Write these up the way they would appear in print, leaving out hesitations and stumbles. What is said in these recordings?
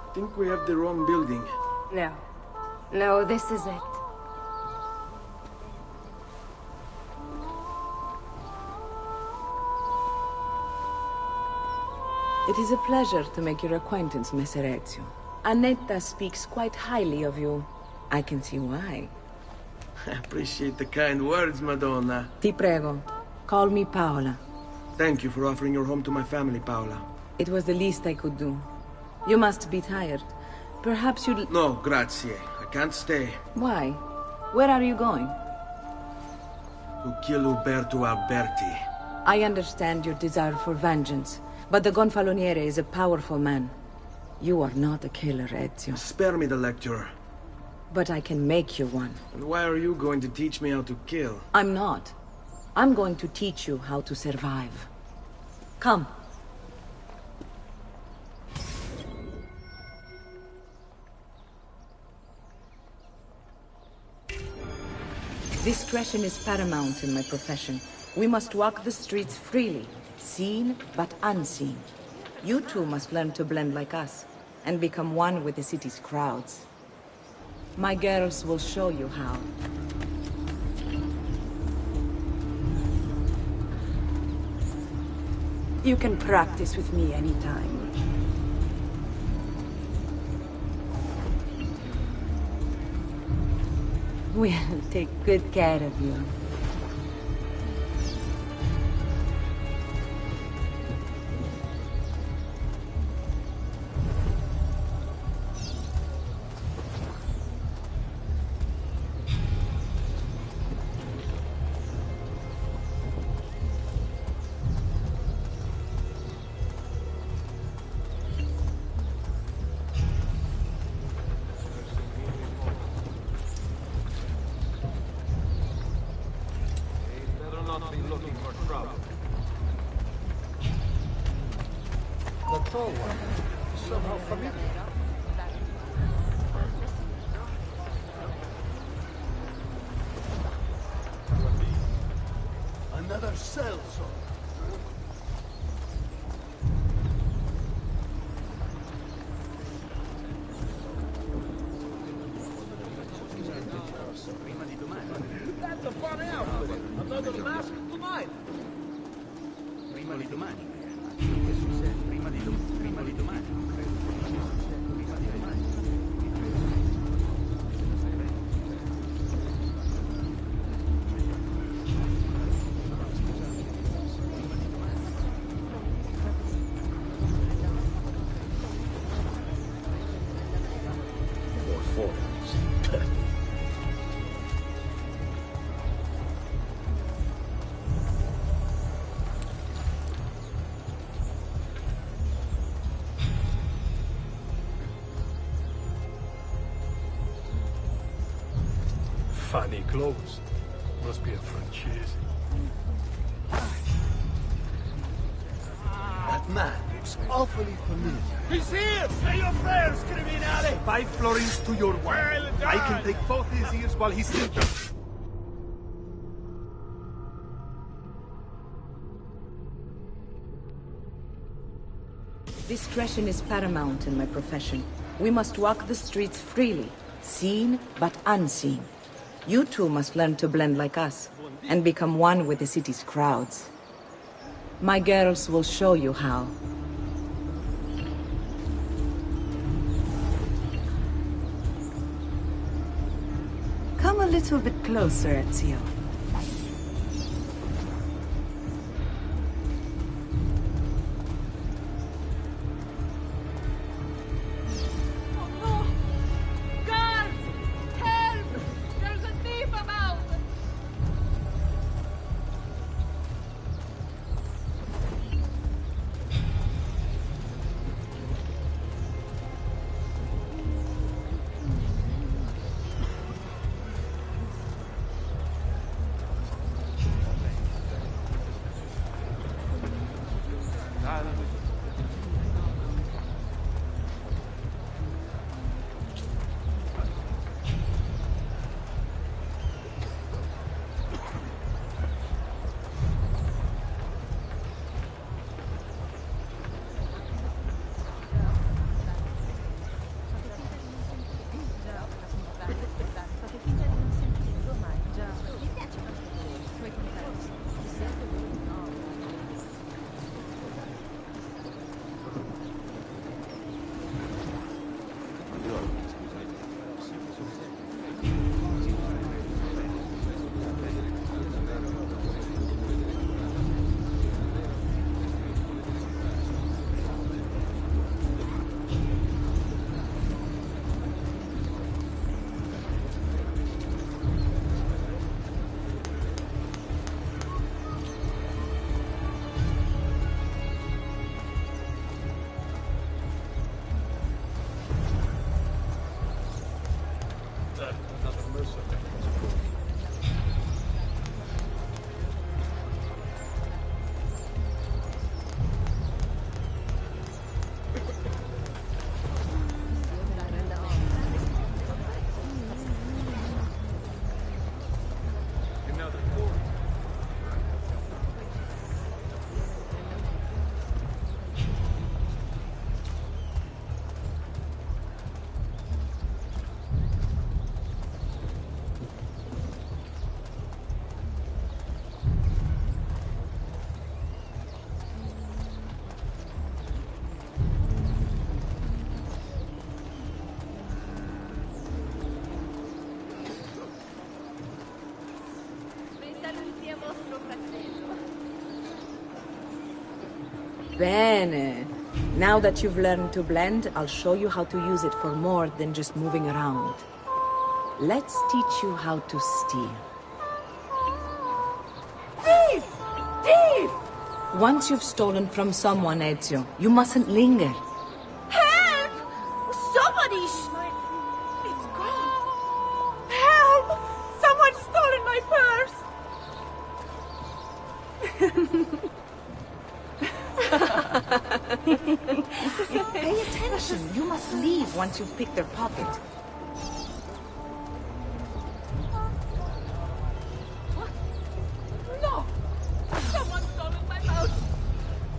I think we have the wrong building. No. No, this is it. It is a pleasure to make your acquaintance, Messer Ezio. Annetta speaks quite highly of you. I can see why. I appreciate the kind words, Madonna. Ti prego, call me Paola. Thank you for offering your home to my family, Paola. It was the least I could do. You must be tired. Perhaps you'd... No, grazie. I can't stay. Why? Where are you going? To kill Uberto Alberti. I understand your desire for vengeance, but the Gonfaloniere is a powerful man. You are not a killer, Ezio. Spare me the lecture. But I can make you one. And why are you going to teach me how to kill? I'm not. I'm going to teach you how to survive. Come. Discretion is paramount in my profession. We must walk the streets freely, seen but unseen. You too must learn to blend like us, and become one with the city's crowds. My girls will show you how. You can practice with me anytime. We'll take good care of you. Another Celso. That's a fun outfit. Another mask tonight. Prima di domani. Funny clothes. Must be a francese. That man looks awfully familiar. He's here! Say your prayers, criminale! 5 florins to your wife. Well done. I can take both his ears while he's still... Discretion is paramount in my profession. We must walk the streets freely, seen but unseen. You too must learn to blend like us, and become one with the city's crowds. My girls will show you how. Come a little bit closer, Ezio. Bene. Now that you've learned to blend, I'll show you how to use it for more than just moving around. Let's teach you how to steal. Thief! Thief! Once you've stolen from someone, Ezio, you mustn't linger. Help! Somebody It's gone. Help! Someone's stolen my purse! Pay attention. You must leave once you've picked their pocket. No! Someone's stolen my mouse!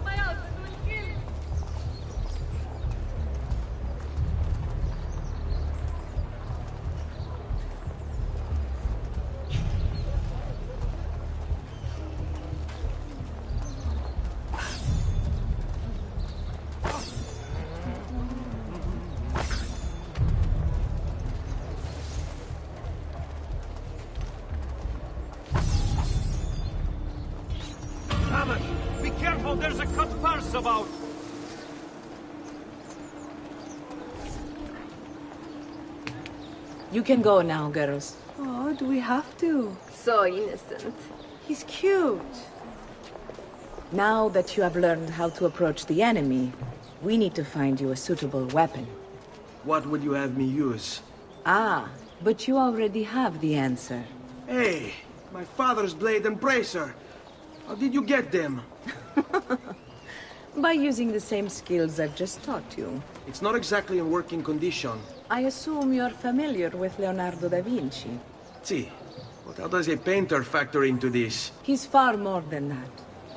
My husband will kill me! Be careful, there's a cut purse about! You can go now, girls. Oh, do we have to? So innocent. He's cute. Now that you have learned how to approach the enemy, we need to find you a suitable weapon. What would you have me use? Ah, but you already have the answer. Hey, my father's blade and bracer. How did you get them? By using the same skills I've just taught you. It's not exactly in working condition. I assume you're familiar with Leonardo da Vinci. See, but how does a painter factor into this? He's far more than that.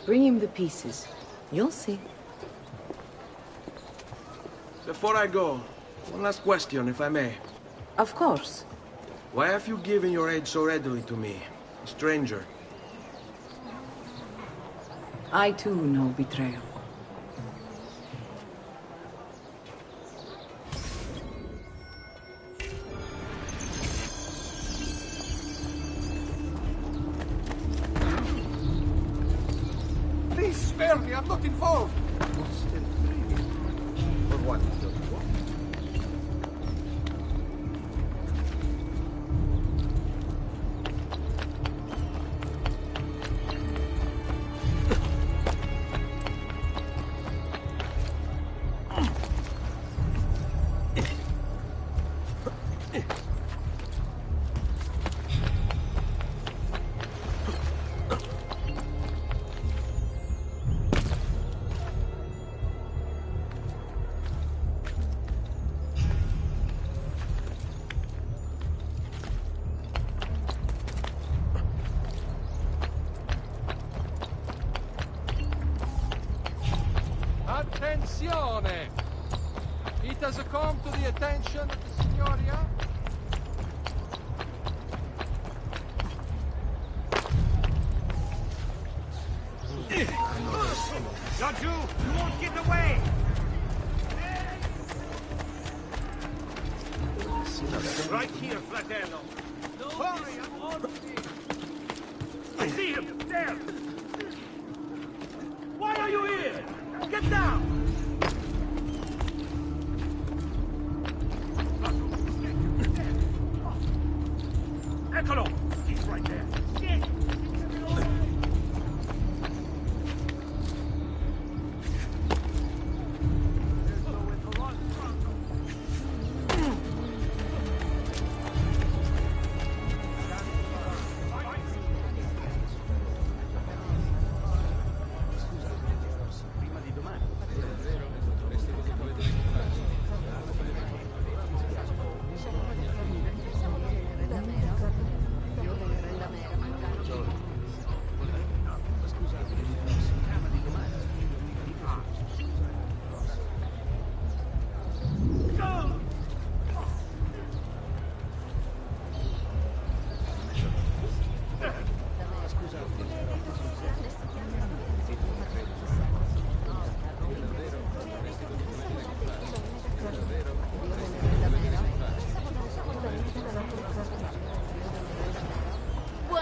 Bring him the pieces. You'll see. Before I go, one last question, if I may. Of course. Why have you given your aid so readily to me, a stranger? I too know betrayal. Please spare me, I'm not involved. Still breathing. For one, just walk. Attenzione! It has come to the attention of the Signoria. Laggiù! You won't get away! Right here, fratello! Hurry, I'm on the I see him! There! Why are you here? Get down! Eccolo! He's right there. Shit! There's nowhere to run from.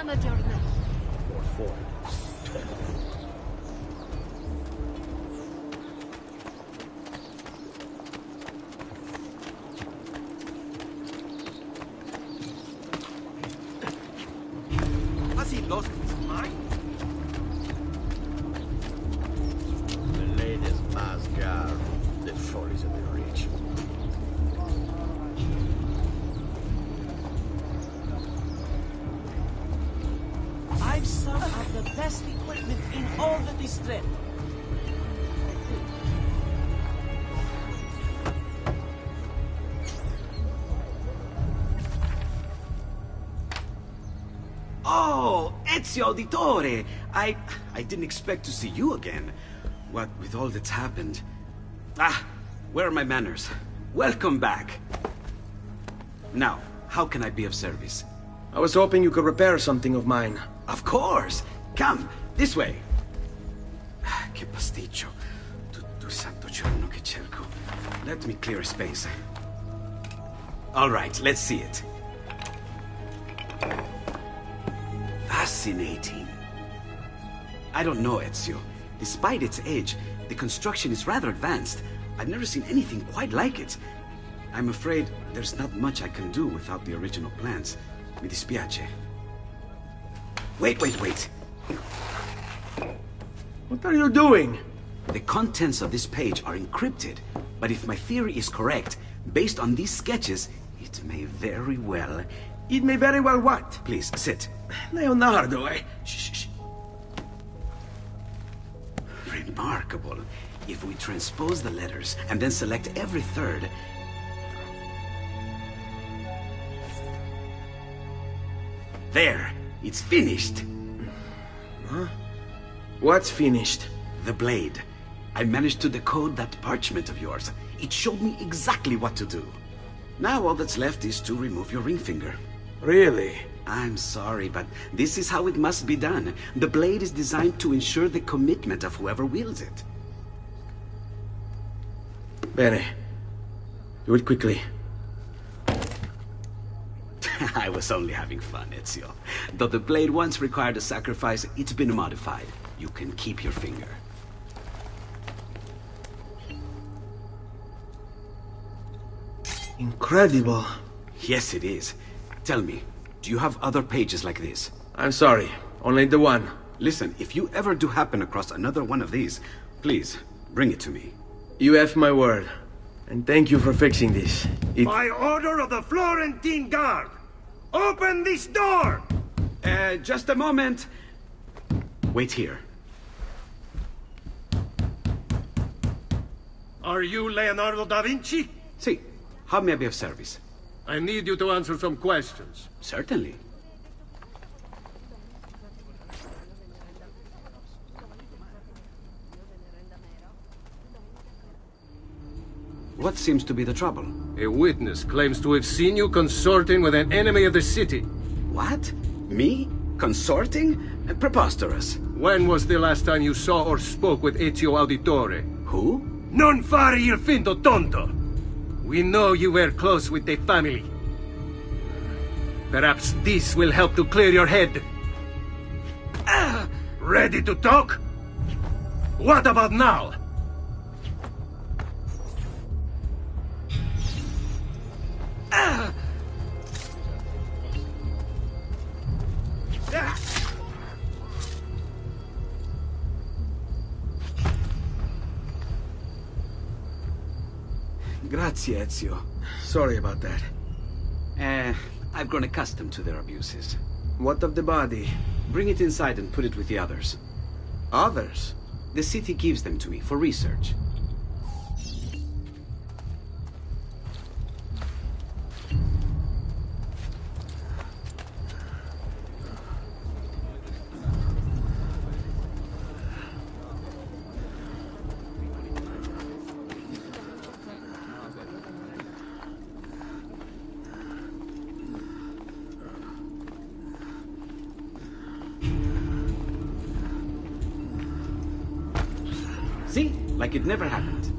Buona giornata. Or four. Has he lost his mind? The latest mass guard. The shore is in the reach. I've some of the best equipment in all the district. Oh, Ezio Auditore! I didn't expect to see you again. What with all that's happened. Ah, where are my manners? Welcome back. Now, how can I be of service? I was hoping you could repair something of mine. Of course! Come, this way! Che pasticcio. Tutto il santo giorno che cerco. Let me clear a space. All right, let's see it. Fascinating. I don't know, Ezio. Despite its age, the construction is rather advanced. I've never seen anything quite like it. I'm afraid there's not much I can do without the original plans. Mi dispiace. Wait. What are you doing? The contents of this page are encrypted, but if my theory is correct, based on these sketches, it may very well... It may very well what? Please, sit. Leonardo, Shh. Remarkable. If we transpose the letters and then select every third... There! It's finished! Huh? What's finished? The blade. I managed to decode that parchment of yours. It showed me exactly what to do. Now all that's left is to remove your ring finger. Really? I'm sorry, but this is how it must be done. The blade is designed to ensure the commitment of whoever wields it. Bene. Do it quickly. I was only having fun, Ezio. Though the blade once required a sacrifice, it's been modified. You can keep your finger. Incredible. Yes, it is. Tell me, do you have other pages like this? I'm sorry. Only the one. Listen, if you ever do happen across another one of these, please, bring it to me. You have my word. And thank you for fixing this. By order of the Florentine Guard! Open this door! Just a moment. Wait here. Are you Leonardo da Vinci? See, how may I be of service? I need you to answer some questions. Certainly. What seems to be the trouble? A witness claims to have seen you consorting with an enemy of the city. What? Me? Consorting? Preposterous. When was the last time you saw or spoke with Ezio Auditore? Who? Non fare il finto tonto! We know you were close with the family. Perhaps this will help to clear your head. Ready to talk? What about now? Grazie, Ezio. Sorry about that. I've grown accustomed to their abuses. What of the body? Bring it inside and put it with the others. Others? The city gives them to me for research. See? Like it never happened.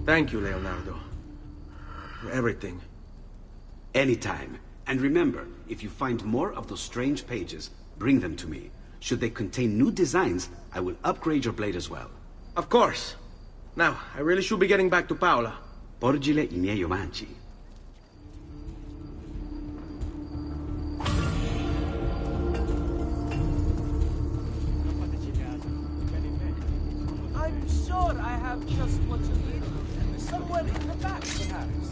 Thank you, Leonardo. For everything. Anytime. And remember, if you find more of those strange pages, bring them to me. Should they contain new designs, I will upgrade your blade as well. Of course. Now, I really should be getting back to Paola. Porgile I miei omaggi. I'm sure I have just what you need. Somewhere in the back, perhaps.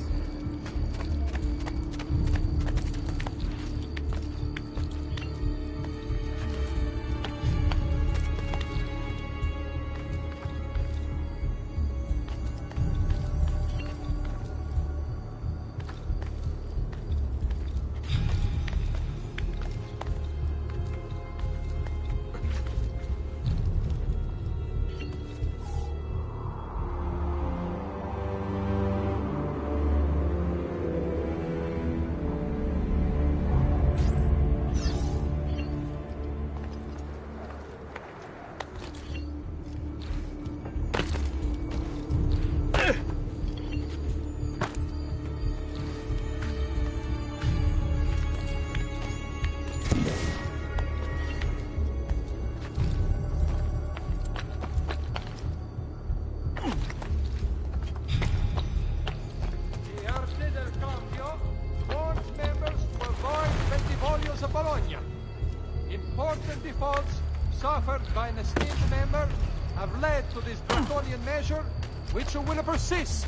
Important defaults suffered by an esteemed member have led to this draconian measure, which will persist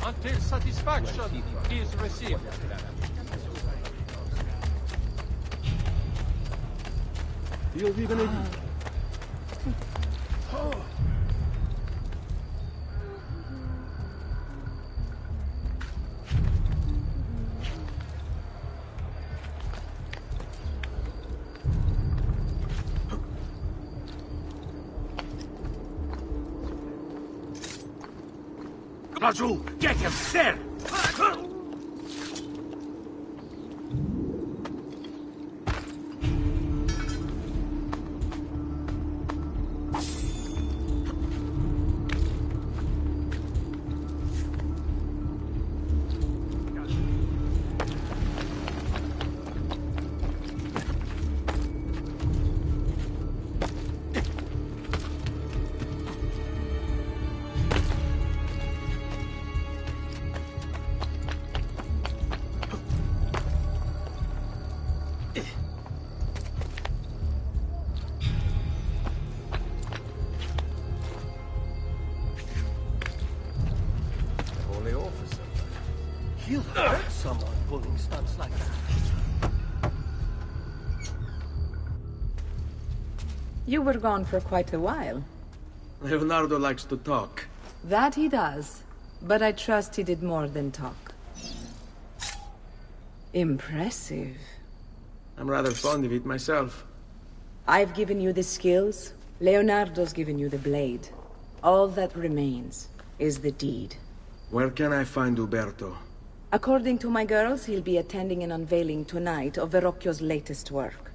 until satisfaction is received. Io vi benedico. Laggiù! Get him! There! You'll hurt someone pulling stunts like that. You were gone for quite a while. Leonardo likes to talk. That he does. But I trust he did more than talk. Impressive. I'm rather fond of it myself. I've given you the skills. Leonardo's given you the blade. All that remains is the deed. Where can I find Uberto? According to my girls, he'll be attending an unveiling tonight of Verrocchio's latest work.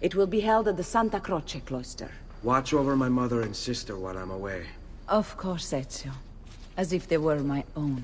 It will be held at the Santa Croce cloister. Watch over my mother and sister while I'm away. Of course, Ezio. As if they were my own.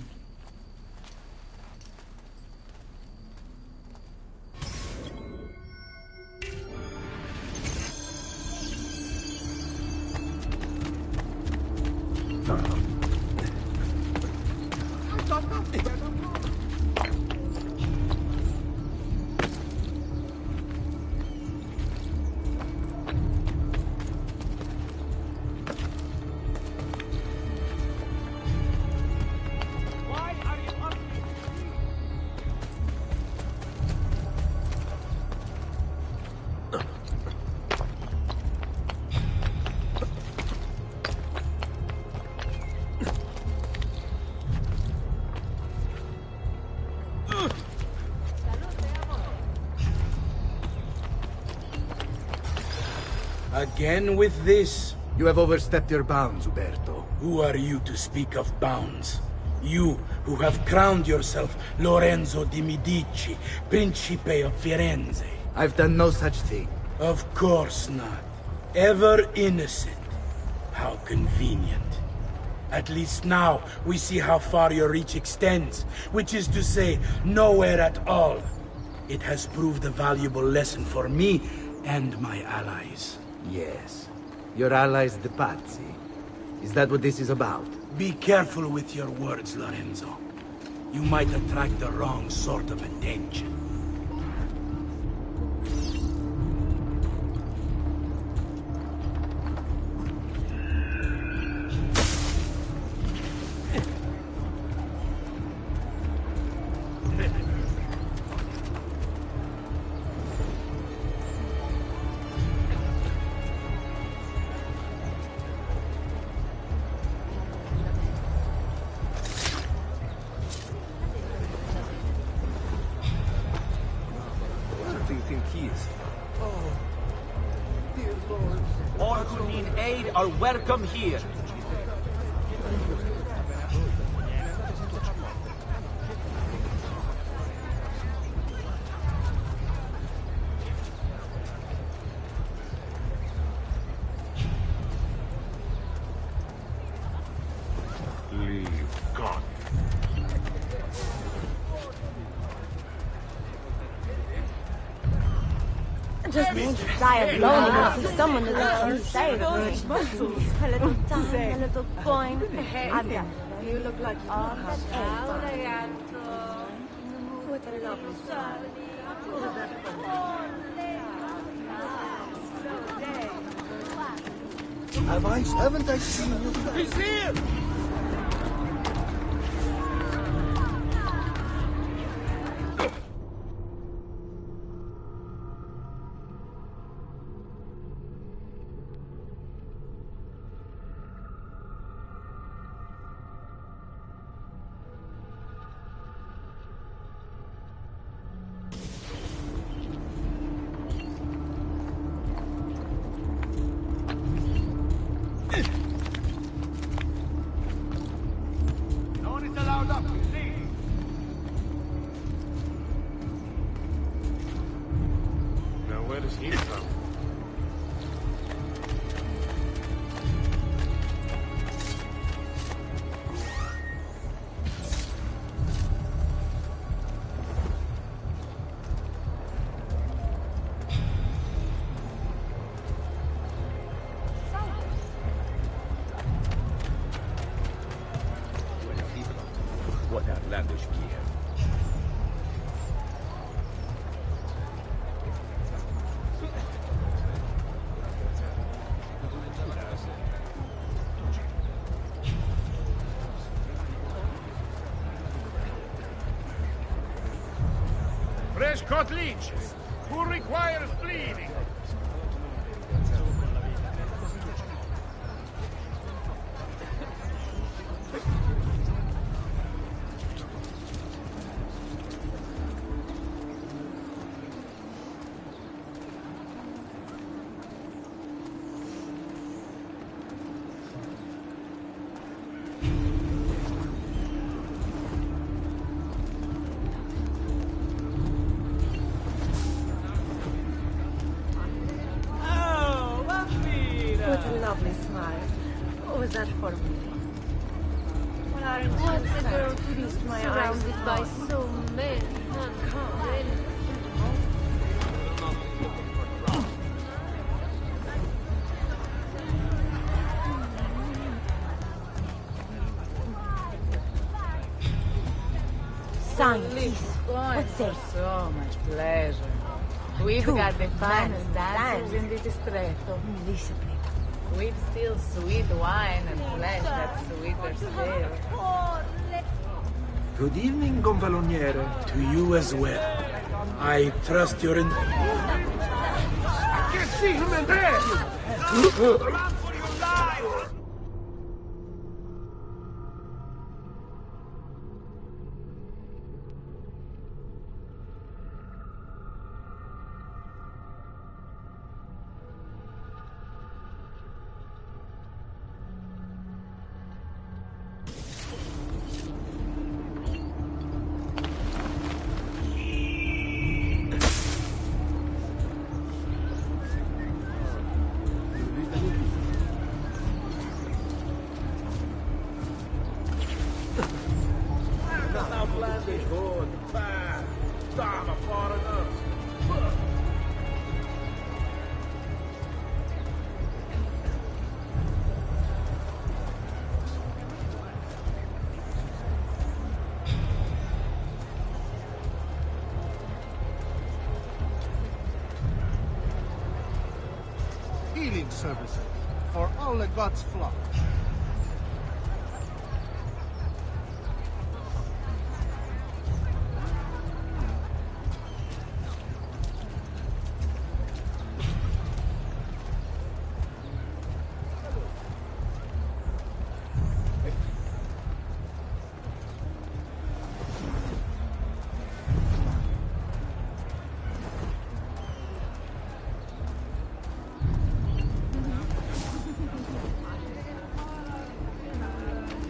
Again with this? You have overstepped your bounds, Uberto. Who are you to speak of bounds? You, who have crowned yourself Lorenzo di Medici, Principe of Firenze. I've done no such thing. Of course not. Ever innocent. How convenient. At least now, we see how far your reach extends, which is to say, nowhere at all. It has proved a valuable lesson for me, and my allies. Yes. Your allies, the Pazzi. Is that what this is about? Be careful with your words, Lorenzo. You might attract the wrong sort of attention. All who need aid are welcome here. Leave, God. Just won't die of loneliness if someone to let you say those muscles. A little tongue, a little coin. I've got it. You look like you know how to play. What a lovely smile. What was that for? Haven't I seen you? He's here! Where does he come? What outlandish gear. Fresh cut leeches. Who requires bleeding? What a lovely smile. What was that for me? What's a girl to reach my eyes? Surrounded by so many handsome Science. What's this? So much pleasure. We've got the finest dancers in the distretto. We've still sweet wine and flesh that's sweeter still. Good evening, Gonfaloniere. To you as well. I trust you're in... I can't see him in there! Run for your life! cleaning services for all the gods' flock.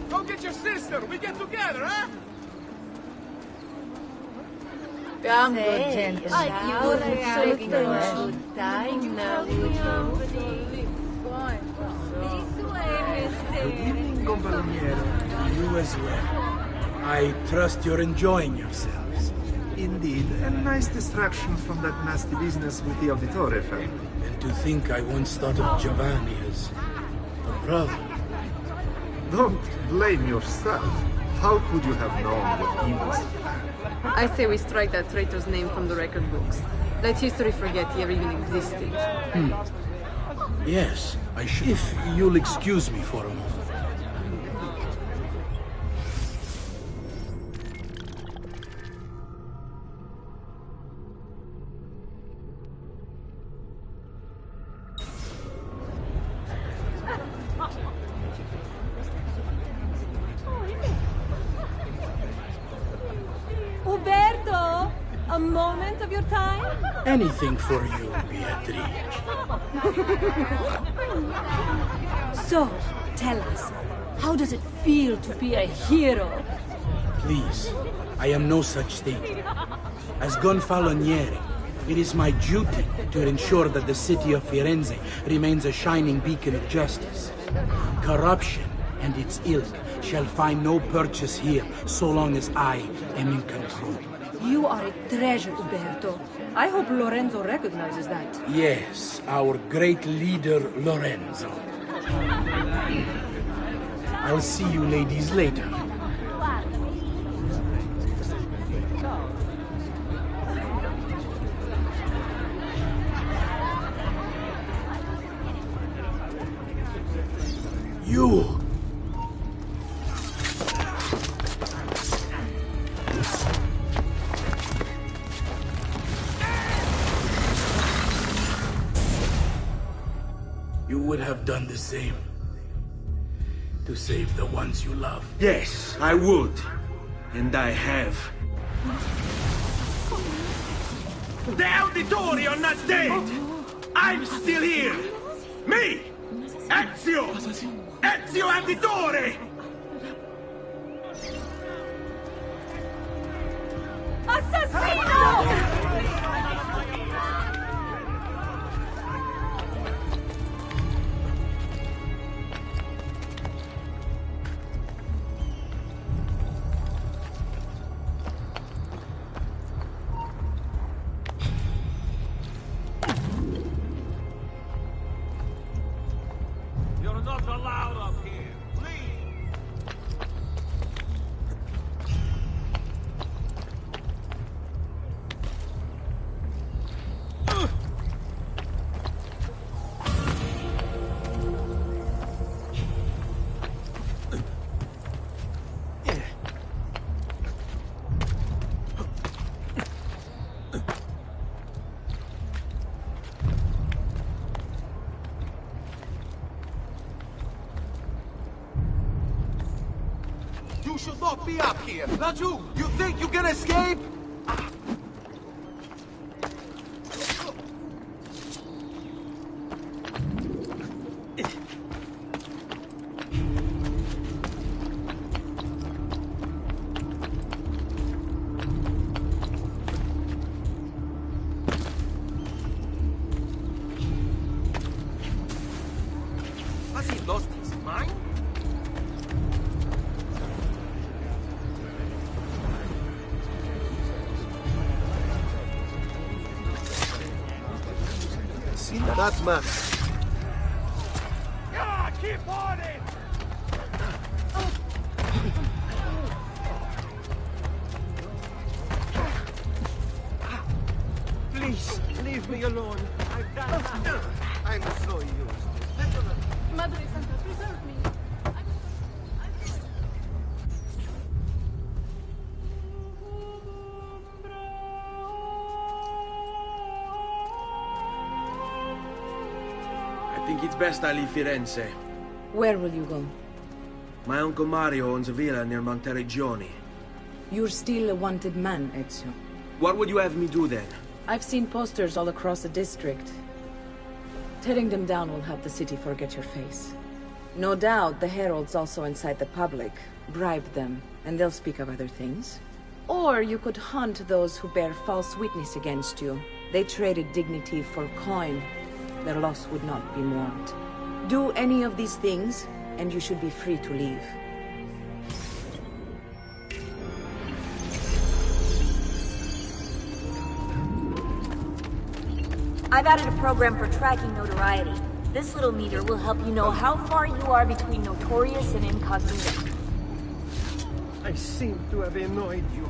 Go get your sister! We get together, huh? I'm good, gente. Ai, que bonito. Good evening, compañero. You as well. I trust you're enjoying yourselves. Indeed, a nice distraction from that nasty business with the Auditore family. And to think I once thought of Giovanni as a brother. Don't blame yourself. How could you have known what he was? I say we strike that traitor's name from the record books. Let history forget he ever even existed. Yes, I should. If you'll excuse me for a moment. Uberto, a moment of your time? Anything for you, Beatrice. So, tell us, how does it feel to be a hero? Please, I am no such thing. As Gonfaloniere, it is my duty to ensure that the city of Firenze remains a shining beacon of justice. Corruption and its ilk shall find no purchase here so long as I am in control. You are a treasure, Uberto. I hope Lorenzo recognizes that. Yes, our great leader, Lorenzo. I'll see you ladies later. You! You would have done the same. To save the ones you love. Yes, I would. And I have. The Auditori are not dead! I'm still here! Me! Ezio! Ezio Auditore! Assassino! You're not allowed up here. Leave. You should not be up here. Raju, you think you can escape? Has he lost his mind? That's man. Yeah, keep on it! Please, leave me alone. I'm so used to it. Madre Santa, preserve me. I think it's best I leave Firenze. Where will you go? My Uncle Mario owns a villa near Monteregioni. You're still a wanted man, Ezio. What would you have me do then? I've seen posters all across the district. Tearing them down will help the city forget your face. No doubt the heralds also incite the public. Bribe them, and they'll speak of other things. Or you could hunt those who bear false witness against you. They traded dignity for coin. Their loss would not be mourned. Do any of these things, and you should be free to leave. I've added a program for tracking notoriety. This little meter will help you know how far you are between notorious and incognito. I seem to have annoyed you.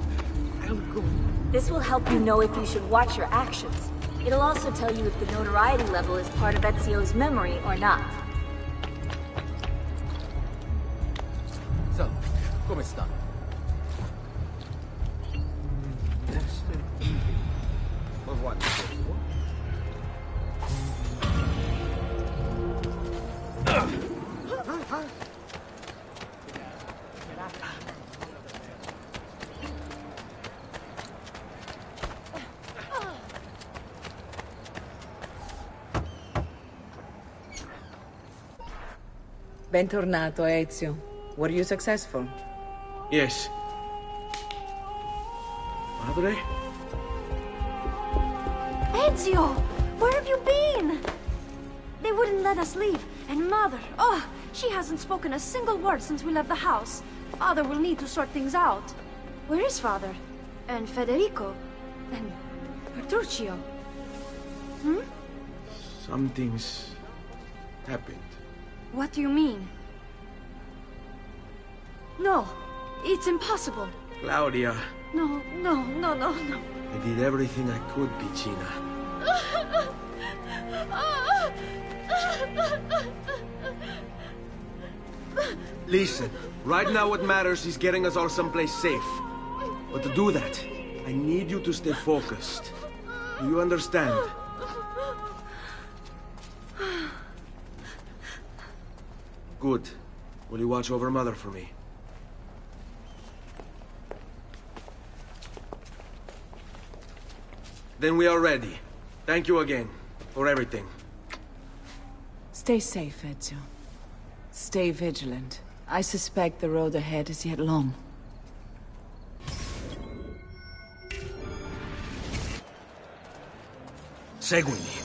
I'll go. This will help you know if you should watch your actions. It'll also tell you if the notoriety level is part of Ezio's memory or not. So, come sta? Of what? Bentornato, Ezio. Were you successful? Yes. Madre? Ezio! Where have you been? They wouldn't let us leave. And Mother, oh, she hasn't spoken a single word since we left the house. Father will need to sort things out. Where is Father? And Federico? And Petruccio? Hmm? Something's happened. What do you mean? No, it's impossible. Claudia. No. I did everything I could, Piccina. Listen, right now what matters is getting us all someplace safe. But to do that, I need you to stay focused. Do you understand? Good. Will you watch over Mother for me? Then we are ready. Thank you again for everything. Stay safe, Ezio. Stay vigilant. I suspect the road ahead is yet long. Seguimi.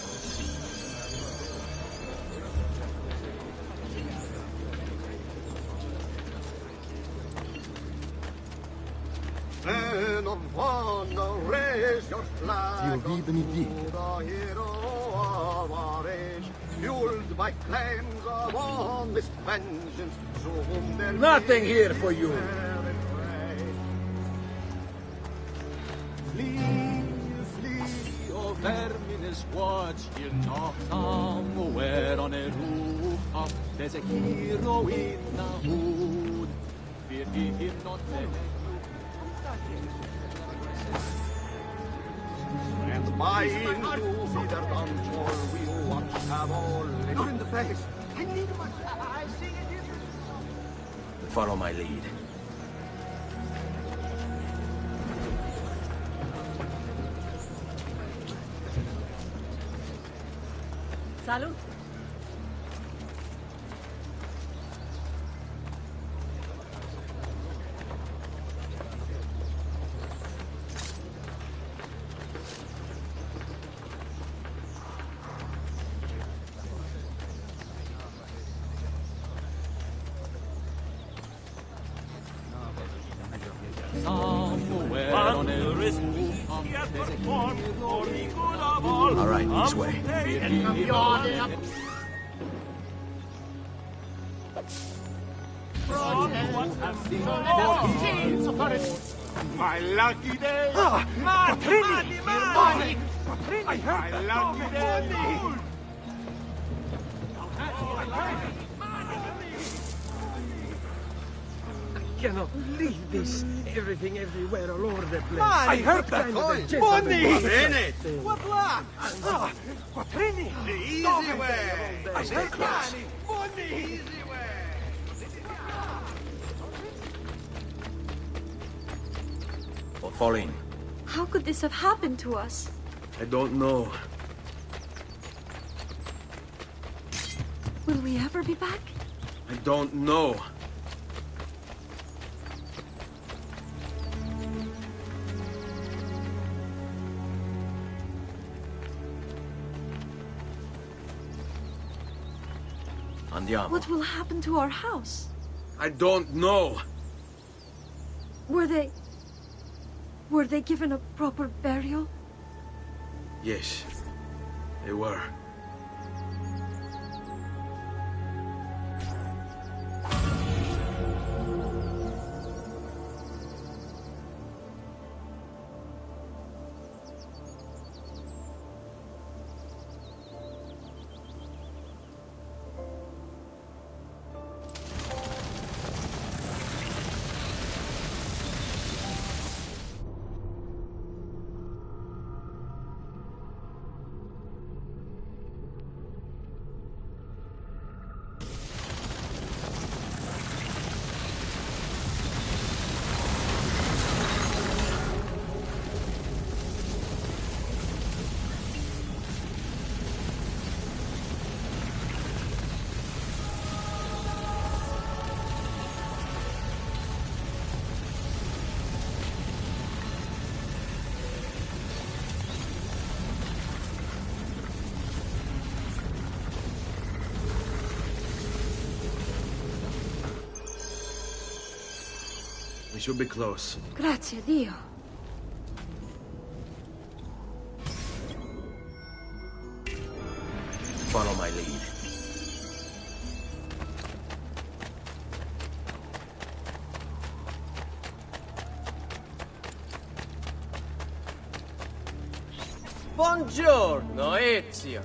Men of honor, raise your flag. Dio vi benedica. Fueled by claims of honest vengeance, to whom there Nothing here for you. Flee, o vermine squatch, il noctam, where on a rooftop there's a hero in the hood. Fear him not, and mine to be their downfall, we watch have all in the face. I need I see it. Follow my lead. Salud. All right, this way. My lucky day! Money! My lucky day! I cannot believe this. Everything everywhere, all over the place. I heard that noise. Money! Bennett! What luck? Quattrini! The easy way! I stay close. Money! Easy way! Or fall in. How could this have happened to us? I don't know. Will we ever be back? I don't know. Andiamo. What will happen to our house? I don't know. Were they given a proper burial? Yes, they were. We should be close. Grazie a Dio. Follow my lead. Buongiorno, Ezio.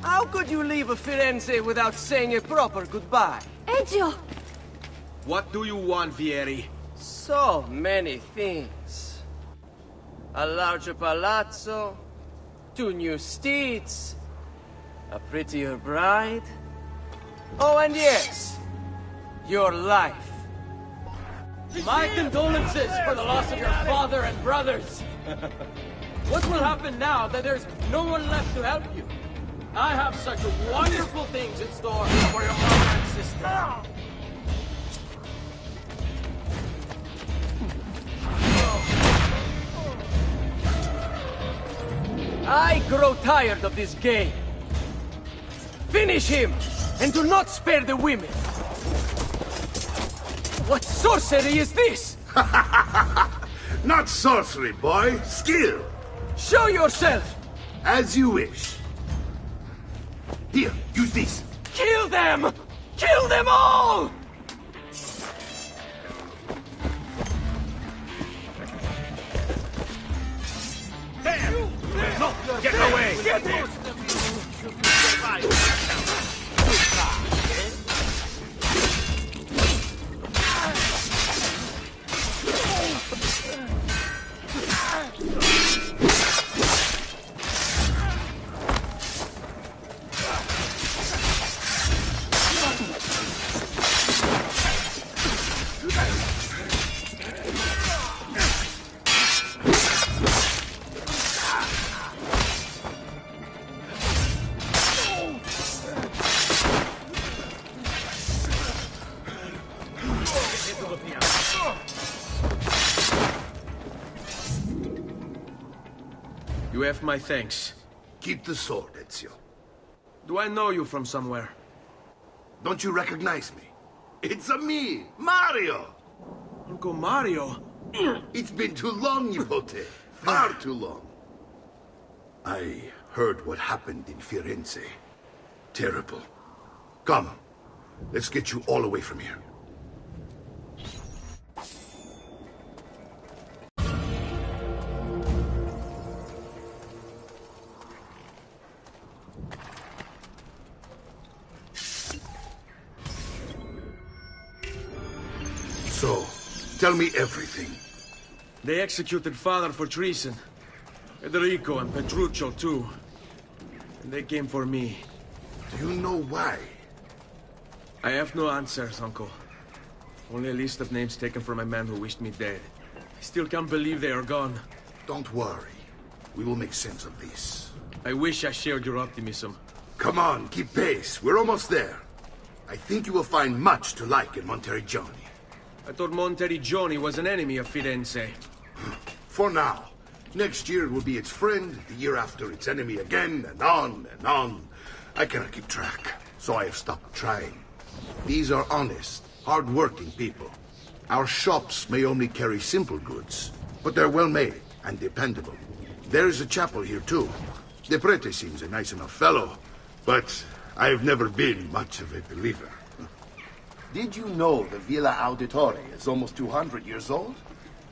How could you leave Firenze without saying a proper goodbye? Ezio! What do you want, Vieri? So many things. A larger palazzo, 2 new steeds, a prettier bride. Oh, and yes, your life. My condolences for the loss of your father and brothers. What will happen now that there's no one left to help you? I have such wonderful things in store for your mother and sister. I grow tired of this game. Finish him, and do not spare the women. What sorcery is this? Not sorcery, boy. Skill. Show yourself. As you wish. Here, use this. Kill them! Kill them all! No! Get away! Get him! You have my thanks. Keep the sword, Ezio. Do I know you from somewhere? Don't you recognize me? It's a me, Mario! Uncle Mario? It's been too long, Nipote. Far too long. I heard what happened in Firenze. Terrible. Come, let's get you all away from here. Tell me everything. They executed Father for treason. Federico and Petruccio, too. And they came for me. Do you know why? I have no answers, Uncle. Only a list of names taken from a man who wished me dead. I still can't believe they are gone. Don't worry. We will make sense of this. I wish I shared your optimism. Come on, keep pace. We're almost there. I think you will find much to like in Monteriggioni. I thought Monteriggioni was an enemy of Firenze. For now. Next year it will be its friend, the year after its enemy again, and on and on. I cannot keep track, so I have stopped trying. These are honest, hard-working people. Our shops may only carry simple goods, but they're well-made and dependable. There is a chapel here, too. The prete seems a nice enough fellow, but I've never been much of a believer. Did you know the Villa Auditore is almost 200 years old?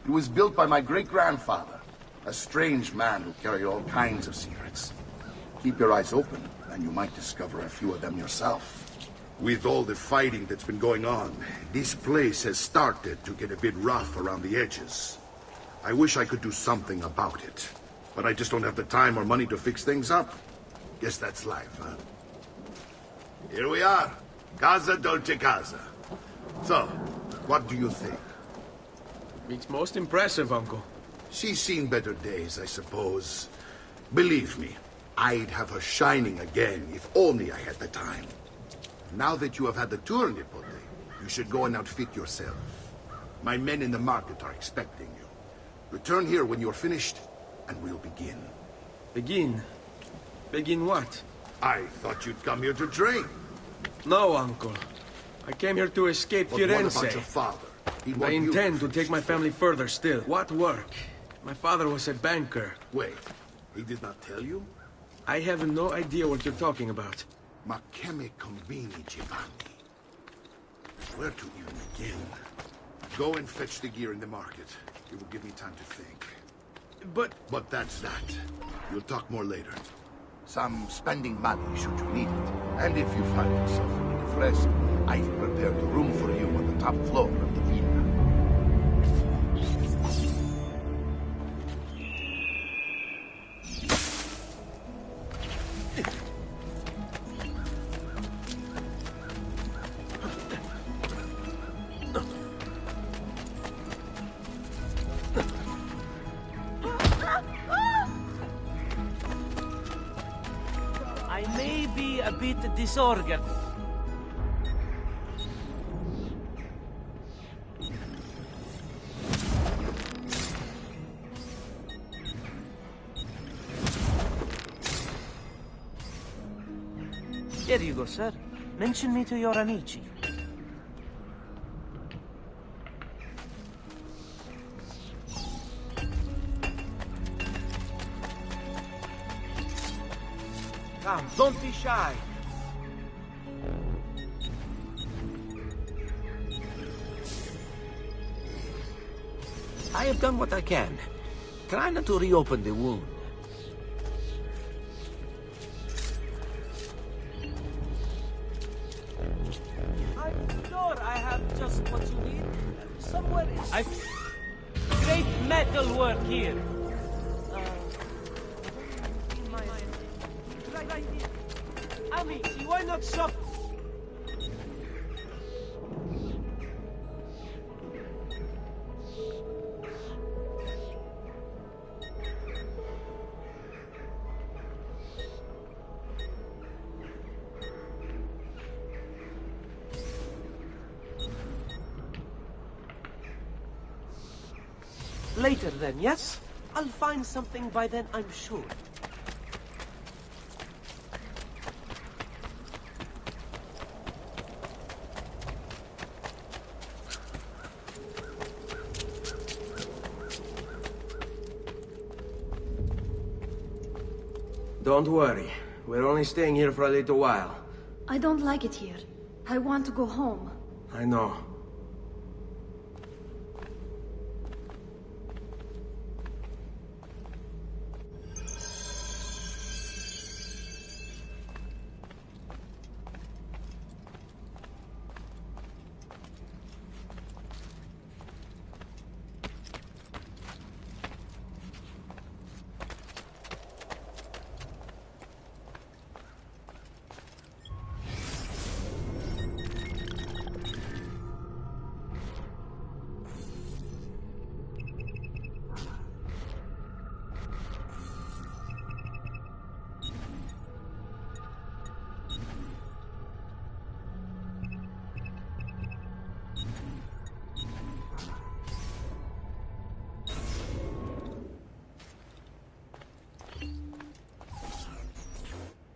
It was built by my great-grandfather, a strange man who carried all kinds of secrets. Keep your eyes open, and you might discover a few of them yourself. With all the fighting that's been going on, this place has started to get a bit rough around the edges. I wish I could do something about it, but I just don't have the time or money to fix things up. Guess that's life, huh? Here we are. Casa Dolce Casa. So, what do you think? It's most impressive, Uncle. She's seen better days, I suppose. Believe me, I'd have her shining again if only I had the time. Now that you have had the tour, Nipote, you should go and outfit yourself. My men in the market are expecting you. Return here when you're finished, and we'll begin. Begin? Begin what? I thought you'd come here to train. No, Uncle. I came here to escape Firenze. What about your father? I intend to take my family further still. What work? My father was a banker. Wait, he did not tell you? I have no idea what you're talking about. Ma che me conveni, Giovanni? Where to even begin? Go and fetch the gear in the market. It will give me time to think. But that's that. We'll talk more later. Some spending money should you need it. And if you find yourself in need of rest, I've prepared a room for you on the top floor of the villa. I may be a bit disorganized. Here you go, sir. Mention me to your amici. Come, don't be shy. I have done what I can. Try not to reopen the wound. I'm sure I have just what you need. Somewhere in... Great metal work here. Amici, why not shop? Later then, yes? I'll find something by then, I'm sure. Don't worry. We're only staying here for a little while. I don't like it here. I want to go home. I know.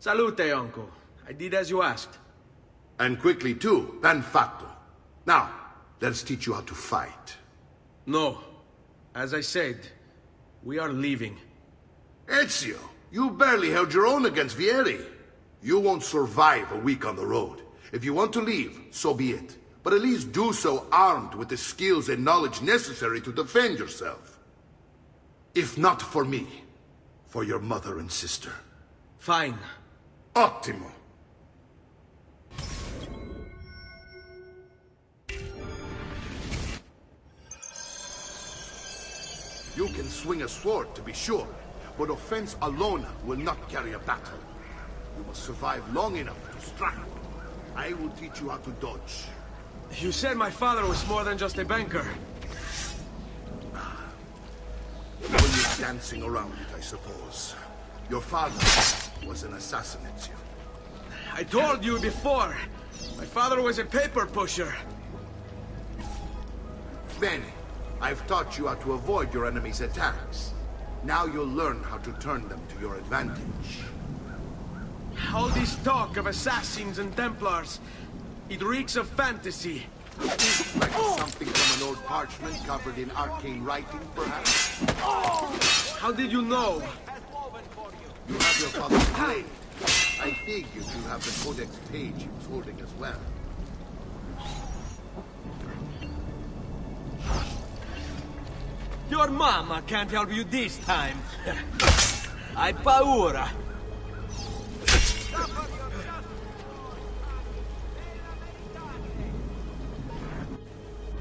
Salute, uncle. I did as you asked. And quickly too, ben fatto. Now, let's teach you how to fight. No. As I said, we are leaving. Ezio, you barely held your own against Vieri. You won't survive a week on the road. If you want to leave, so be it. But at least do so armed with the skills and knowledge necessary to defend yourself. If not for me, for your mother and sister. Fine. Ottimo. You can swing a sword, to be sure, but offense alone will not carry a battle. You must survive long enough to strike. I will teach you how to dodge. You said my father was more than just a banker. Only dancing around it, I suppose. Your father was an assassin, Ezio. I told you before. My father was a paper pusher. Bene. I've taught you how to avoid your enemy's attacks. Now you'll learn how to turn them to your advantage. All this talk of assassins and Templars, it reeks of fantasy. Like something from an old parchment covered in arcane writing, perhaps? How did you know? You have your father's blade. I figured you have the codex page he was holding as well. Your mama can't help you this time. Hai paura.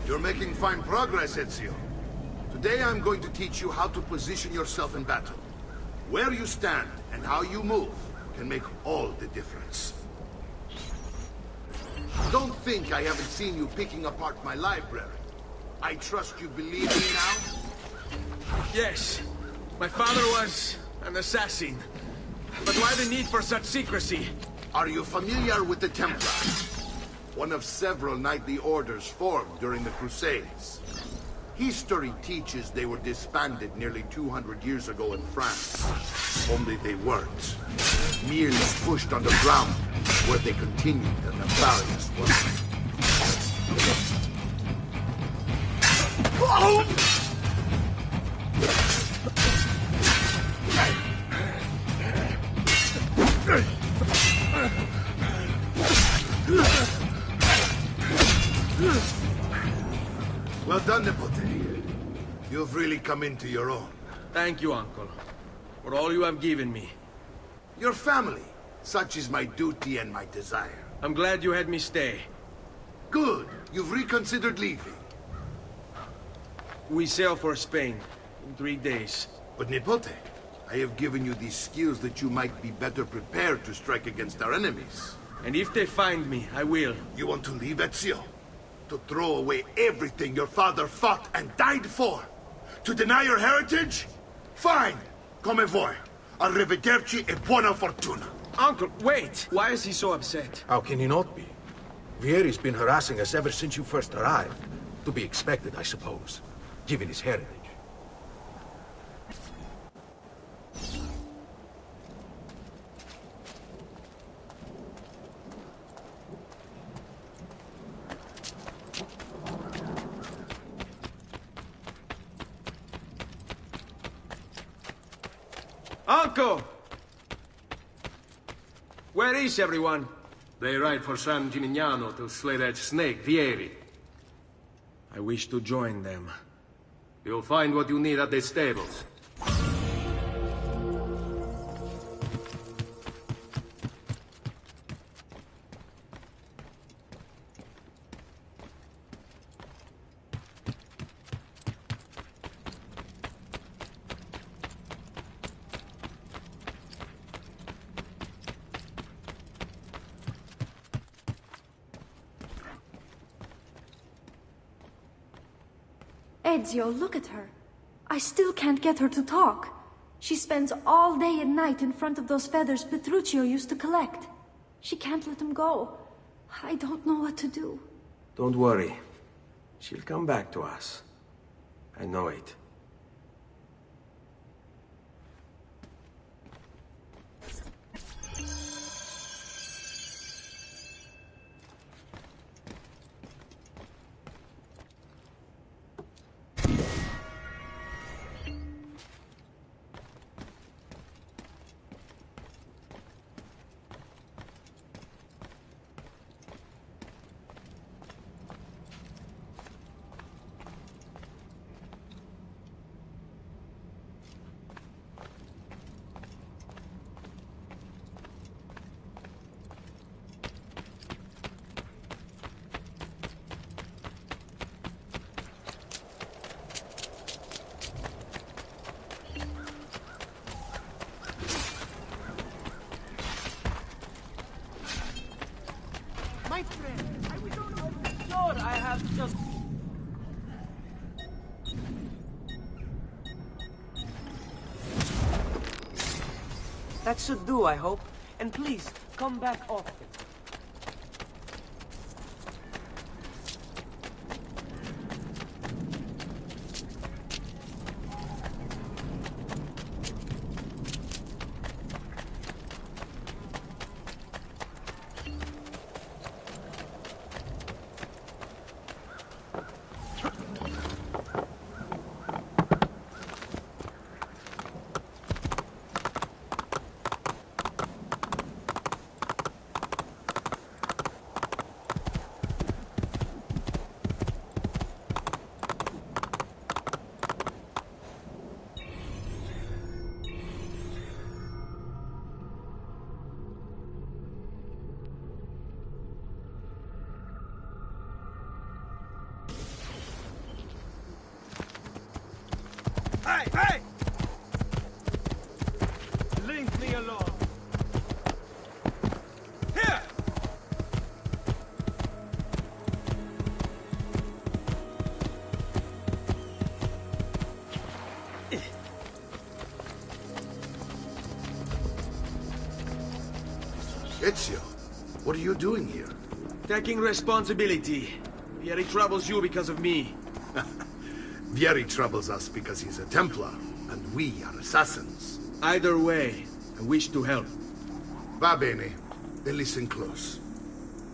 You're making fine progress, Ezio. Today I'm going to teach you how to position yourself in battle. Where you stand and how you move can make all the difference. Don't think I haven't seen you picking apart my library. I trust you believe me now? Yes. My father was an assassin. But why the need for such secrecy? Are you familiar with the Templars? One of several knightly orders formed during the Crusades. History teaches they were disbanded nearly 200 years ago in France. Only they weren't. Merely pushed underground, where they continued their nefarious work. Well done, Nipote. You've really come into your own. Thank you, Uncle, for all you have given me. Your family. Such is my duty and my desire. I'm glad you had me stay. Good. You've reconsidered leaving. We sail for Spain in 3 days. But Nipote, I have given you these skills that you might be better prepared to strike against our enemies. And if they find me, I will. You want to leave, Ezio? To throw away everything your father fought and died for? To deny your heritage? Fine. Come vuoi. Arrivederci e buona fortuna. Uncle, wait! Why is he so upset? How can he not be? Vieri's been harassing us ever since you first arrived. To be expected, I suppose, given his heritage. Uncle! Where is everyone? They ride for San Gimignano to slay that snake, Vieri. I wish to join them. You'll find what you need at the stables. Ezio, look at her. I still can't get her to talk. She spends all day and night in front of those feathers Petruchio used to collect. She can't let them go. I don't know what to do. Don't worry. She'll come back to us. I know it. My friend, I don't know. Sure, I have just... That should do, I hope. And please, come back often. Hey, hey! Leave me alone. Here! Ezio, what are you doing here? Taking responsibility. Vieri troubles you because of me. Vieri troubles us because he's a Templar, and we are assassins. Either way, I wish to help. Va bene. Then listen close.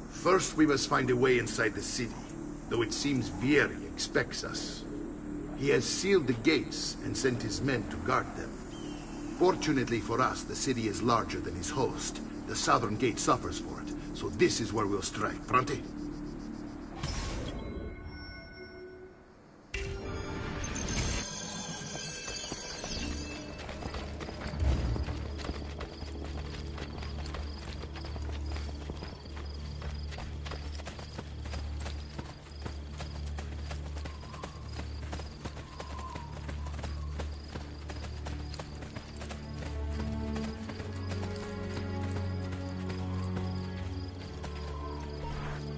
First, we must find a way inside the city, though it seems Vieri expects us. He has sealed the gates and sent his men to guard them. Fortunately for us, the city is larger than his host. The southern gate suffers for it, so this is where we'll strike. Pronti?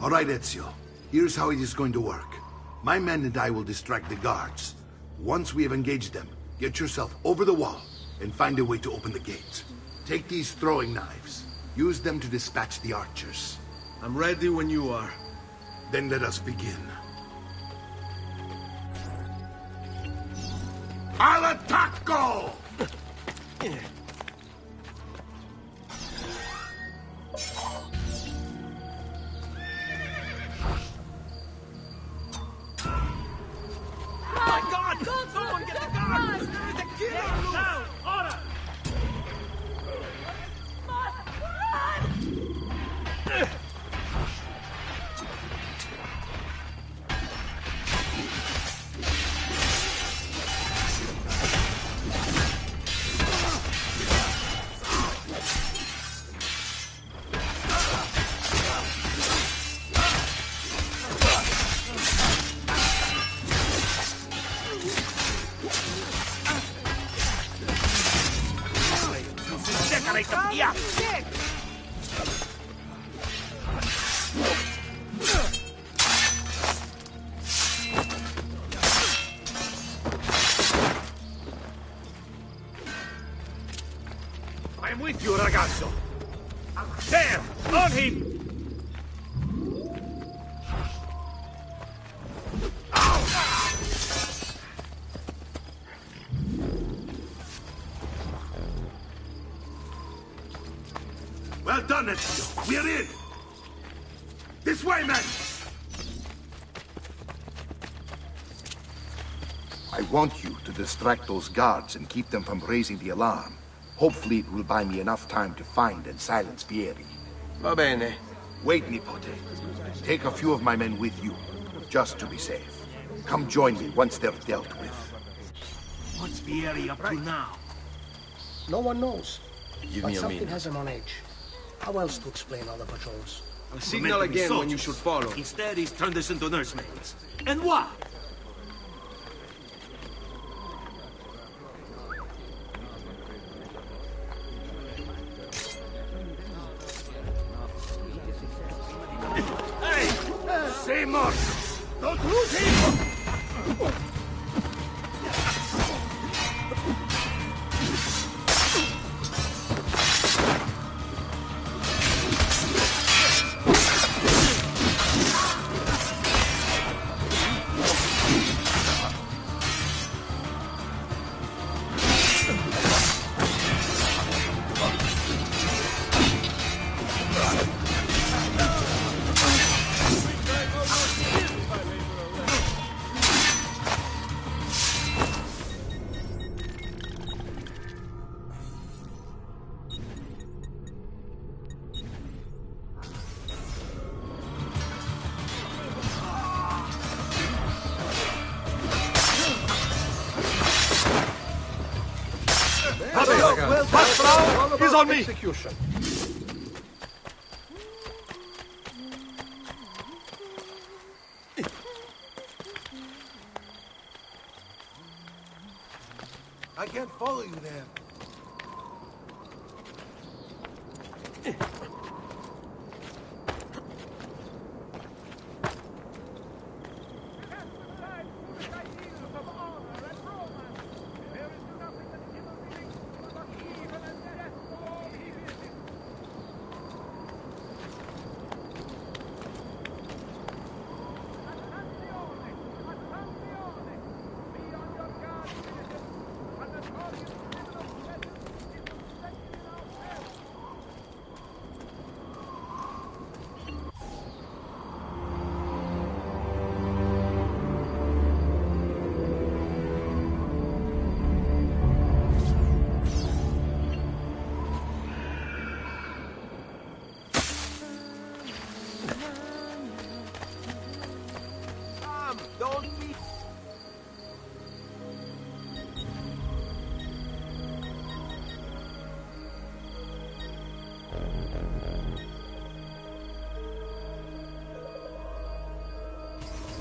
All right, Ezio. Here's how it is going to work. My men and I will distract the guards. Once we have engaged them, get yourself over the wall and find a way to open the gate. Take these throwing knives. Use them to dispatch the archers. I'm ready when you are. Then let us begin. Al attacco! My God! Someone get the guards! There is a killer loose! Down! Order! I'm with you, ragazzo. There! On him! Well done, Ezio. We're in! This way, men! I want you to distract those guards and keep them from raising the alarm. Hopefully it will buy me enough time to find and silence Vieri. Va bene. Wait, Nipote. Take a few of my men with you, just to be safe. Come join me once they're dealt with. What's Vieri up to now? No one knows. Give but me a something minute. has him on edge. How else to explain all the patrols? I'll signal again when you should follow. Instead, he's turned us into nursemaids. And why? Seymour! Don't lose him! He's on me! Execution. I can't follow you there.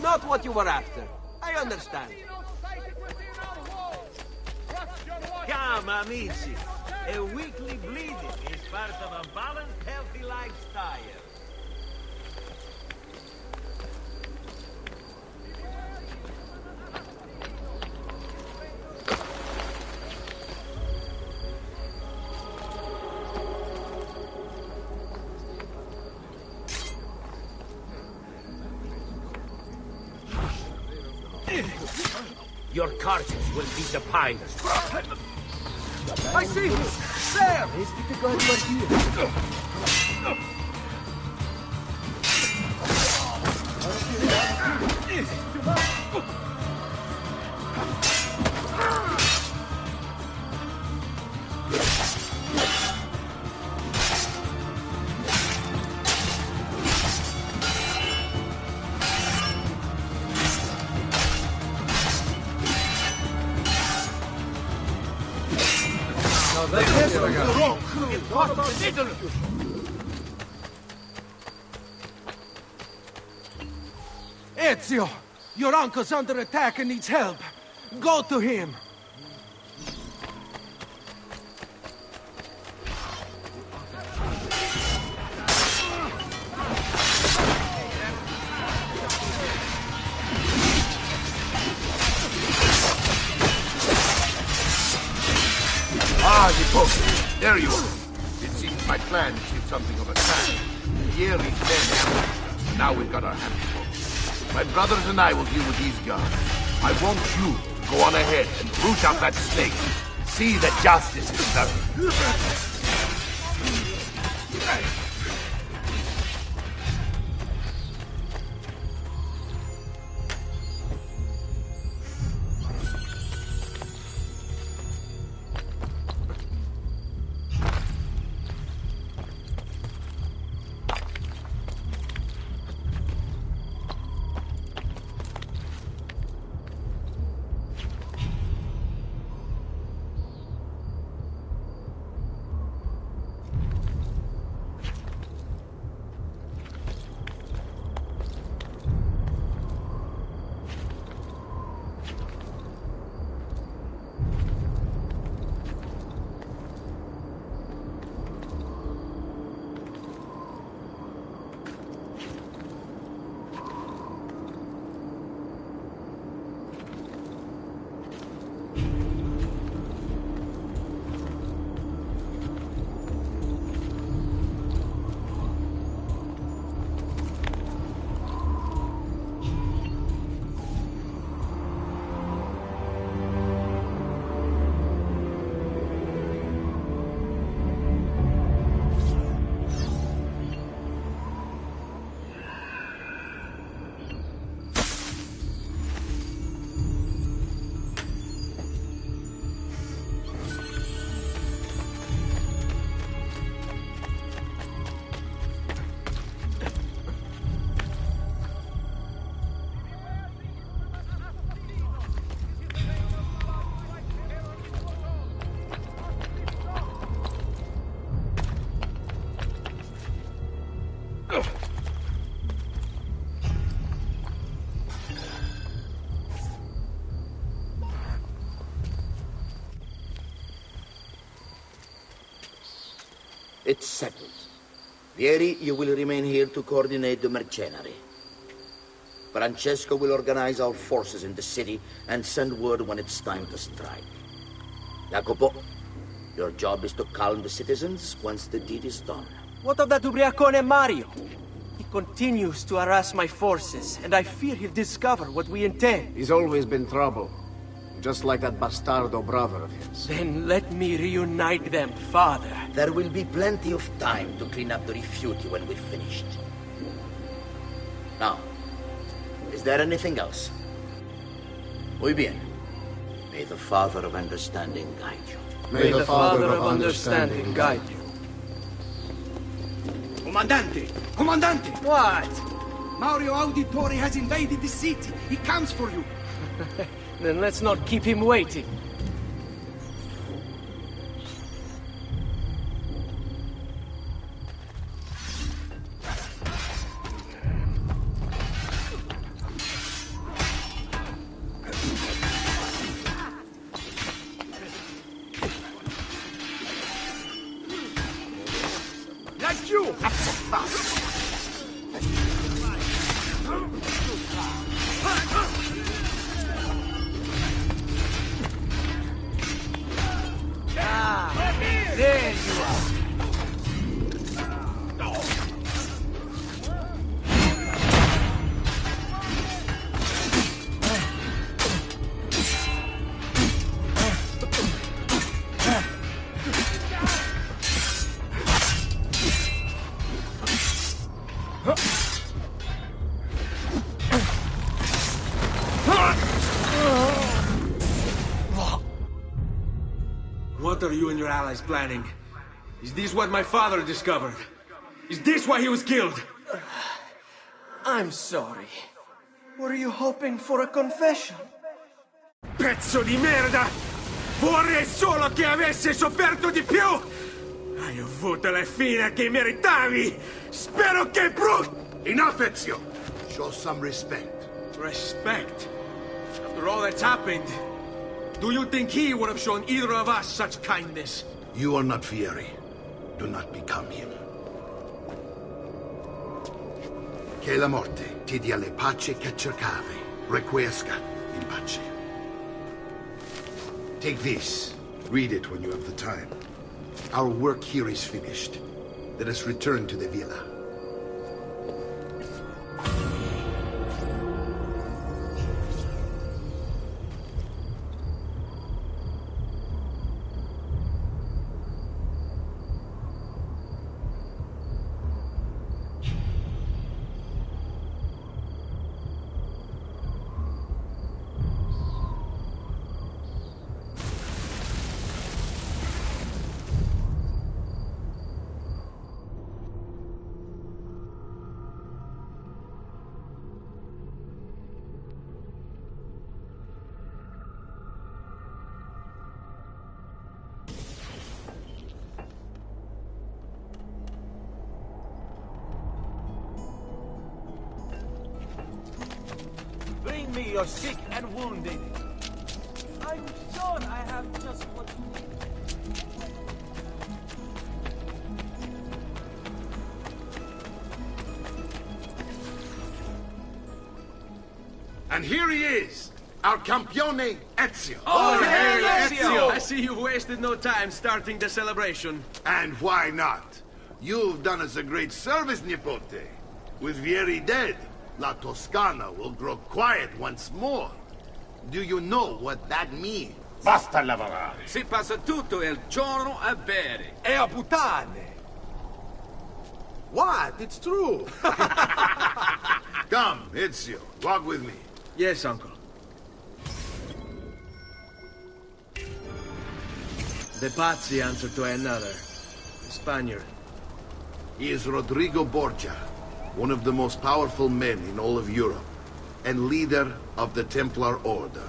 Not what you were after. I understand. Come, amici. A weekly bleeding is part of a balanced, healthy lifestyle. Your carcass will be the pilot. I see him! There! Ezio! Your uncle's under attack and needs help. Go to him! Ah, Hippo, there you are. It seems my plan achieved something of a task. Here is then ambushed. Now we've got our hands full. My brothers and I will deal with these guards. I want you to go on ahead and root out that snake. See that justice is done. It's settled. Vieri, you will remain here to coordinate the mercenary. Francesco will organize our forces in the city and send word when it's time to strike. Jacopo, your job is to calm the citizens once the deed is done. What of that ubriacone Mario? He continues to harass my forces, and I fear he'll discover what we intend. He's always been trouble. Just like that bastardo brother of his. Then let me reunite them, father. There will be plenty of time to clean up the rifiuti when we're finished. Now, is there anything else? Muy bien. May the Father of Understanding guide you. May the Father of Understanding guide you. Comandante! Comandante! What? Mario Auditore has invaded the city. He comes for you. Then let's not keep him waiting. Like you! There you are. What are you and your allies planning? Is this what my father discovered? Is this why he was killed? I'm sorry. Were you hoping for a confession? Pezzo di merda! Vorrei solo che avesse sofferto di più! Hai avuto la fine che meritavi! Spero che Enough, Ezio! Show some respect. Respect? After all that's happened, do you think he would have shown either of us such kindness? You are not Fieri. Do not become him. Che la morte ti dia le pace che cercavi. Requiesca in pace. Take this. Read it when you have the time. Our work here is finished. Let us return to the villa. Bring me your sick and wounded. I'm sure I have just what you need. And here he is, our campione Ezio. Oh, hey, Ezio! I see you've wasted no time starting the celebration. And why not? You've done us a great service, Nipote. With Vieri dead, La Toscana will grow quiet once more. Do you know what that means? Basta lavorare. Si passa tutto il giorno a bere. E a puttane! What? It's true! Come, Ezio, walk with me. Yes, uncle. The Pazzi answer to another. A Spaniard. He is Rodrigo Borgia, one of the most powerful men in all of Europe, and leader of the Templar Order.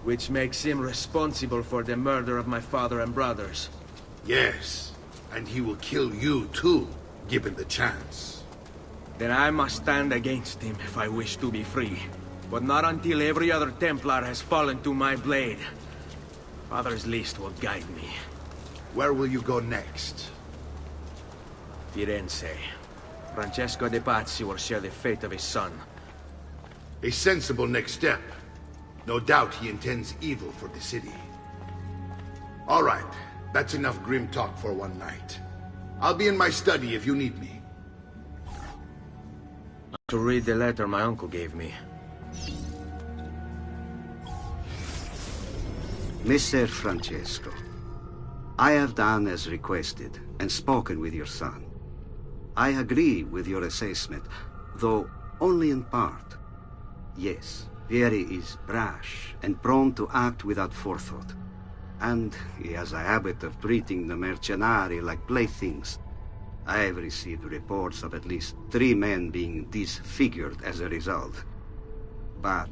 Which makes him responsible for the murder of my father and brothers. Yes, and he will kill you too, given the chance. Then I must stand against him if I wish to be free. But not until every other Templar has fallen to my blade. Father's list will guide me. Where will you go next? Firenze. Francesco de' Pazzi will share the fate of his son. A sensible next step. No doubt he intends evil for the city. All right, that's enough grim talk for one night. I'll be in my study if you need me. To read the letter my uncle gave me. Messer Francesco, I have done as requested and spoken with your son. I agree with your assessment, though only in part. Yes, Vieri is brash and prone to act without forethought. And he has a habit of treating the mercenari like playthings. I have received reports of at least 3 men being disfigured as a result. But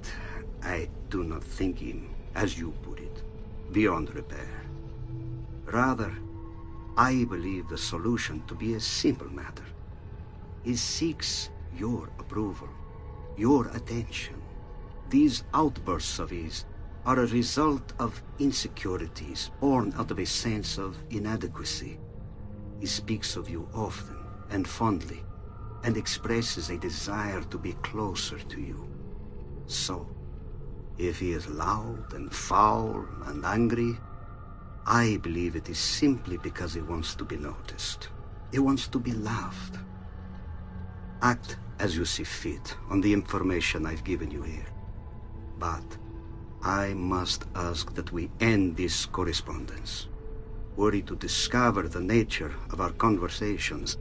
I do not think him, as you put it, beyond repair. Rather, I believe the solution to be a simple matter. He seeks your approval, your attention. These outbursts of his are a result of insecurities born out of a sense of inadequacy. He speaks of you often and fondly, and expresses a desire to be closer to you. So, if he is loud and foul and angry, I believe it is simply because he wants to be noticed. He wants to be loved. Act as you see fit on the information I've given you here. But I must ask that we end this correspondence. Were he to discover the nature of our conversations,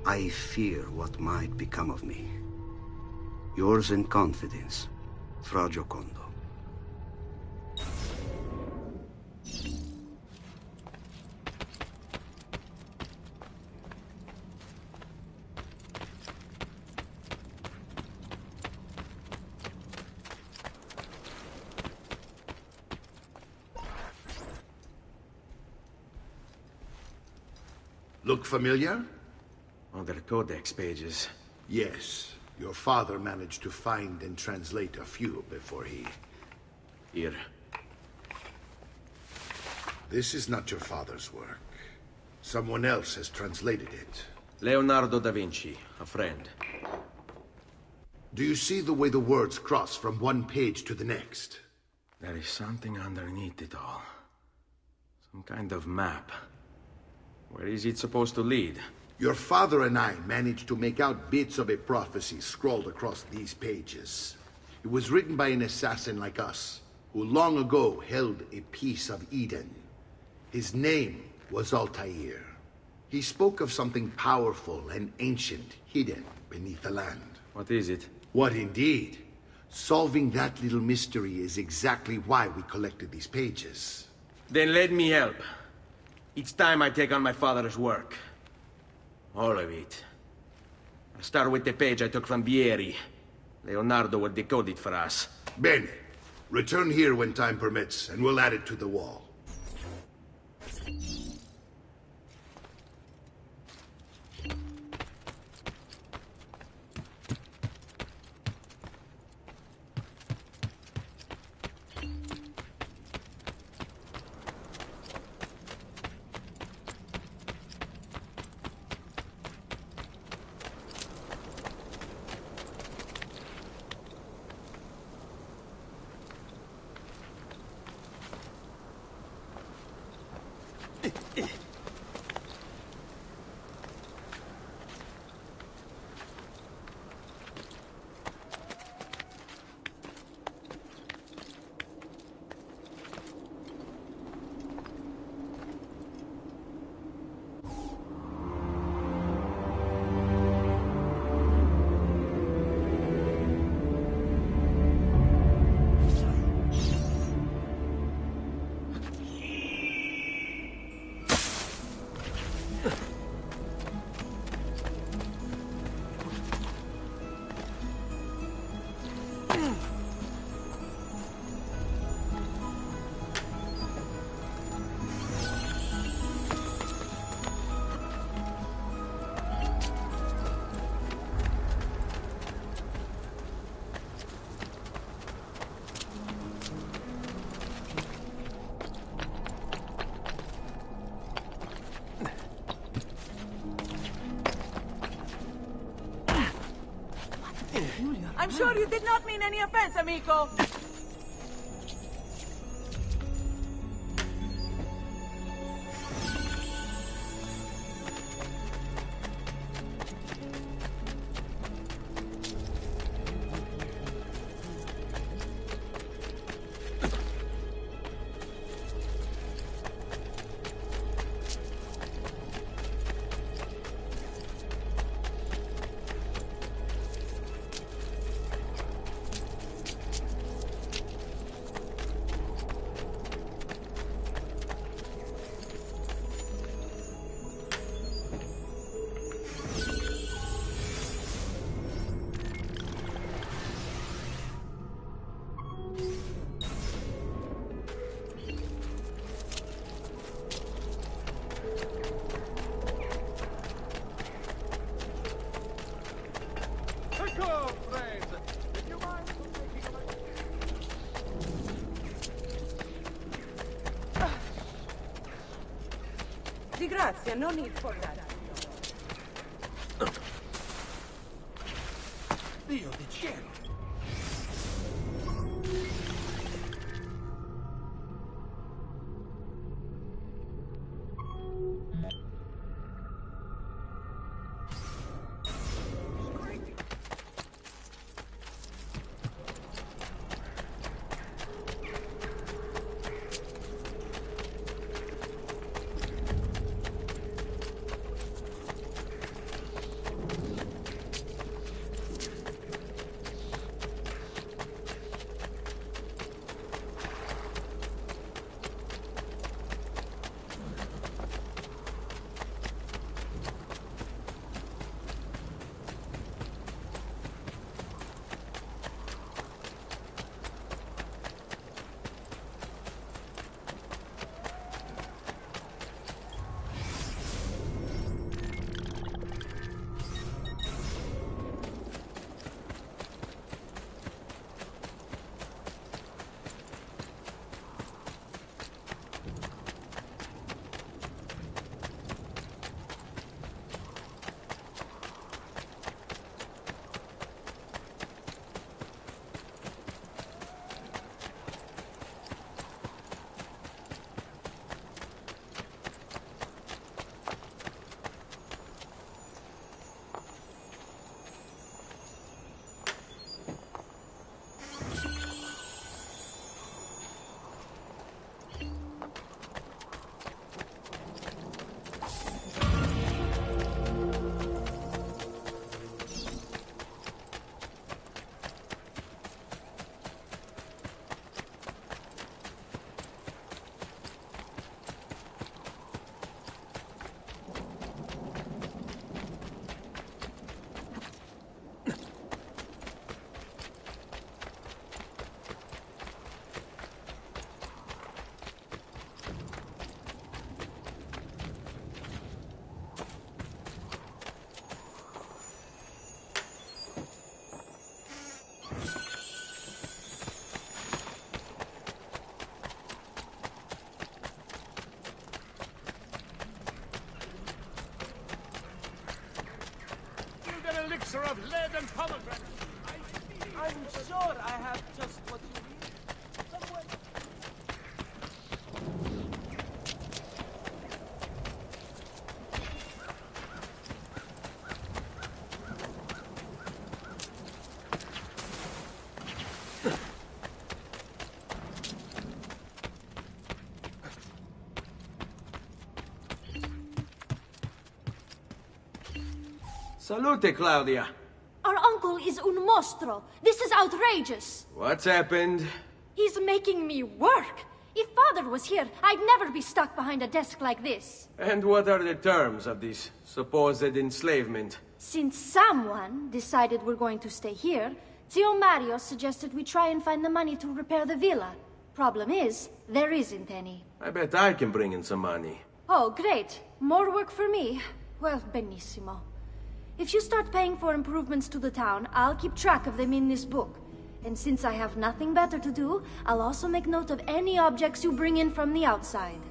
I fear what might become of me. Yours in confidence, Fra Giocondo. Look familiar? Oh, they're codex pages. Yes. Your father managed to find and translate a few before he... Here. This is not your father's work. Someone else has translated it. Leonardo da Vinci, a friend. Do you see the way the words cross from one page to the next? There is something underneath it all. Some kind of map. Where is it supposed to lead? Your father and I managed to make out bits of a prophecy scrawled across these pages. It was written by an assassin like us, who long ago held a piece of Eden. His name was Altair. He spoke of something powerful and ancient hidden beneath the land. What is it? What indeed? Solving that little mystery is exactly why we collected these pages. Then let me help. It's time I take on my father's work. All of it. I'll start with the page I took from Vieri. Leonardo will decode it for us. Bene. Return here when time permits, and we'll add it to the wall. I'm sure you did not mean any offense, amico. Di grazia, no need for that. Dio di cielo! Elixir of lead and pomegranate. I'm sure I have just what you need. Somewhere. Salute, Claudia. Our uncle is un mostro. This is outrageous. What's happened? He's making me work. If Father was here, I'd never be stuck behind a desk like this. And what are the terms of this supposed enslavement? Since someone decided we're going to stay here, Zio Mario suggested we try and find the money to repair the villa. Problem is, there isn't any. I bet I can bring in some money. Oh, great. More work for me. Well, benissimo. If you start paying for improvements to the town, I'll keep track of them in this book. And since I have nothing better to do, I'll also make note of any objects you bring in from the outside.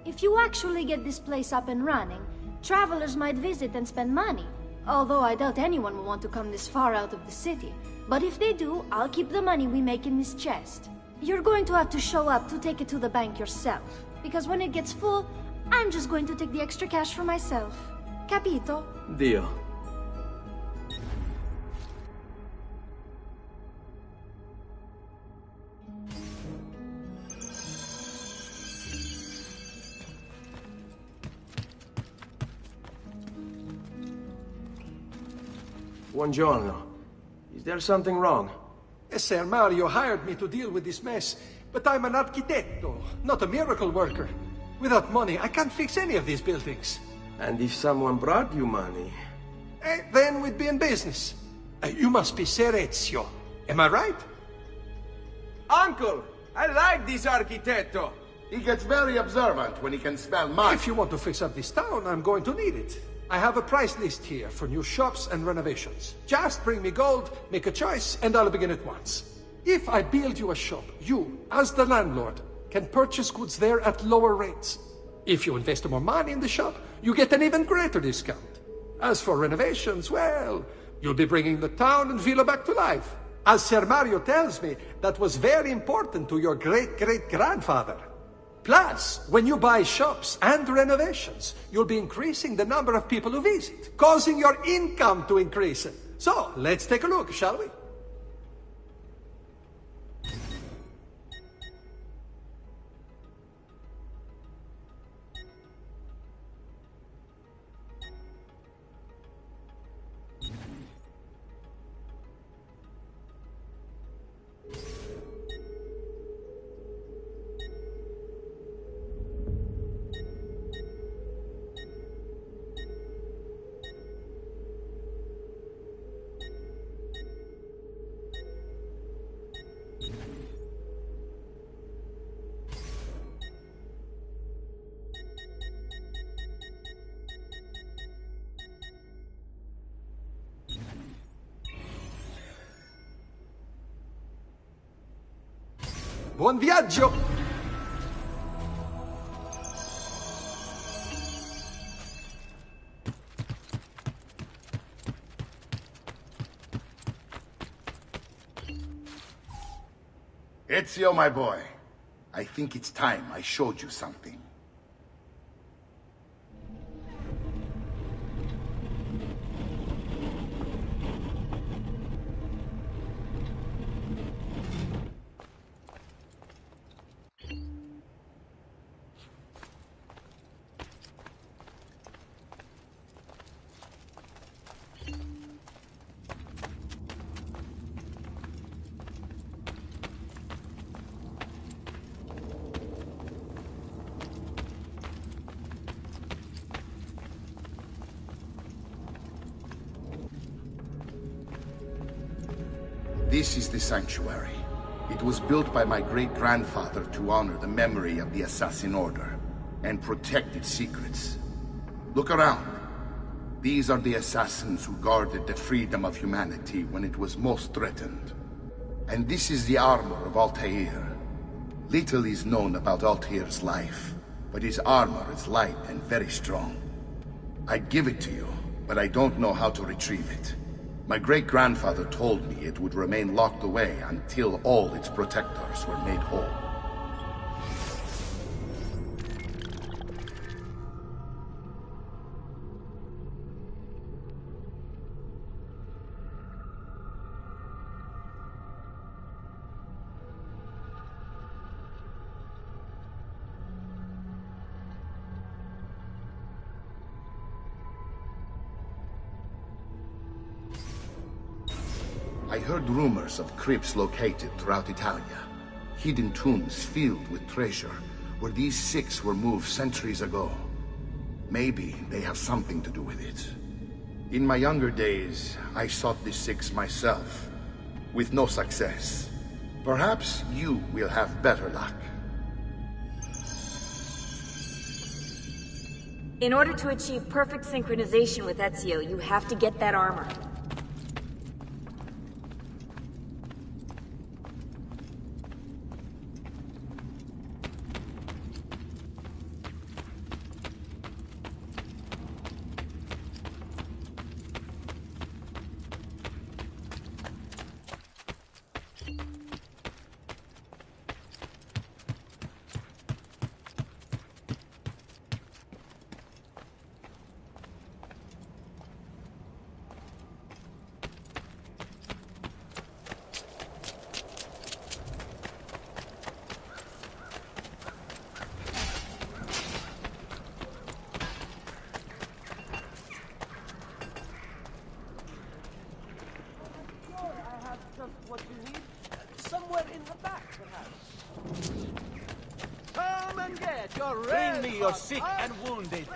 If you actually get this place up and running, travelers might visit and spend money. Although I doubt anyone will want to come this far out of the city. But if they do, I'll keep the money we make in this chest. You're going to have to show up to take it to the bank yourself. Because when it gets full, I'm just going to take the extra cash for myself. Capito? Deal. Buongiorno. Is there something wrong? Ser Mario hired me to deal with this mess, but I'm an architetto, not a miracle worker. Without money, I can't fix any of these buildings. And if someone brought you money? Then we'd be in business. You must be Ser Ezio. Am I right? Uncle! I like this architetto! He gets very observant when he can smell money. If you want to fix up this town, I'm going to need it. I have a price list here for new shops and renovations. Just bring me gold, make a choice, and I'll begin at once. If I build you a shop, you, as the landlord, can purchase goods there at lower rates. If you invest more money in the shop, you get an even greater discount. As for renovations, well, you'll be bringing the town and villa back to life. As Ser Mario tells me, that was very important to your great-great-grandfather. Plus, when you buy shops and renovations, you'll be increasing the number of people who visit, causing your income to increase. So, let's take a look, shall we? Buon viaggio! Ezio, my boy, I think it's time I showed you something. This is the sanctuary. It was built by my great-grandfather to honor the memory of the Assassin Order and protect its secrets. Look around. These are the assassins who guarded the freedom of humanity when it was most threatened. And this is the armor of Altair. Little is known about Altair's life, but his armor is light and very strong. I'd give it to you, but I don't know how to retrieve it. My great-grandfather told me it would remain locked away until all its protectors were made whole. I heard rumors of crypts located throughout Italia. Hidden tombs filled with treasure, where these six were moved centuries ago. Maybe they have something to do with it. In my younger days, I sought the six myself, with no success. Perhaps you will have better luck. In order to achieve perfect synchronization with Ezio, you have to get that armor. your sick and wounded.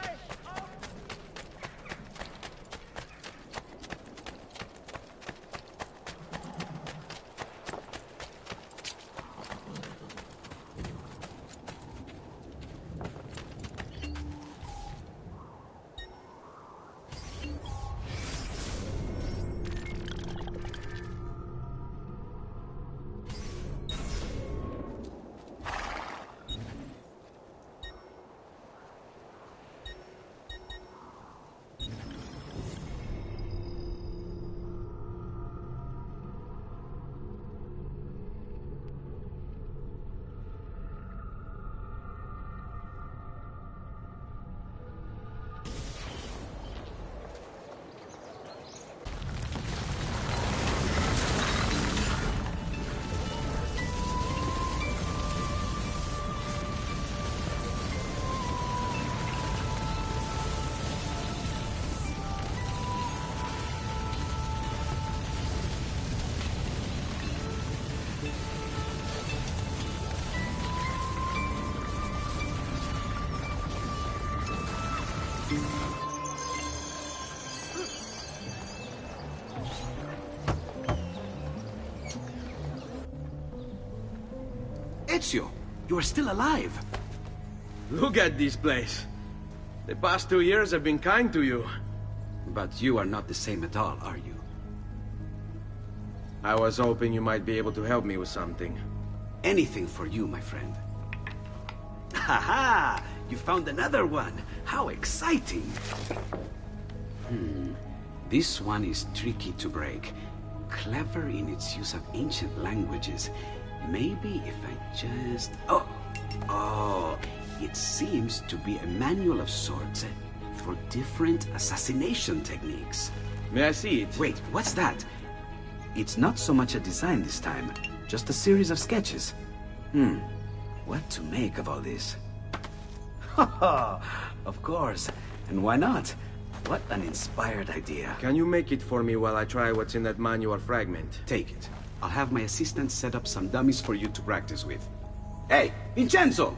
Ezio, you are still alive. Look at this place. The past 2 years have been kind to you. But you are not the same at all, are you? I was hoping you might be able to help me with something. Anything for you, my friend. Ha-ha! You found another one! How exciting! This one is tricky to break. Clever in its use of ancient languages. Maybe if I just... Oh, it seems to be a manual of sorts for different assassination techniques. May I see it? Wait, what's that? It's not so much a design this time, just a series of sketches. What to make of all this? Of course, and why not? What an inspired idea. Can you make it for me while I try what's in that manual fragment? Take it. I'll have my assistant set up some dummies for you to practice with. Hey, Vincenzo!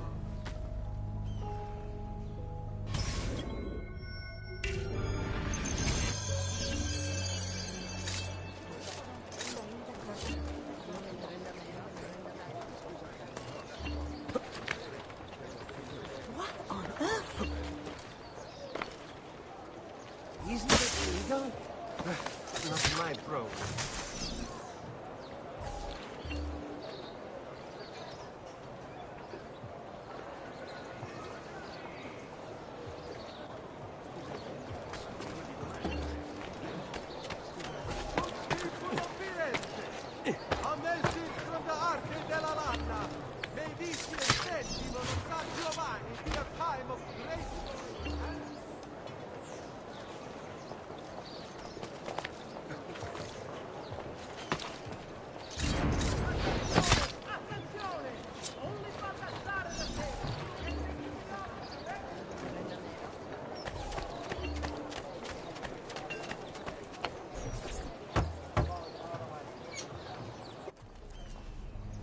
What on earth? Isn't it legal? Not my problem.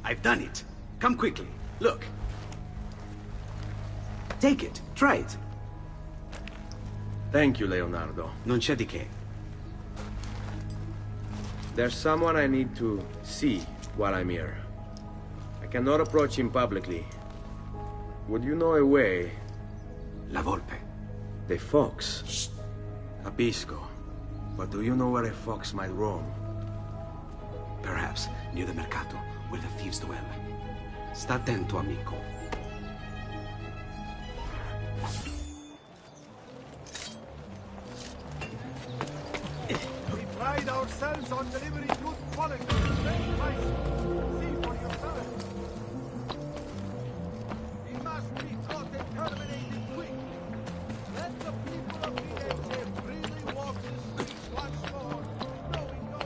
I've done it. Come quickly. Look. Take it. Try it. Thank you, Leonardo. Non c'è di che. There's someone I need to see while I'm here. I cannot approach him publicly. Would you know a way? La Volpe. The fox. Shh. Capisco. But do you know where a fox might roam? Perhaps near the mercato, where the thieves dwell. Sta attento, amico. We pride ourselves on delivering good quality at a fair price. See for yourself. It must be caught and terminated quick. Let the people of Firenze freely walk the streets once more, knowing no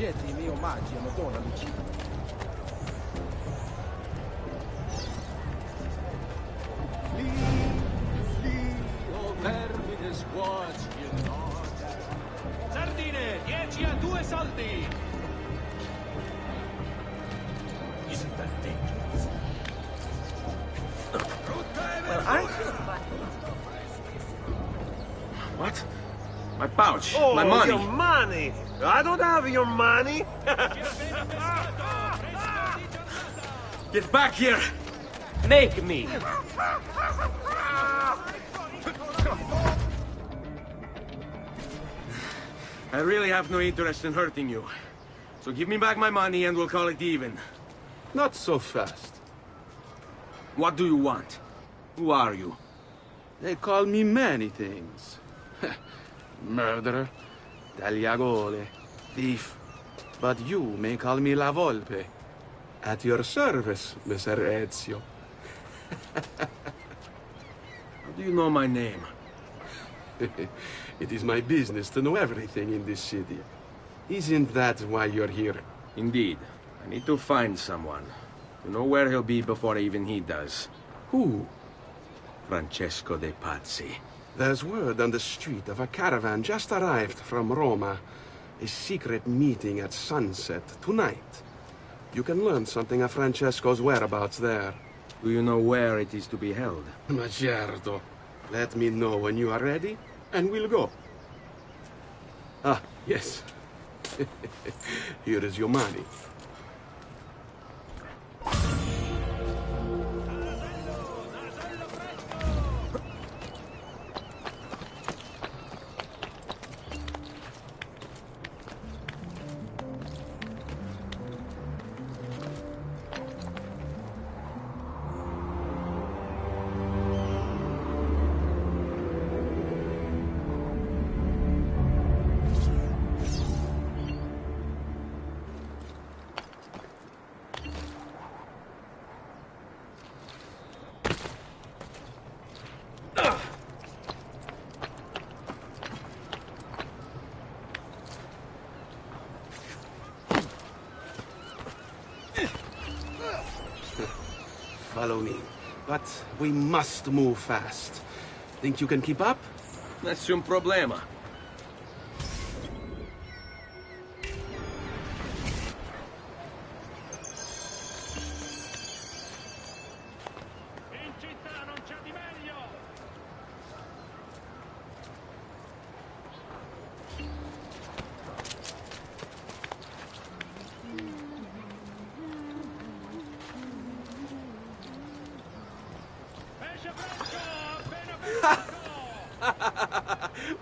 rigetti i miei omaggi a Madonna Lucia. O termine squaci e noce. Sardine, 10 a 2 soldi! Isn't that dangerous? Well, What? My pouch. Oh, my money. your money! I don't have your money! Get back here! Make me! I really have no interest in hurting you. So give me back my money and we'll call it even. Not so fast. What do you want? Who are you? They call me many things. Murderer, tagliagole, thief. But you may call me La Volpe. At your service, Messer Ezio. How do you know my name? It is my business to know everything in this city. Isn't that why you're here? Indeed. I need to find someone. To know where he'll be before even he does. Who? Francesco de Pazzi. There's word on the street of a caravan just arrived from Roma. A secret meeting at sunset tonight. You can learn something of Francesco's whereabouts there. Do you know where it is to be held? Ma certo. Let me know when you are ready, and we'll go. Ah, yes. Here is your money. Follow me. But we must move fast. Think you can keep up? Nessun problema.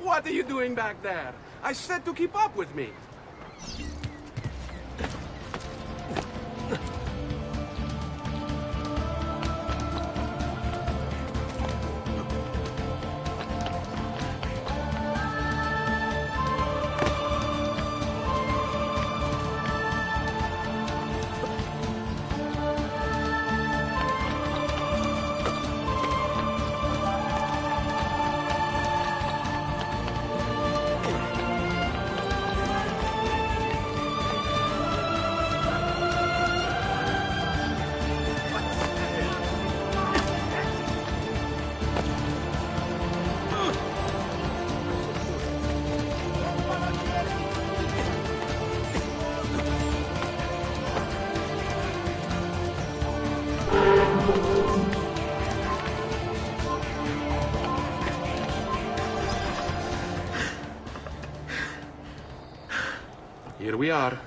What are you doing back there? I said to keep up with me. Here we are.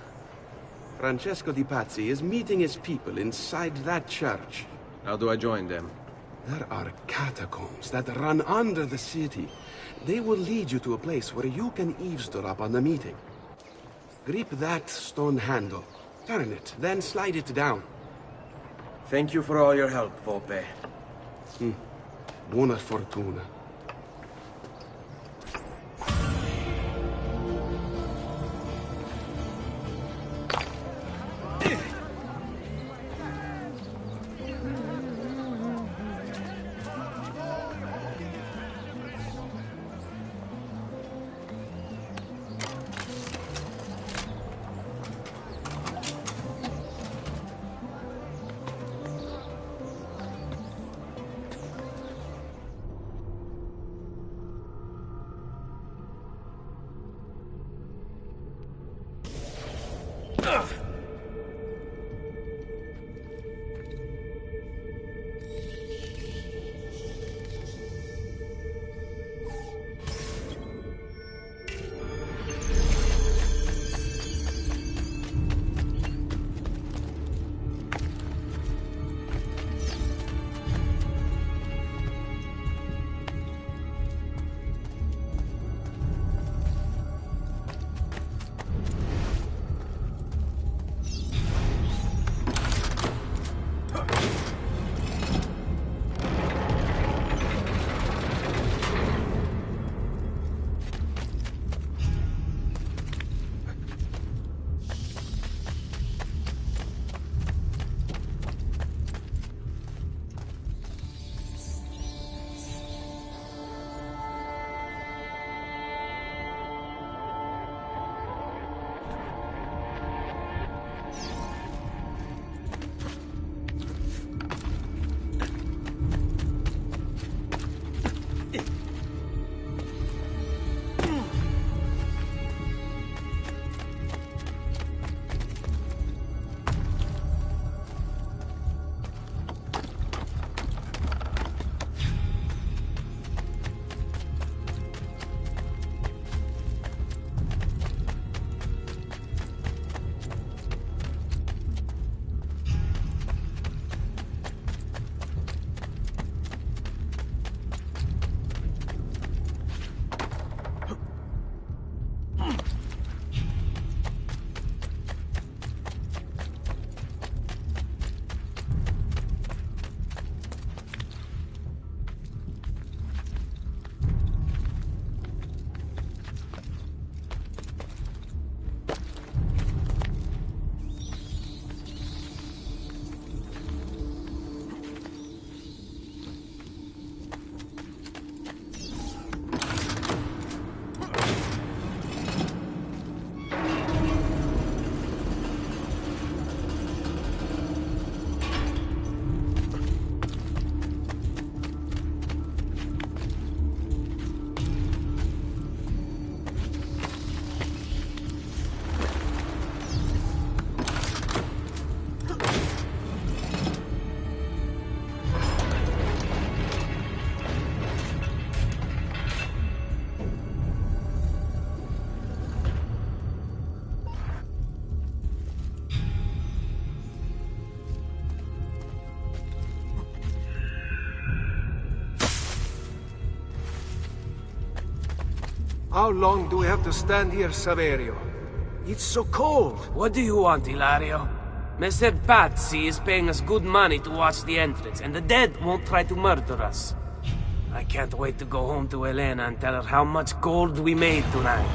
Francesco di Pazzi is meeting his people inside that church. How do I join them? There are catacombs that run under the city. They will lead you to a place where you can eavesdrop on the meeting. Grip that stone handle. Turn it, then slide it down. Thank you for all your help, Volpe. Buona fortuna. How long do we have to stand here, Saverio? It's so cold. What do you want, Hilario? Messer Pazzi is paying us good money to watch the entrance, and the dead won't try to murder us. I can't wait to go home to Elena and tell her how much gold we made tonight.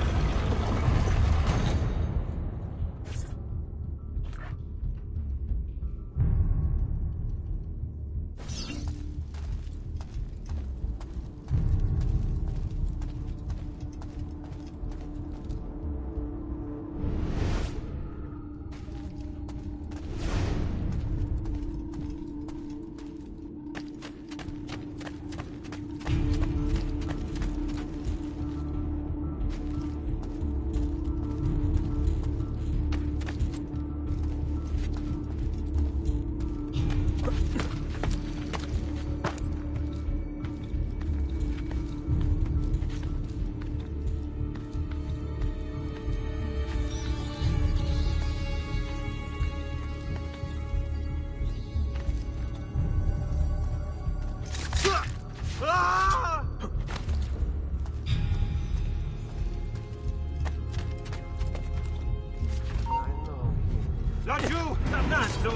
Laggiù, dannato,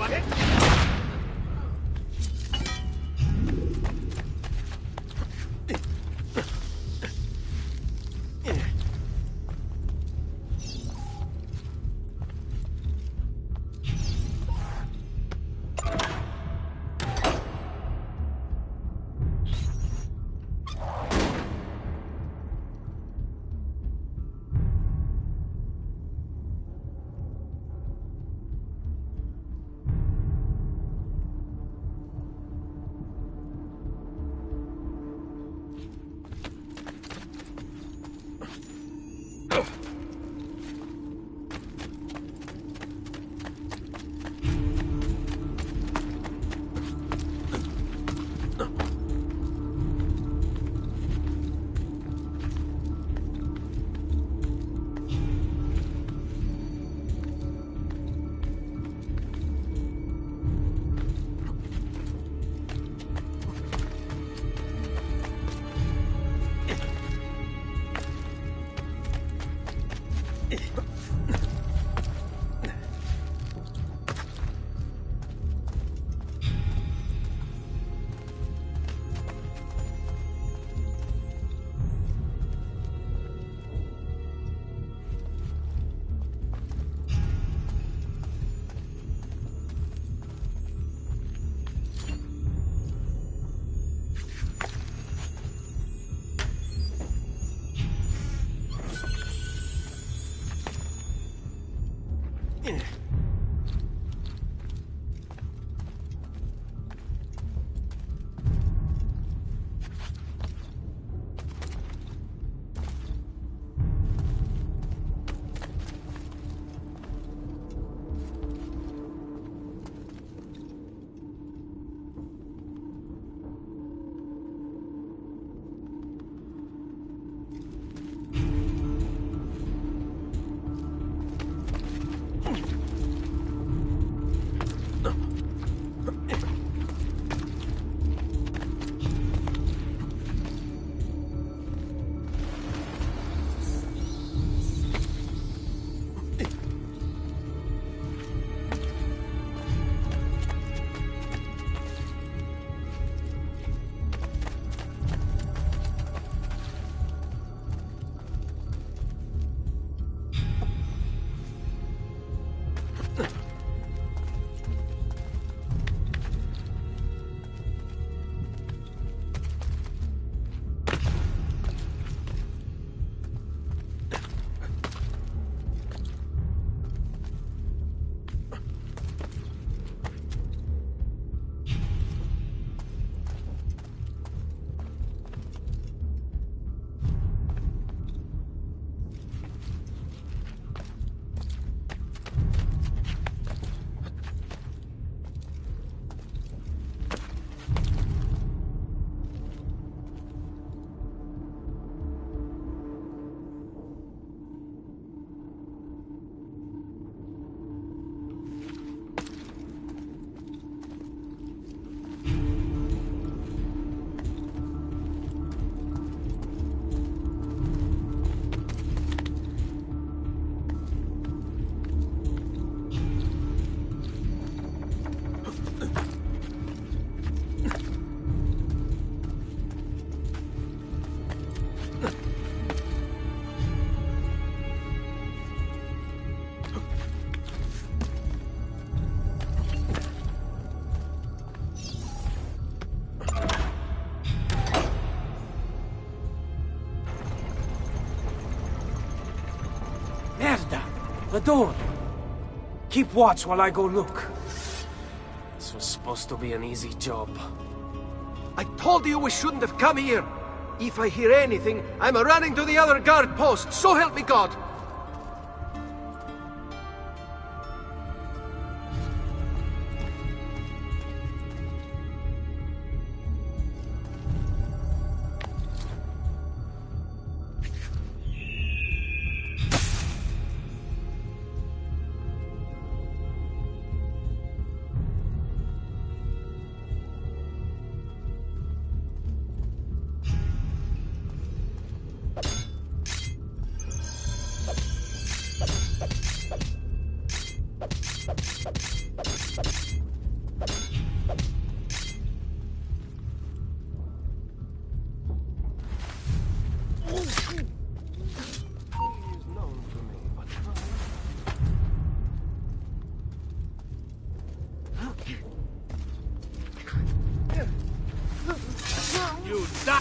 The door! Keep watch while I go look. This was supposed to be an easy job. I told you we shouldn't have come here. If I hear anything, I'm running to the other guard post, so help me God!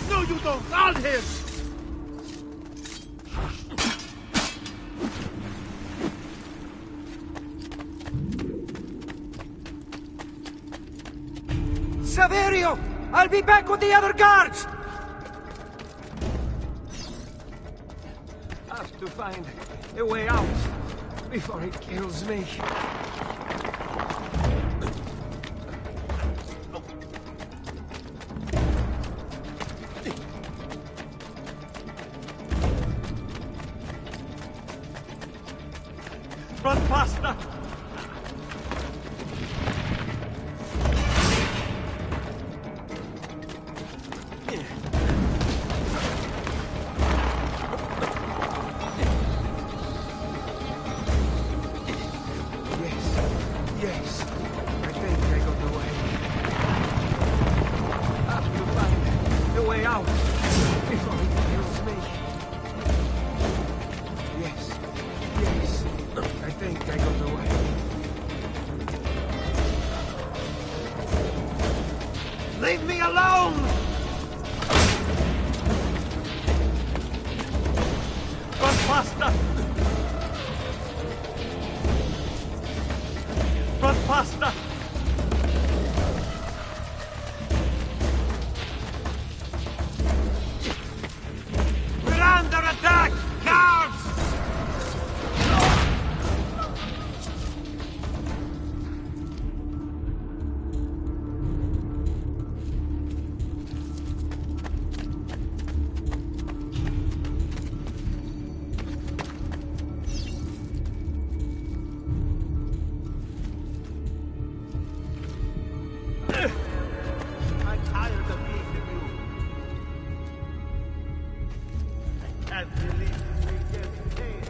No, you don't! Hold him! Saverio! I'll be back with the other guards! Have to find a way out before he kills me. Run faster! Yes, I think I got the way. Have to find a way out before he kills me. Yes, I think I got the way. Leave me alone! Run faster! Run faster! We're under attack! Guards! I'm tired of being the new. I can't believe we get paid.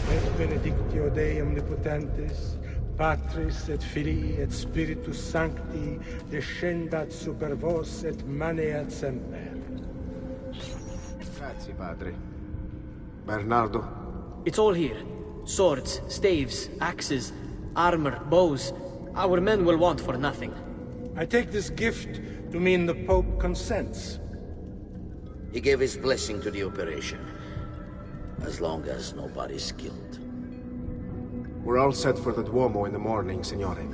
Et benedictio Dei omnipotentis, Patris et Filii et Spiritus Sancti, descendat super vos et maneat semper. Grazie, Padre. Bernardo? It's all here. Swords, staves, axes, armor, bows. Our men will want for nothing. I take this gift to mean the Pope consents. He gave his blessing to the operation. As long as nobody's killed. We're all set for the Duomo in the morning, Signore.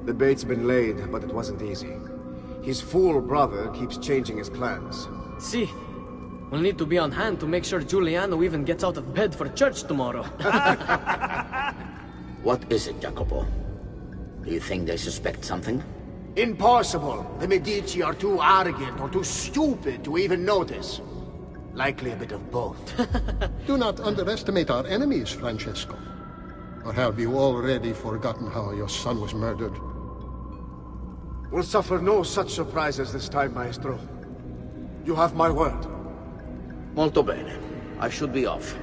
The bait's been laid, but it wasn't easy. His fool brother keeps changing his plans. See, we'll need to be on hand to make sure Giuliano even gets out of bed for church tomorrow. What is it, Jacopo? Do you think they suspect something? Impossible. The Medici are too arrogant or too stupid to even notice. Likely a bit of both. Do not underestimate our enemies, Francesco. Or have you already forgotten how your son was murdered? We'll suffer no such surprises this time, Maestro. You have my word. Molto bene. I should be off.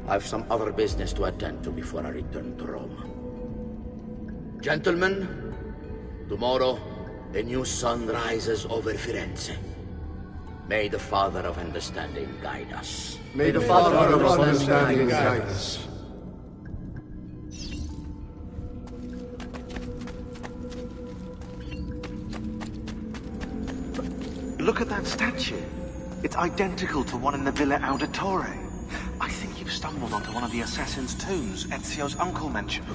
I've some other business to attend to before I return to Rome. Gentlemen, tomorrow, a new sun rises over Firenze. May the Father of Understanding guide us. May the Father of Understanding guide us. Look at that statue. It's identical to one in the Villa Auditore. I think you've stumbled onto one of the assassin's tombs Ezio's uncle mentioned.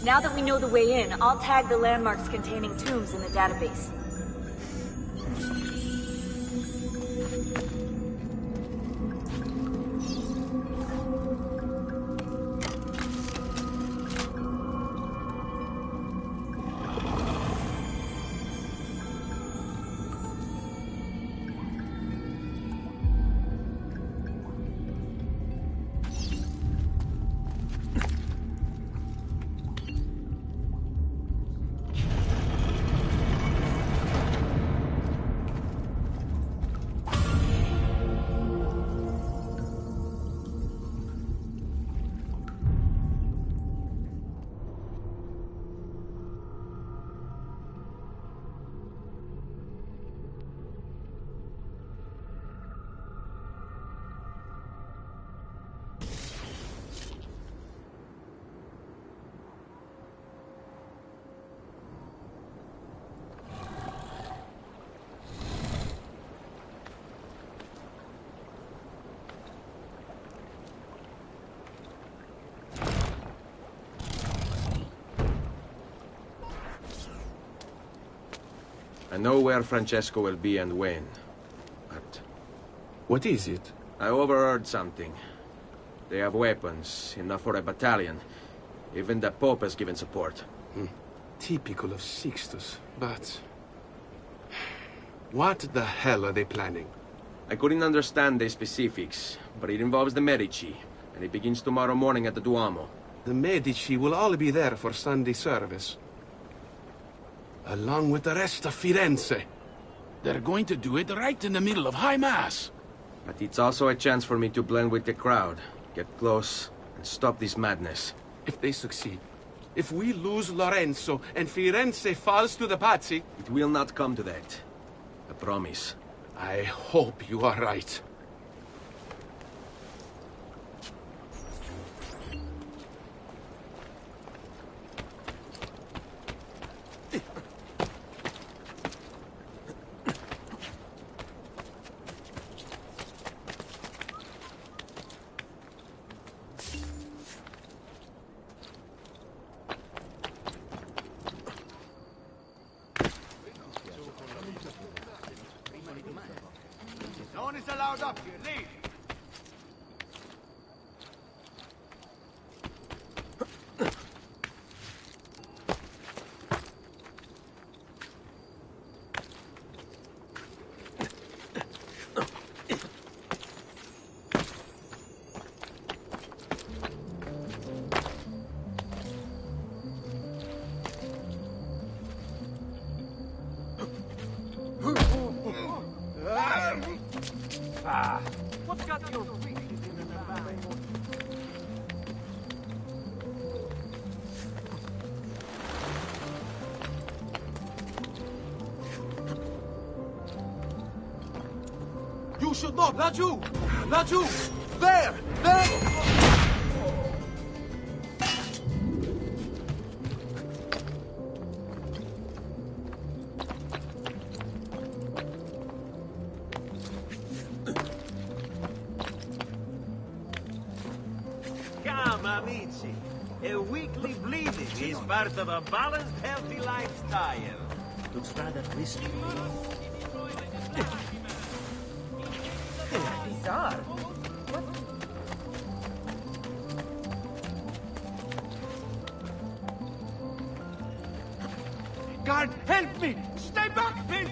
Now that we know the way in, I'll tag the landmarks containing tombs in the database. I know where Francesco will be and when, but... What is it? I overheard something. They have weapons, enough for a battalion. Even the Pope has given support. Typical of Sixtus, but... What the hell are they planning? I couldn't understand the specifics, but it involves the Medici, and it begins tomorrow morning at the Duomo. The Medici will all be there for Sunday service. Along with the rest of Firenze. They're going to do it right in the middle of High Mass. But it's also a chance for me to blend with the crowd, get close, and stop this madness. If they succeed, if we lose Lorenzo and Firenze falls to the Pazzi... It will not come to that. I promise. I hope you are right. No one is allowed up here. Leave. What's got your feet in the back? You should not. Laju! Laju! There! There! Come, amici. A weekly bleeding is part of a balanced, healthy lifestyle. Looks rather risky. Bizarre. Guard, help me! Stay back, please!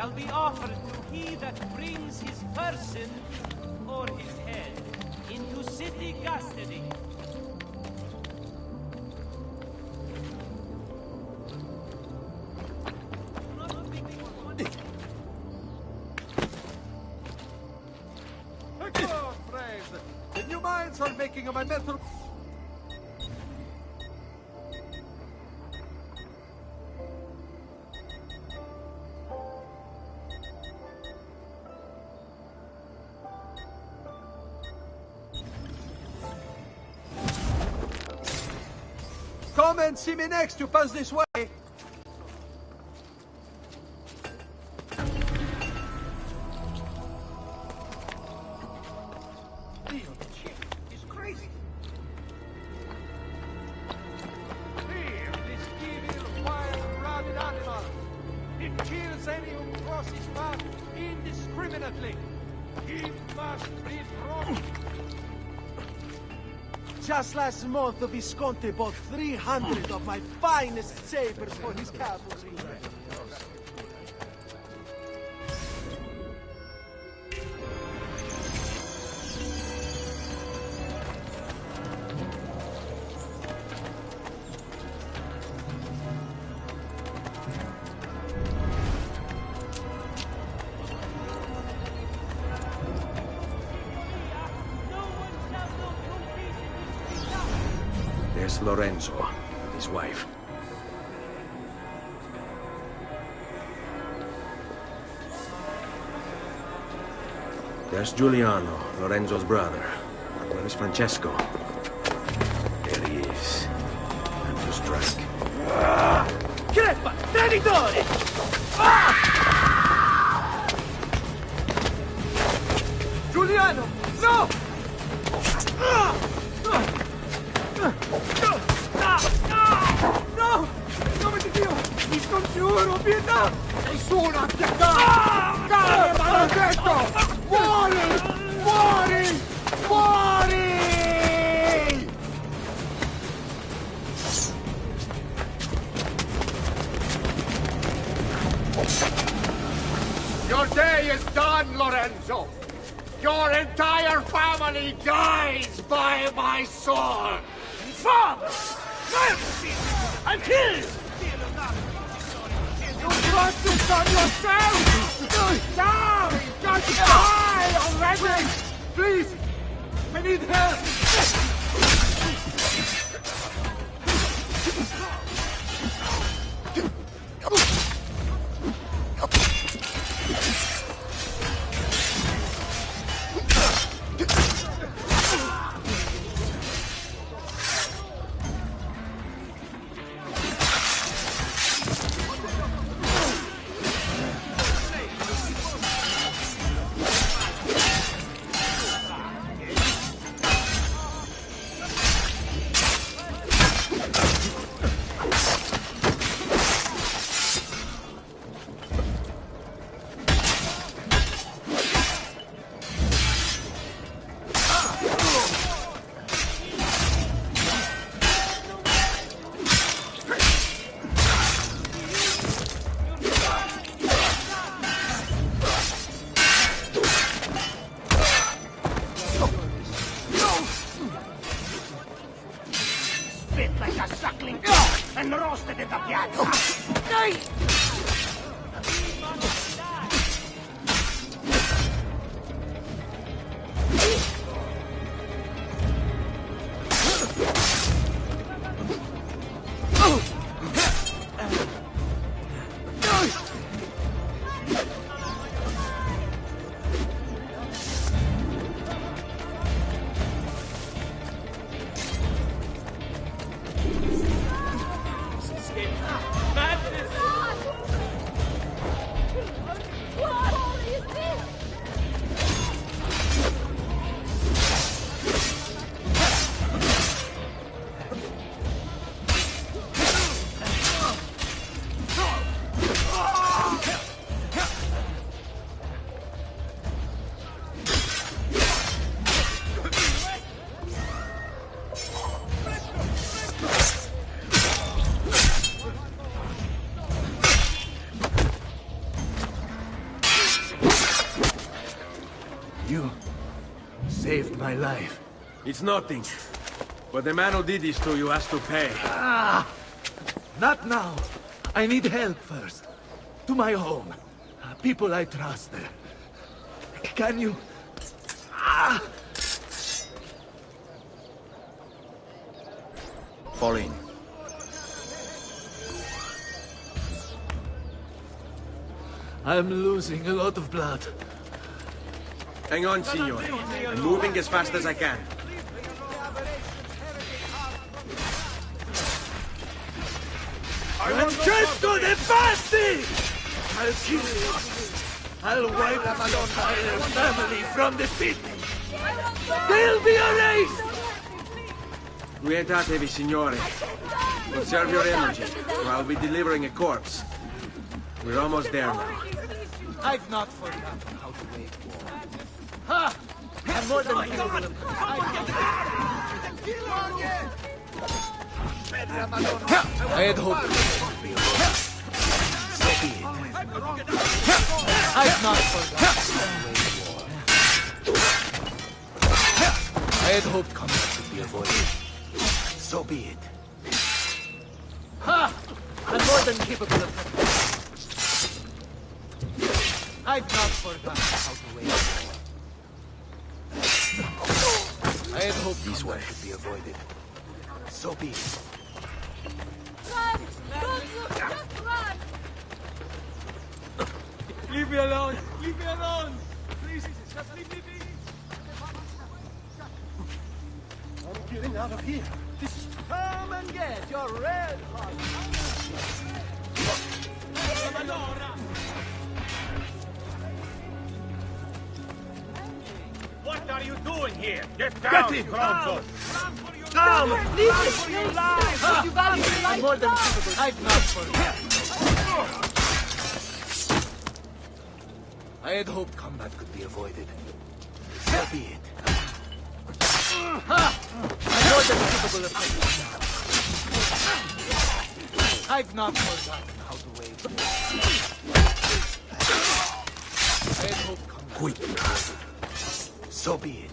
shall be offered to he that brings his person or his head into city custody. Come on, friends. The new mines are making a metal. Come and see me next. You pass this way. He's crazy. Here, this evil, wild, rabid animal. It kills any who cross his path indiscriminately. He must be brought. Just last month, the Visconti bought 300 of my finest sabers for his cavalry. There's Lorenzo, his wife. There's Giuliano, Lorenzo's brother. Where is Francesco? There he is. Time to strike. Crepa! Traditore! Giuliano! No! No! In nome di Dio! Mi scongiuro, pietà! Nessuno attaccato! Cane maledetto! Muori! Muori! Muori! Your day is done, Lorenzo! Your entire family dies by my sword! Father! Mercy! I'll kill you! You brought this on yourself! Die! Just die already! Please! I need help! Spit like a suckling dog and roasted in the piazza! Die! saved my life. It's nothing. But the man who did this to you has to pay. Ah! Not now. I need help first. To my home. People I trust there. Can you... Ah! Fall in. I'm losing a lot of blood. Hang on, signore. I'm moving as fast as I can. Francesco de Basti! I'll kill you. I'll wipe my entire family from the city. They'll be erased! Quietatevi, signore. Conserve your energy, or I'll be delivering a corpse. We're almost there now. I've not forgotten how to wage war. Ha! I'm more than capable of... I had hoped it would be over. So be it. I've not forgotten how to wage war. I had hoped combat could be avoided. So be it. Ha! I'm more than capable of... I've not forgotten how to wage war. I had hoped this way could be avoided. So be it. Run! Don't look! Just run! Leave me alone! Leave me alone! Please, just leave me be! I'm getting out of here. This is... Come and get your red hot! What are you doing here? Get down, Get him! Bronzo! Down! Leave this place! You value your life! I'm more than capable. I've not forgotten. I had hoped combat could be avoided. So be it. Ha! I'm more than capable of taking now. I've not forgotten how to wage war. I had hoped combat could be avoided. So be it.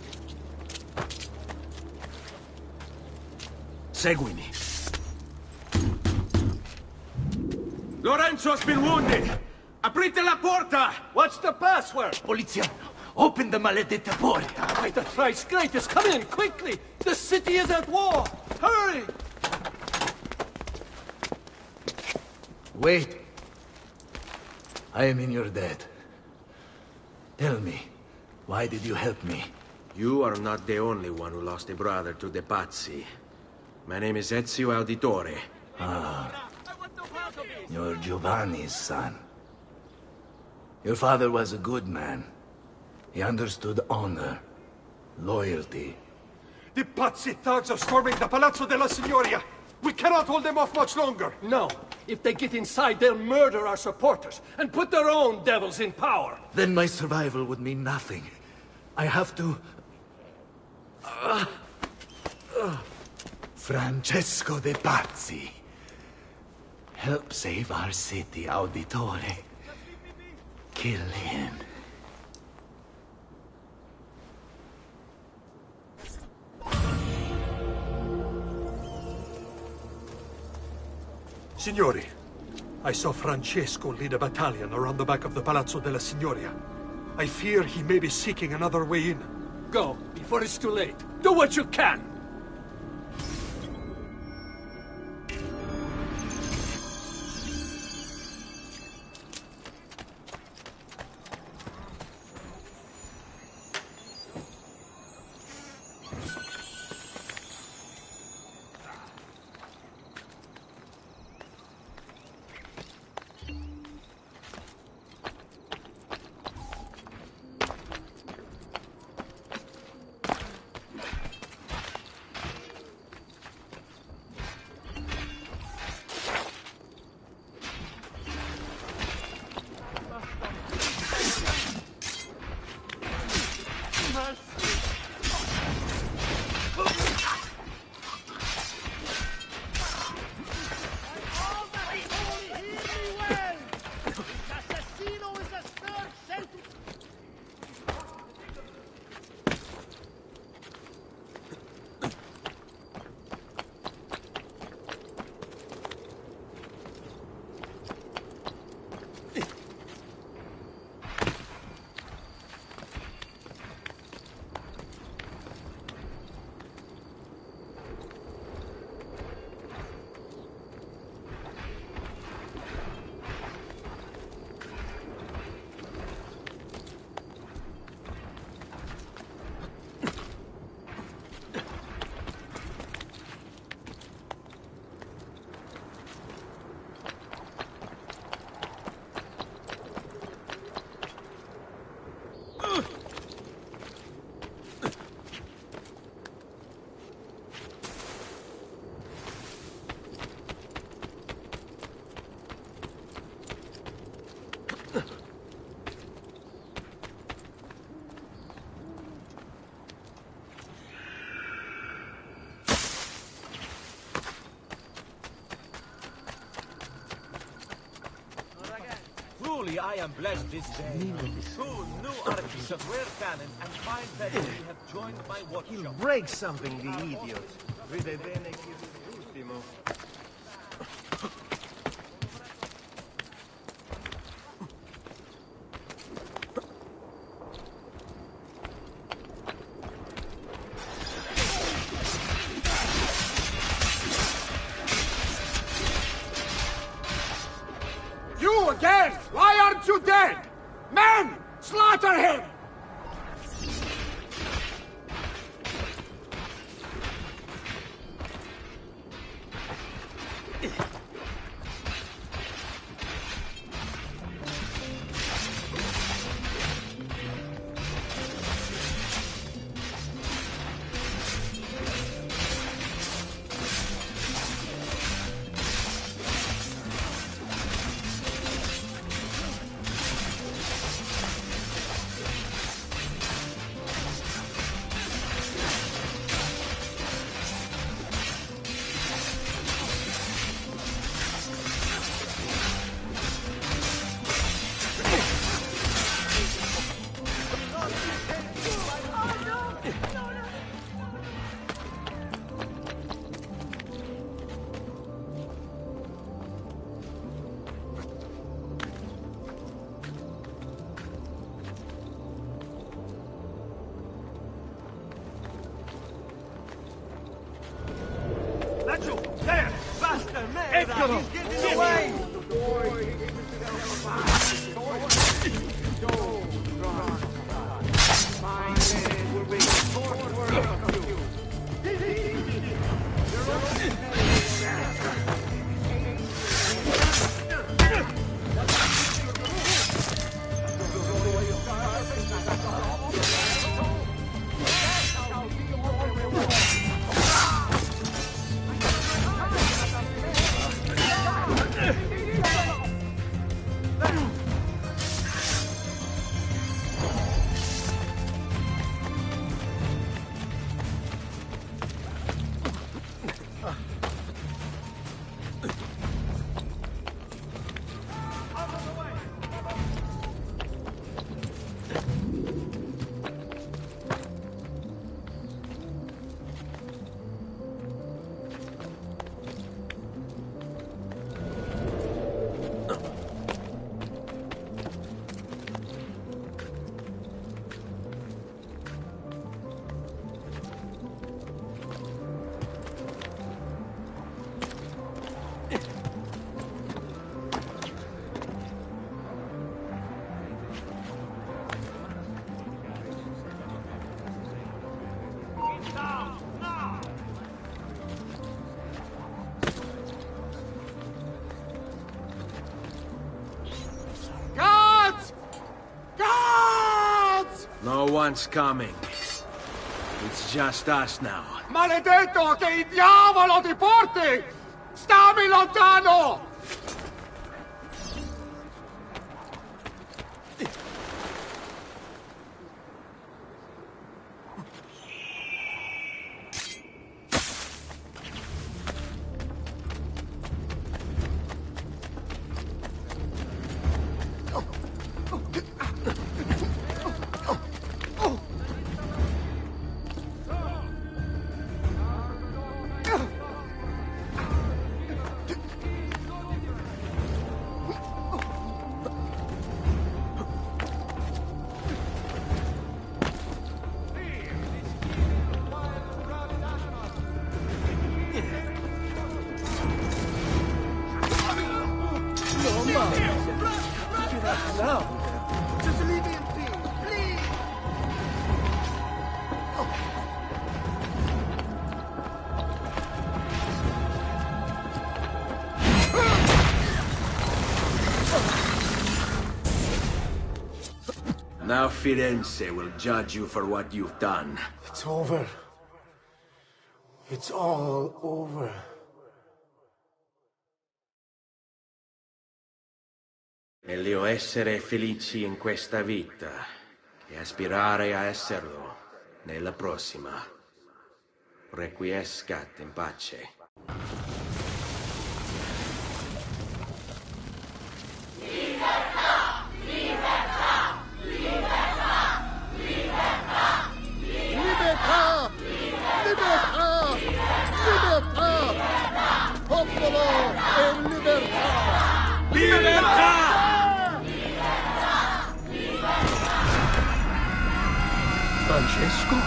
Seguimi. Lorenzo has been wounded! Aprite la porta! What's the password? Poliziano, open the maledetta porta. By the thrice greatest, come in, quickly! The city is at war! Hurry! Wait. I am in your debt. Tell me, why did you help me? You are not the only one who lost a brother to the Pazzi. My name is Ezio Auditore. Ah. You're Giovanni's son. Your father was a good man. He understood honor, loyalty. The Pazzi thugs are storming the Palazzo della Signoria! We cannot hold them off much longer! No. If they get inside, they'll murder our supporters and put their own devils in power. Then my survival would mean nothing. I have to... Francesco de Pazzi. Help save our city, Auditore. Kill him. Signori, I saw Francesco lead a battalion around the back of the Palazzo della Signoria. I fear he may be seeking another way in. Go, before it's too late. Do what you can! Truly, I am blessed this day. 2 new armies of rare talent and fine pedigree have joined my workshop. He'll break something, the idiot. Vede bene che l'ultimo. You again! Why aren't you dead? Men! Slaughter him! Laggiù! There! Basta, merda! Eccolo! He's getting away! My men will make short work of you. No one's coming. It's just us now. Maledetto, che il diavolo ti porti! Stammi lontano! Just leave me in peace, please! Now Firenze will judge you for what you've done. It's over. It's all over. Meglio essere felici in questa vita che aspirare a esserlo nella prossima. Requiescat in pace. Libertà! Francesco?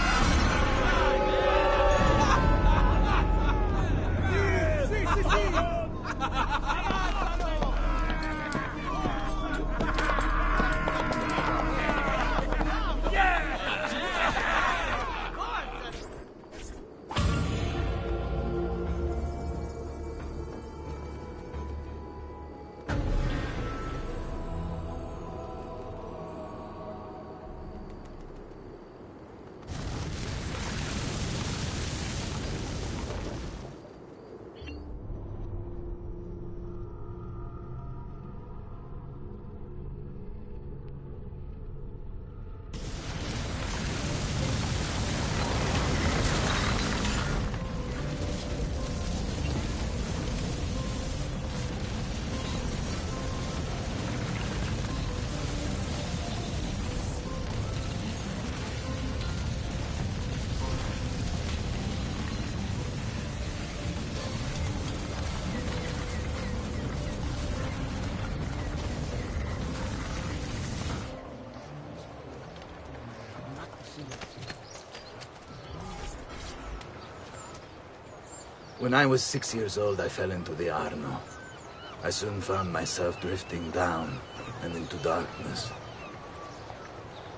When I was 6 years old, I fell into the Arno. I soon found myself drifting down and into darkness.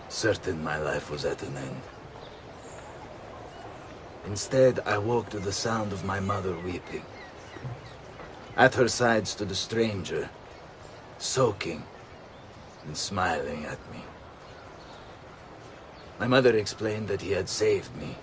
Certain my life was at an end. Instead, I woke to the sound of my mother weeping. At her side stood a stranger, soaking and smiling at me. My mother explained that he had saved me.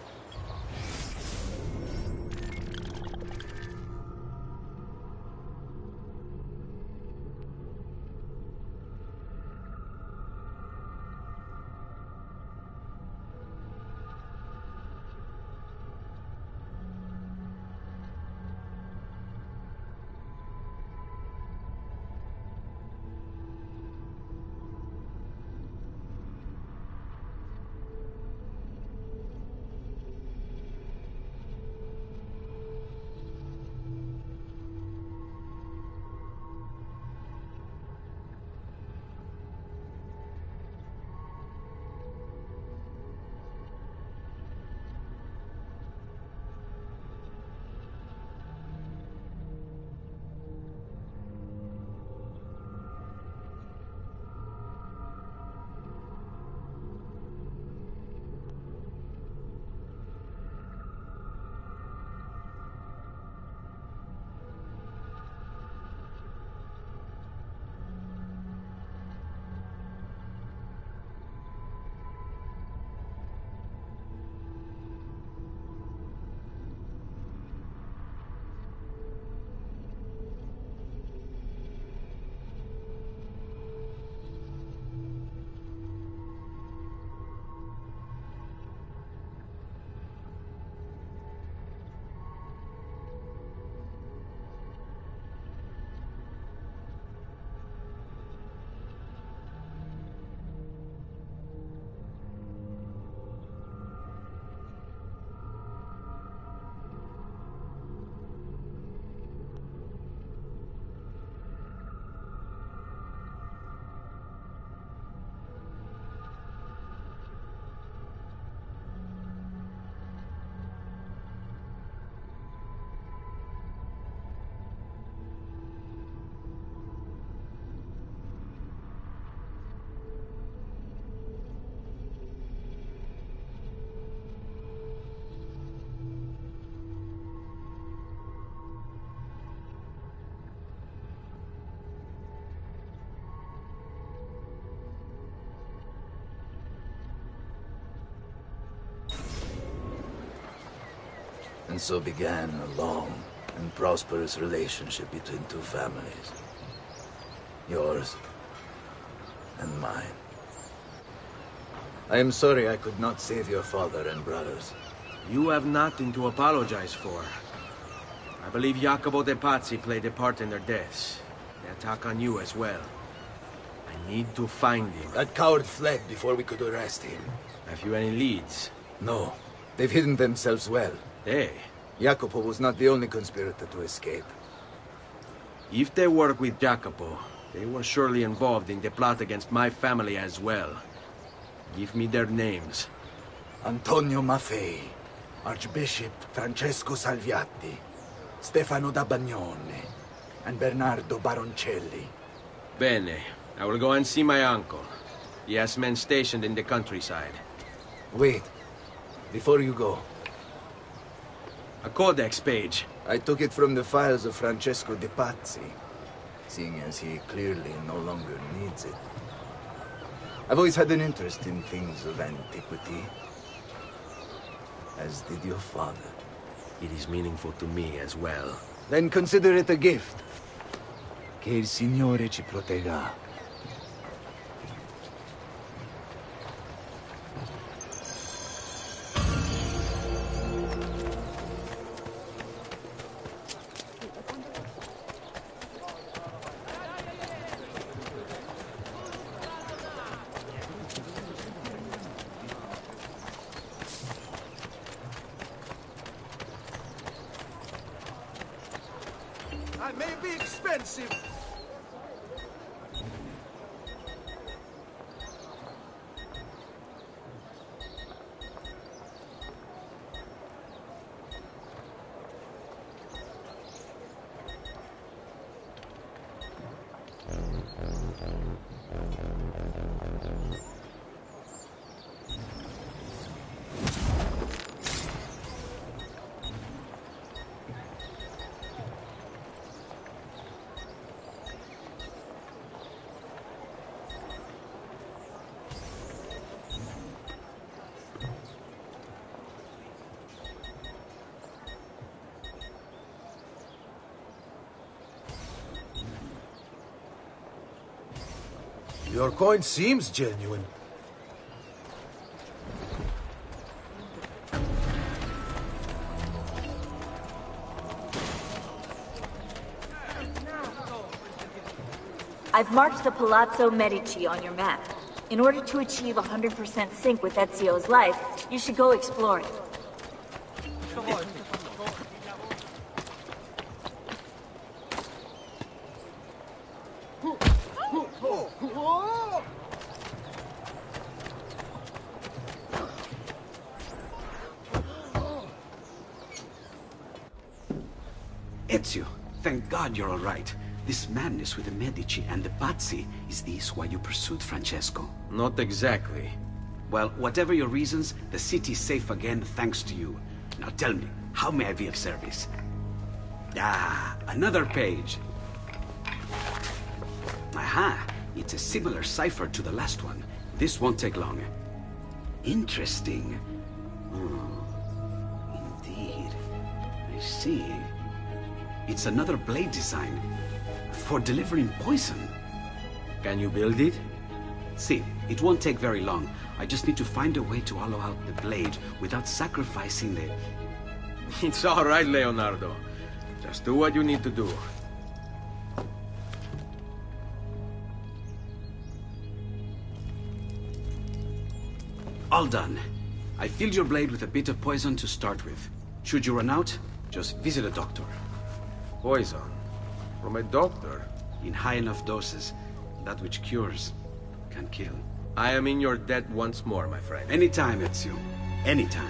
And so began a long and prosperous relationship between two families. Yours and mine. I am sorry I could not save your father and brothers. You have nothing to apologize for. I believe Jacopo de Pazzi played a part in their deaths. They attack on you as well. I need to find him. That coward fled before we could arrest him. Have you any leads? No. They've hidden themselves well. They? Jacopo was not the only conspirator to escape. If they work with Jacopo, They were surely involved in the plot against my family as well. Give me their names. Antonio Maffei, Archbishop Francesco Salviati, Stefano da Bagnone, and Bernardo Baroncelli. Bene. I will go and see my uncle. He has men stationed in the countryside. Wait. Before you go. A codex page. I took it from the files of Francesco de Pazzi, seeing as he clearly no longer needs it. I've always had an interest in things of antiquity, as did your father. It is meaningful to me as well. Then consider it a gift. Che il Signore ci protegga. I may be expensive. Your coin seems genuine. I've marked the Palazzo Medici on your map. In order to achieve 100% sync with Ezio's life, you should go explore it. Ezio, thank God you're all right. This madness with the Medici and the Pazzi, is this why you pursued Francesco? Not exactly. Well, whatever your reasons, the city's safe again thanks to you. Now tell me, how may I be of service? Ah, another page. Aha, it's a similar cipher to the last one. This won't take long. Interesting. Oh, indeed. I see. It's another blade design. For delivering poison. Can you build it? See, it won't take very long. I just need to find a way to hollow out the blade without sacrificing the... It's all right, Leonardo. Just do what you need to do. All done. I filled your blade with a bit of poison to start with. Should you run out, just visit a doctor. Poison? From a doctor? In high enough doses, that which cures can kill. I am in your debt once more, my friend. Anytime, Ezio. Anytime.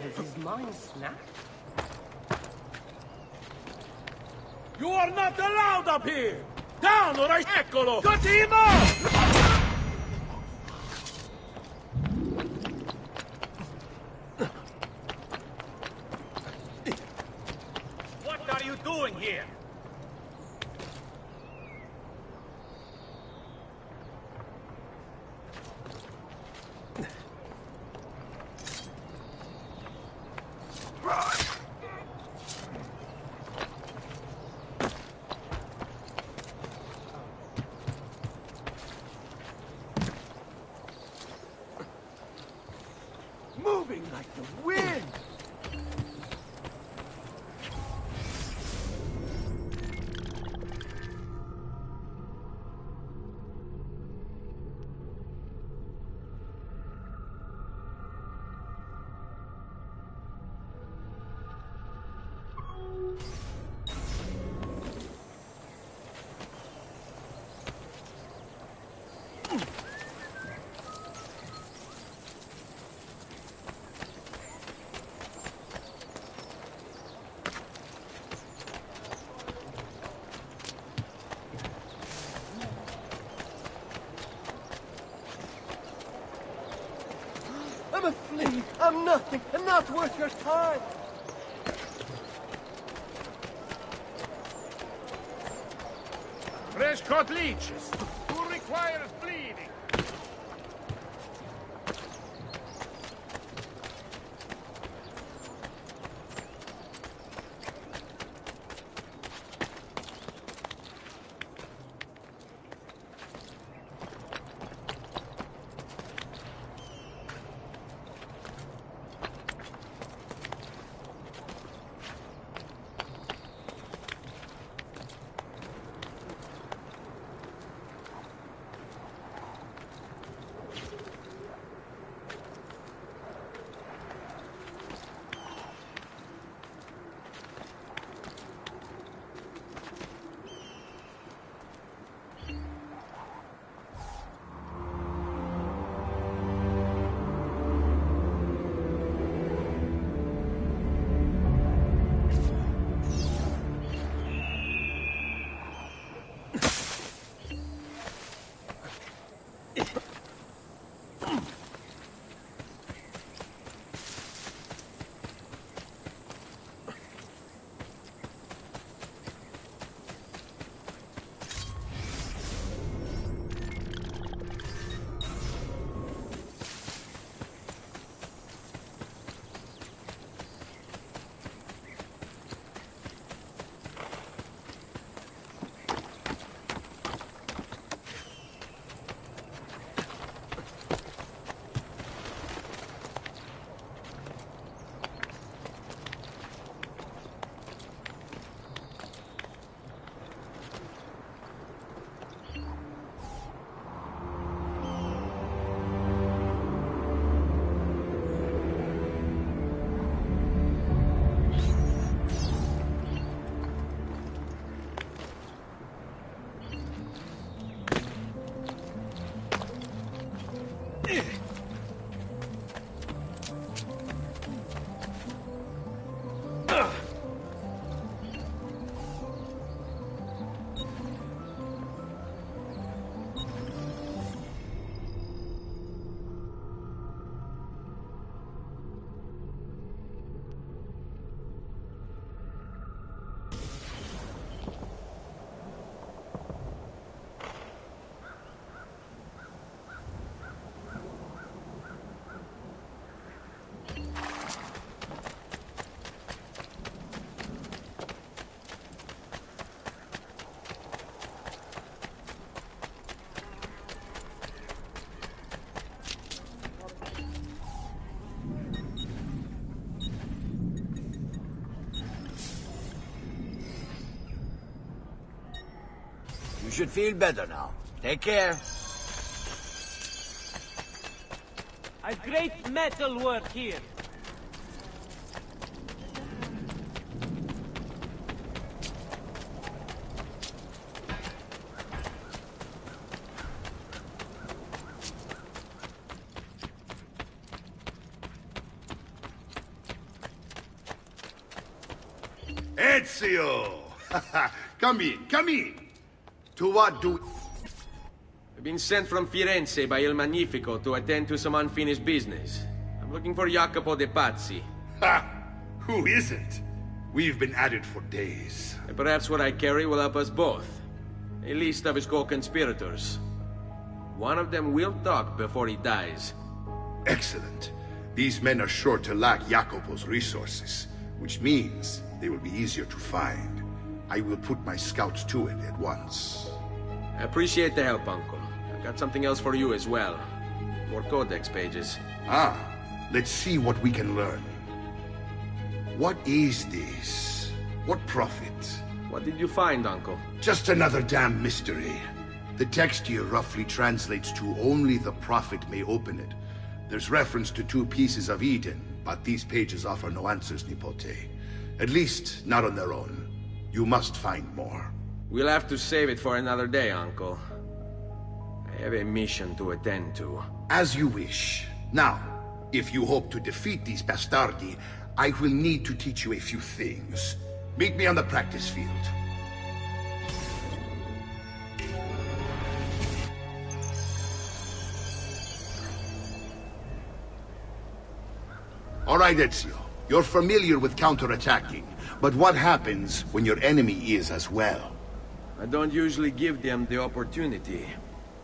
Has his mind snapped? You are not allowed up here! Down or I eccolo! Cotimo! like the wind. I'm a flea. I'm nothing. I'm not worth your time. Fresh caught leeches. Who requires bleeding? You should feel better now. Take care. A great metal work here. Ezio! Come in, come in. To what do... I've been sent from Firenze by Il Magnifico to attend to some unfinished business. I'm looking for Jacopo de Pazzi. Ha! Who isn't? We've been at it for days. And perhaps what I carry will help us both. A list of his co-conspirators. One of them will talk before he dies. Excellent. These men are sure to lack Jacopo's resources, which means they will be easier to find. I will put my scouts to it at once. I appreciate the help, Uncle. I've got something else for you as well. More codex pages. Ah, Let's see what we can learn. What is this? What prophet? What did you find, Uncle? Just another damn mystery. The text here roughly translates to only the prophet may open it. There's reference to 2 pieces of Eden, but these pages offer no answers, Nipote. At least, not on their own. You must find more. We'll have to save it for another day, Uncle. I have a mission to attend to. As you wish. Now, if you hope to defeat these bastardi, I will need to teach you a few things. Meet me on the practice field. All right, Ezio. You're familiar with counterattacking, but what happens when your enemy is as well? I don't usually give them the opportunity.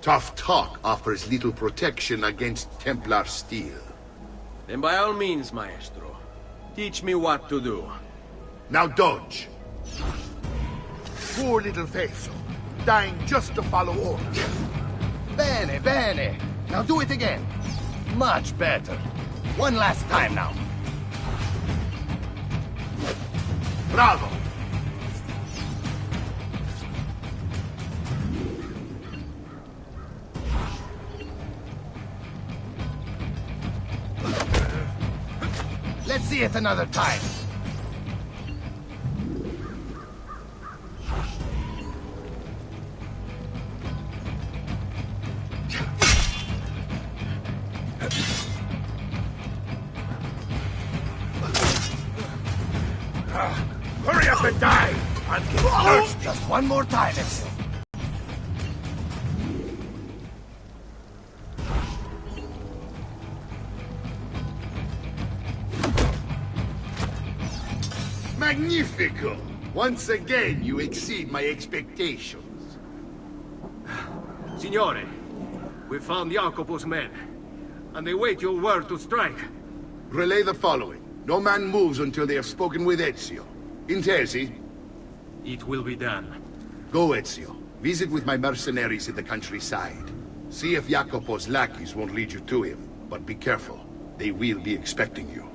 Tough talk offers little protection against Templar steel. Then by all means, Maestro. Teach me what to do. Now dodge. Poor little Faisal, dying just to follow orders. Bene, bene. Now do it again. Much better. One last time now. Bravo! Let's see it another time. Hurry up and die! I'm getting thirsty! Just one more time, Ezio. Magnifico! Once again, you exceed my expectations. Signore, we found Jacopo's men, and they wait your word to strike. Relay the following. No man moves until they have spoken with Ezio. Intesi? It will be done. Go, Ezio. Visit with my mercenaries in the countryside. See if Jacopo's lackeys won't lead you to him. But be careful. They will be expecting you.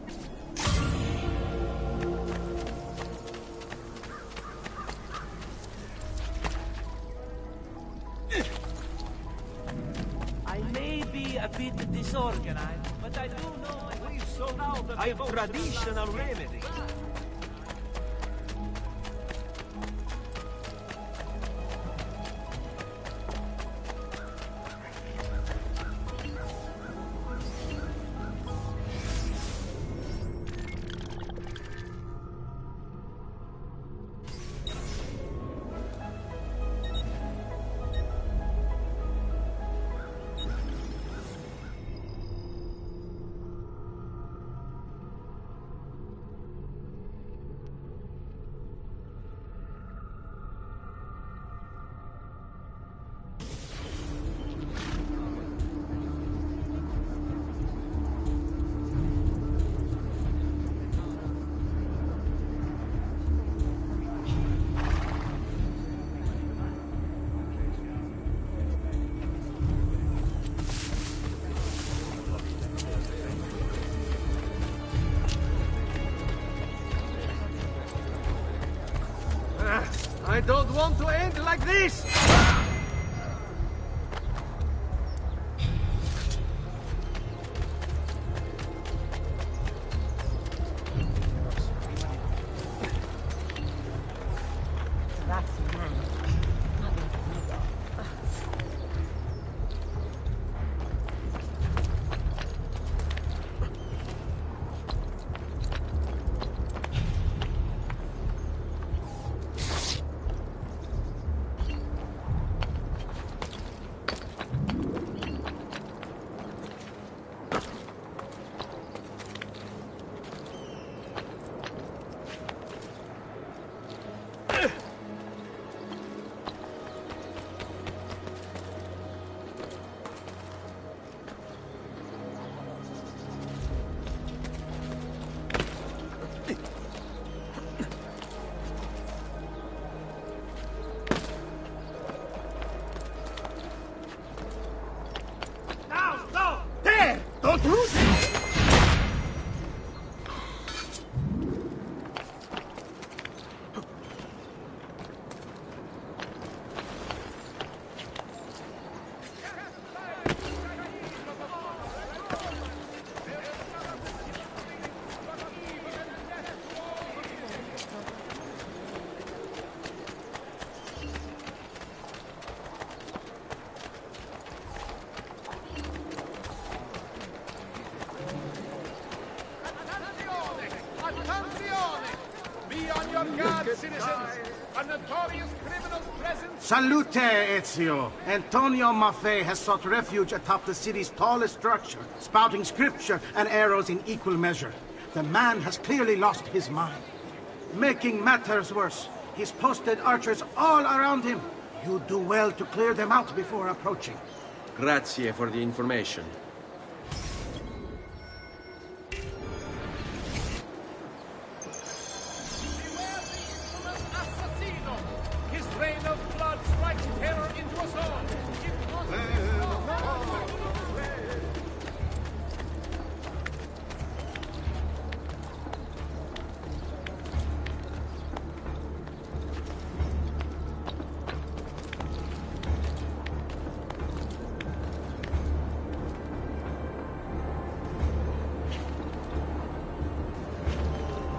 I may be a bit disorganized, but I do know I have traditional remedies. I don't want to end like this! Be on your guard, citizens! A notorious criminal's presence... Salute, Ezio! Antonio Maffei has sought refuge atop the city's tallest structure, spouting scripture and arrows in equal measure. The man has clearly lost his mind. Making matters worse, he's posted archers all around him. You do well to clear them out before approaching. Grazie for the information. His reign of blood strikes terror into us all!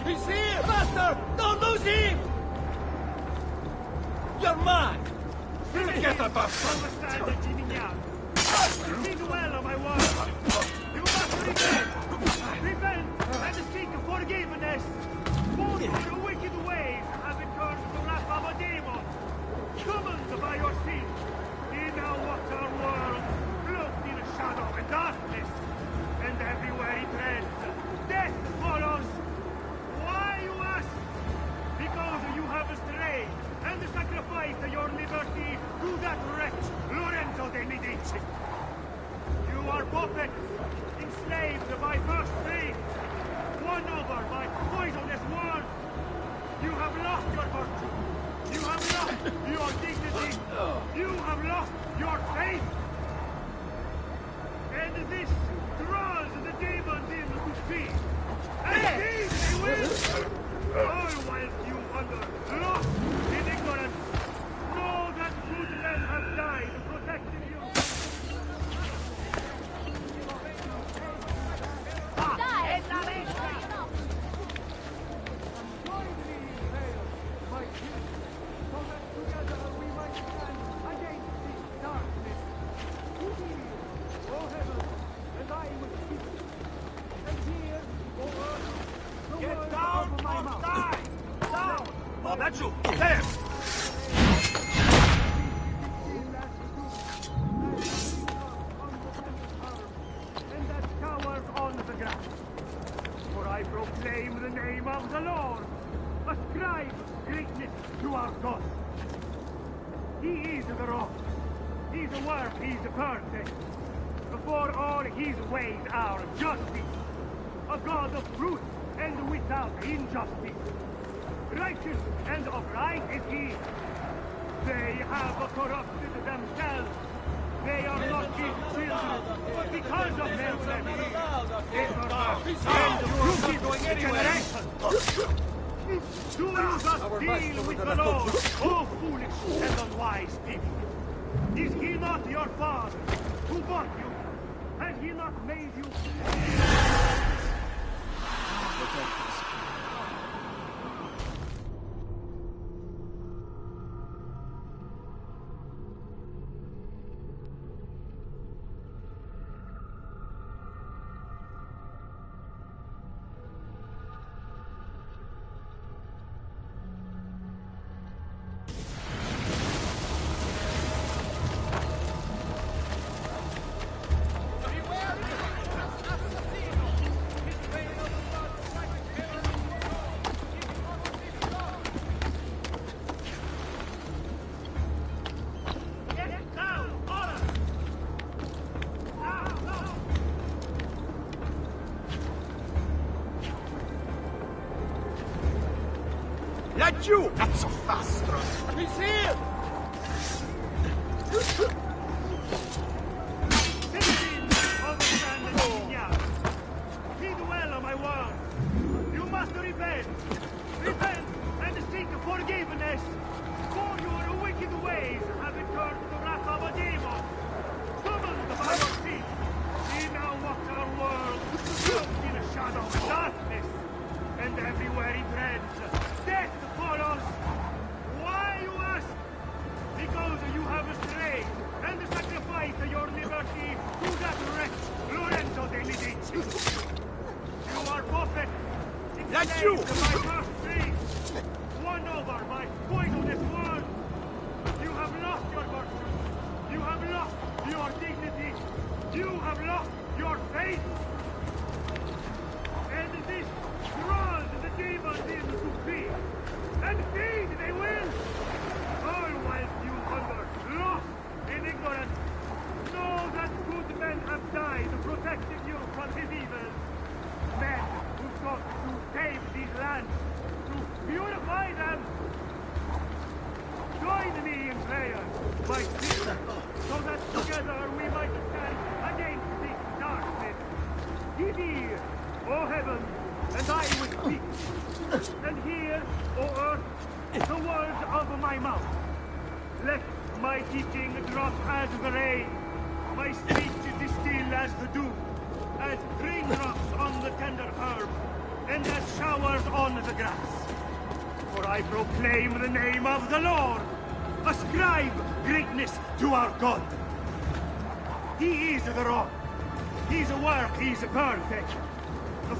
He's here! Master! Don't lose him! You're mine! Together, bastard! Understand it, Gimignano. Think well of my word. You must repent! Repent and seek forgiveness! For your wicked ways have incurred the wrath of a demon, summoned by your sin. In a water world, cloaked in shadow and darkness, and everywhere he treads, death follows. Why, you ask? Because you have strayed and sacrificed your liberty to that wretch, Lorenzo de Medici. You are puppets, enslaved by first faith, won over by poisonous words. You have lost your virtue. You have lost your dignity. You have lost your faith. And this draws the demons in to feed. And feed they will! All whilst you wander, lost in ignorance. Know that good men have died protecting you. Get down or die! Down! Oh, that's you! There! And that cowers on the ground. For I proclaim the name of the Lord. Ascribe greatness to our God. He is the rock. His work is perfect. For all his ways are justice. A God of truth and without injustice. Righteous and upright is he. They have corrupted themselves. They are not his children, but because of their clemency, they pervert and crooked generation. Do you thus deal with the Lord, O foolish and unwise people? Is he not your father, who bought you? Has he not made you? Laggiù! Cazzofastro! He's here! Heed well of my word. You must repent. Repent and seek forgiveness. For your wicked ways have incurred the wrath of a demon. Summoned by That's you! Won over by poisonous words! You have lost your virtue! You have lost your dignity! You have lost your faith! And this draws the demons into fear! And feed they will! All whilst you wander, lost in ignorance, know that good men have died protecting you from his evils. Men who sought to save these lands, to purify them. Join me in prayer, my sister, so that together we might stand against this darkness. Give ear, O heaven, and I will speak. And hear, O earth, the words of my mouth. Let my teaching drop as the rain, my speech distill as the dew, as raindrops on the tender herb, and as showers on the grass. For I proclaim the name of the Lord. Ascribe greatness to our God. He is the rock. His work is perfect.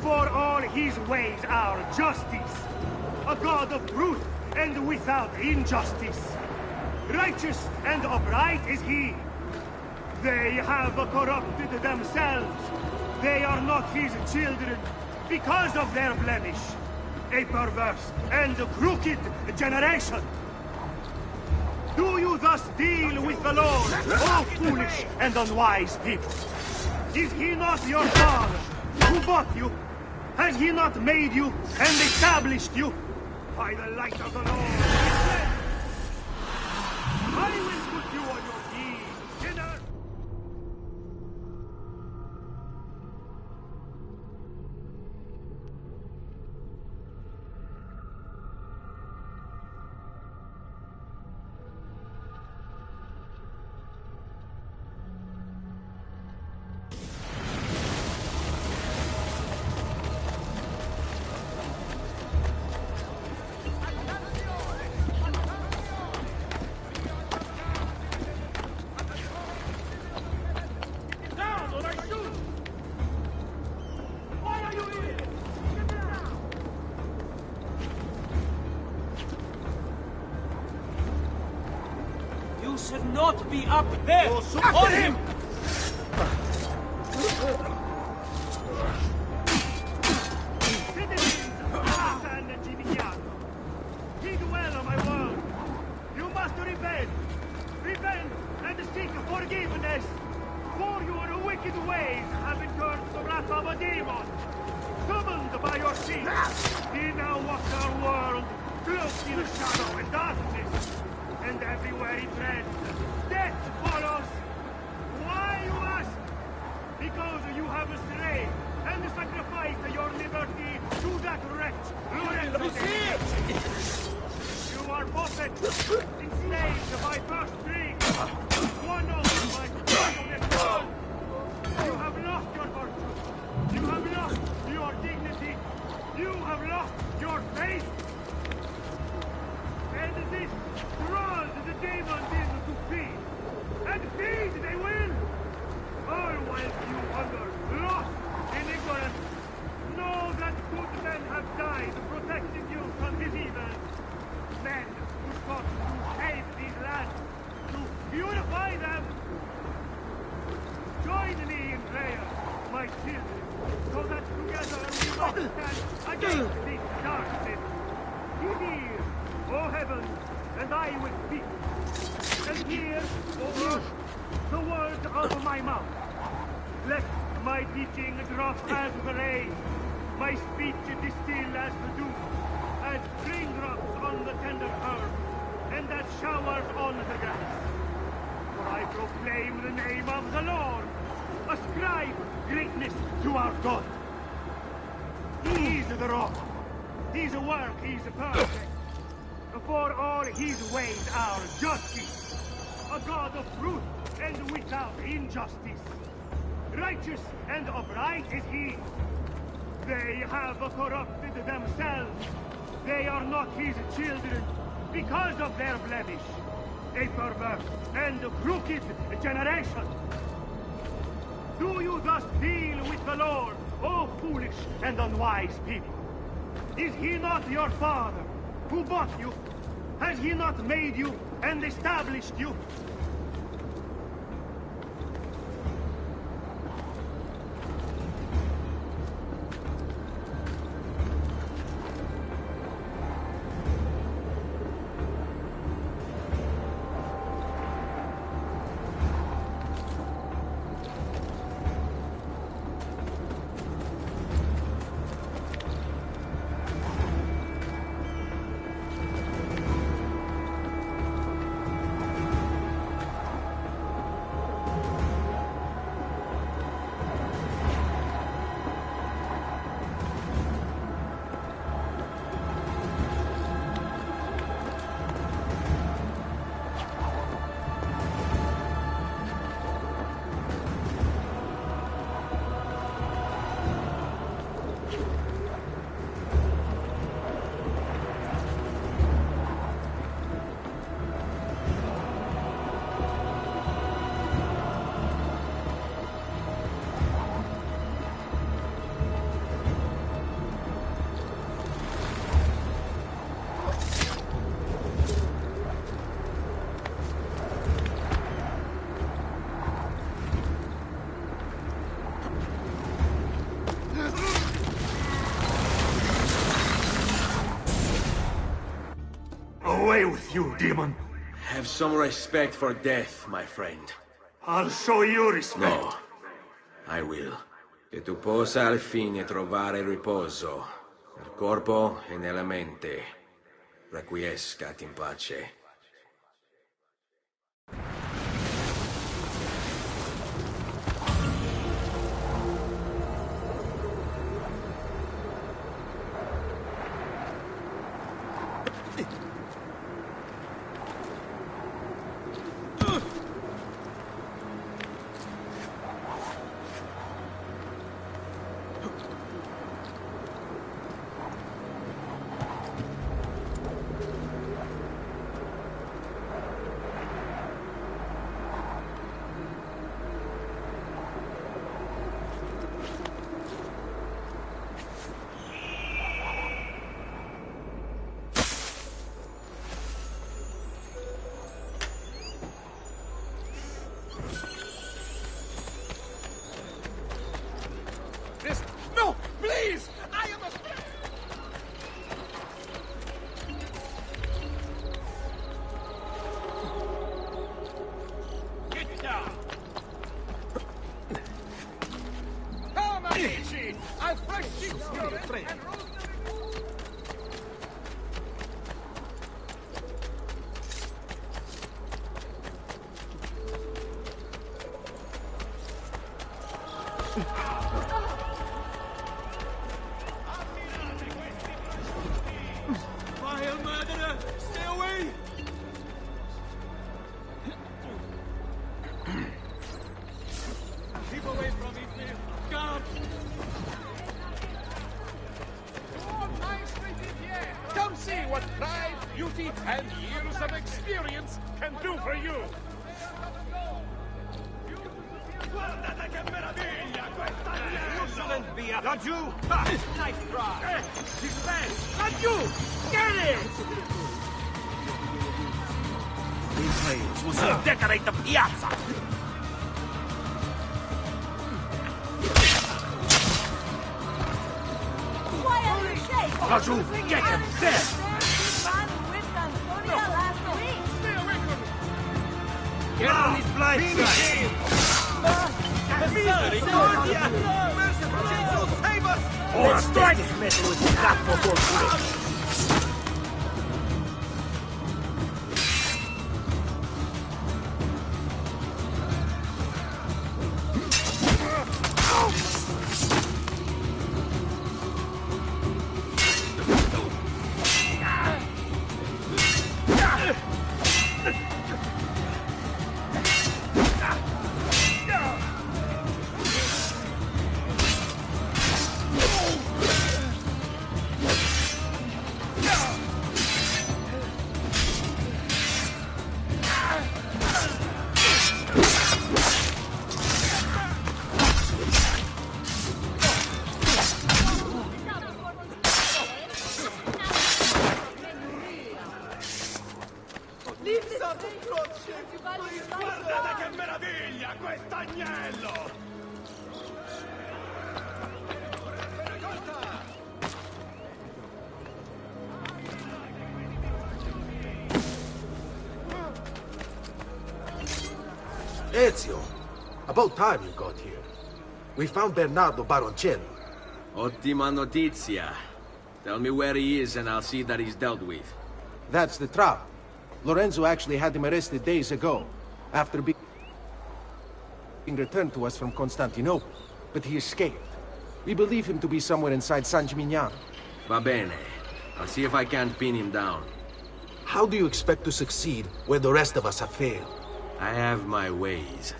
For all his ways are justice. A God of truth and without injustice. Righteous and upright is he. They have corrupted themselves. They are not his children because of their blemish. A perverse and crooked generation. Do you thus deal with the Lord, O foolish and unwise people? Is he not your father, who bought you? Has he not made you and established you? By the light of the Lord, I will put you on your knees, sinner! Should not be up there! On him! Citizens of San Gimignano, heed well of my word. You must repent. Repent and seek forgiveness. For your wicked ways have been turned to the wrath of a demon. Summoned by your sin, he now walks our world, cloaked in shadow and darkness. And everywhere he treads, death follows. Why, you ask? Because you have strayed and sacrificed your liberty to that wretch, Lorenzo de You are puppets, enslaved by first string, won over by poisonous blood. You have lost your virtue. You have lost your dignity. You have lost your faith. And this draws the demons in to feed. And feed they will! All whilst you wander, lost in ignorance, know that good men have died protecting you from his evils. Men who sought to save these lands, to purify them. Join me in prayer, my children, so that together we might stand against this darkness. Give ear, O heaven, and I will speak. And hear, O earth, the words of my mouth. Let my teaching drop as the rain, my speech distill as the dew, as raindrops on the tender herb, and as showers on the grass. For I proclaim the name of the Lord. Ascribe greatness to our God. He is the rock. His work is perfect. For all his ways are justice, a God of truth and without injustice. Righteous and upright is he. They have corrupted themselves. They are not his children because of their blemish. A perverse and crooked generation. Do you thus deal with the Lord, O foolish and unwise people? Is he not your father, who bought you? Has he not made you and established you? Away with you, demon! Have some respect for death, my friend. I'll show you respect. No, I will. Che tu possa al fine trovare riposo, nel corpo e nella mente. Requiescat in pace. No! Please! I am a... Get down! Come, amici! I'll fresh sheep and roast them. Vile murderer! Stay away! Keep away from me, please! Guard! Come see what pride, beauty, and years of experience can do for you! Guardate che meraviglia questa nieve! You shouldn't be a... Laggiù! Nice try! This man! Laggiù! Get it! These flames will soon decorate the piazza! Why are you shaking? Laggiù! Get him! There! Get on his blind side! Misericordia! Merciful Jesus, save us! Or strike this metal with the capo for Ezio, about time you got here. We found Bernardo Baroncello. Ottima notizia. Tell me where he is and I'll see that he's dealt with. That's the trap. Lorenzo actually had him arrested days ago, after being returned to us from Constantinople. But he escaped. We believe him to be somewhere inside San Gimignano. Va bene. I'll see if I can't pin him down. How do you expect to succeed where the rest of us have failed? I have my ways.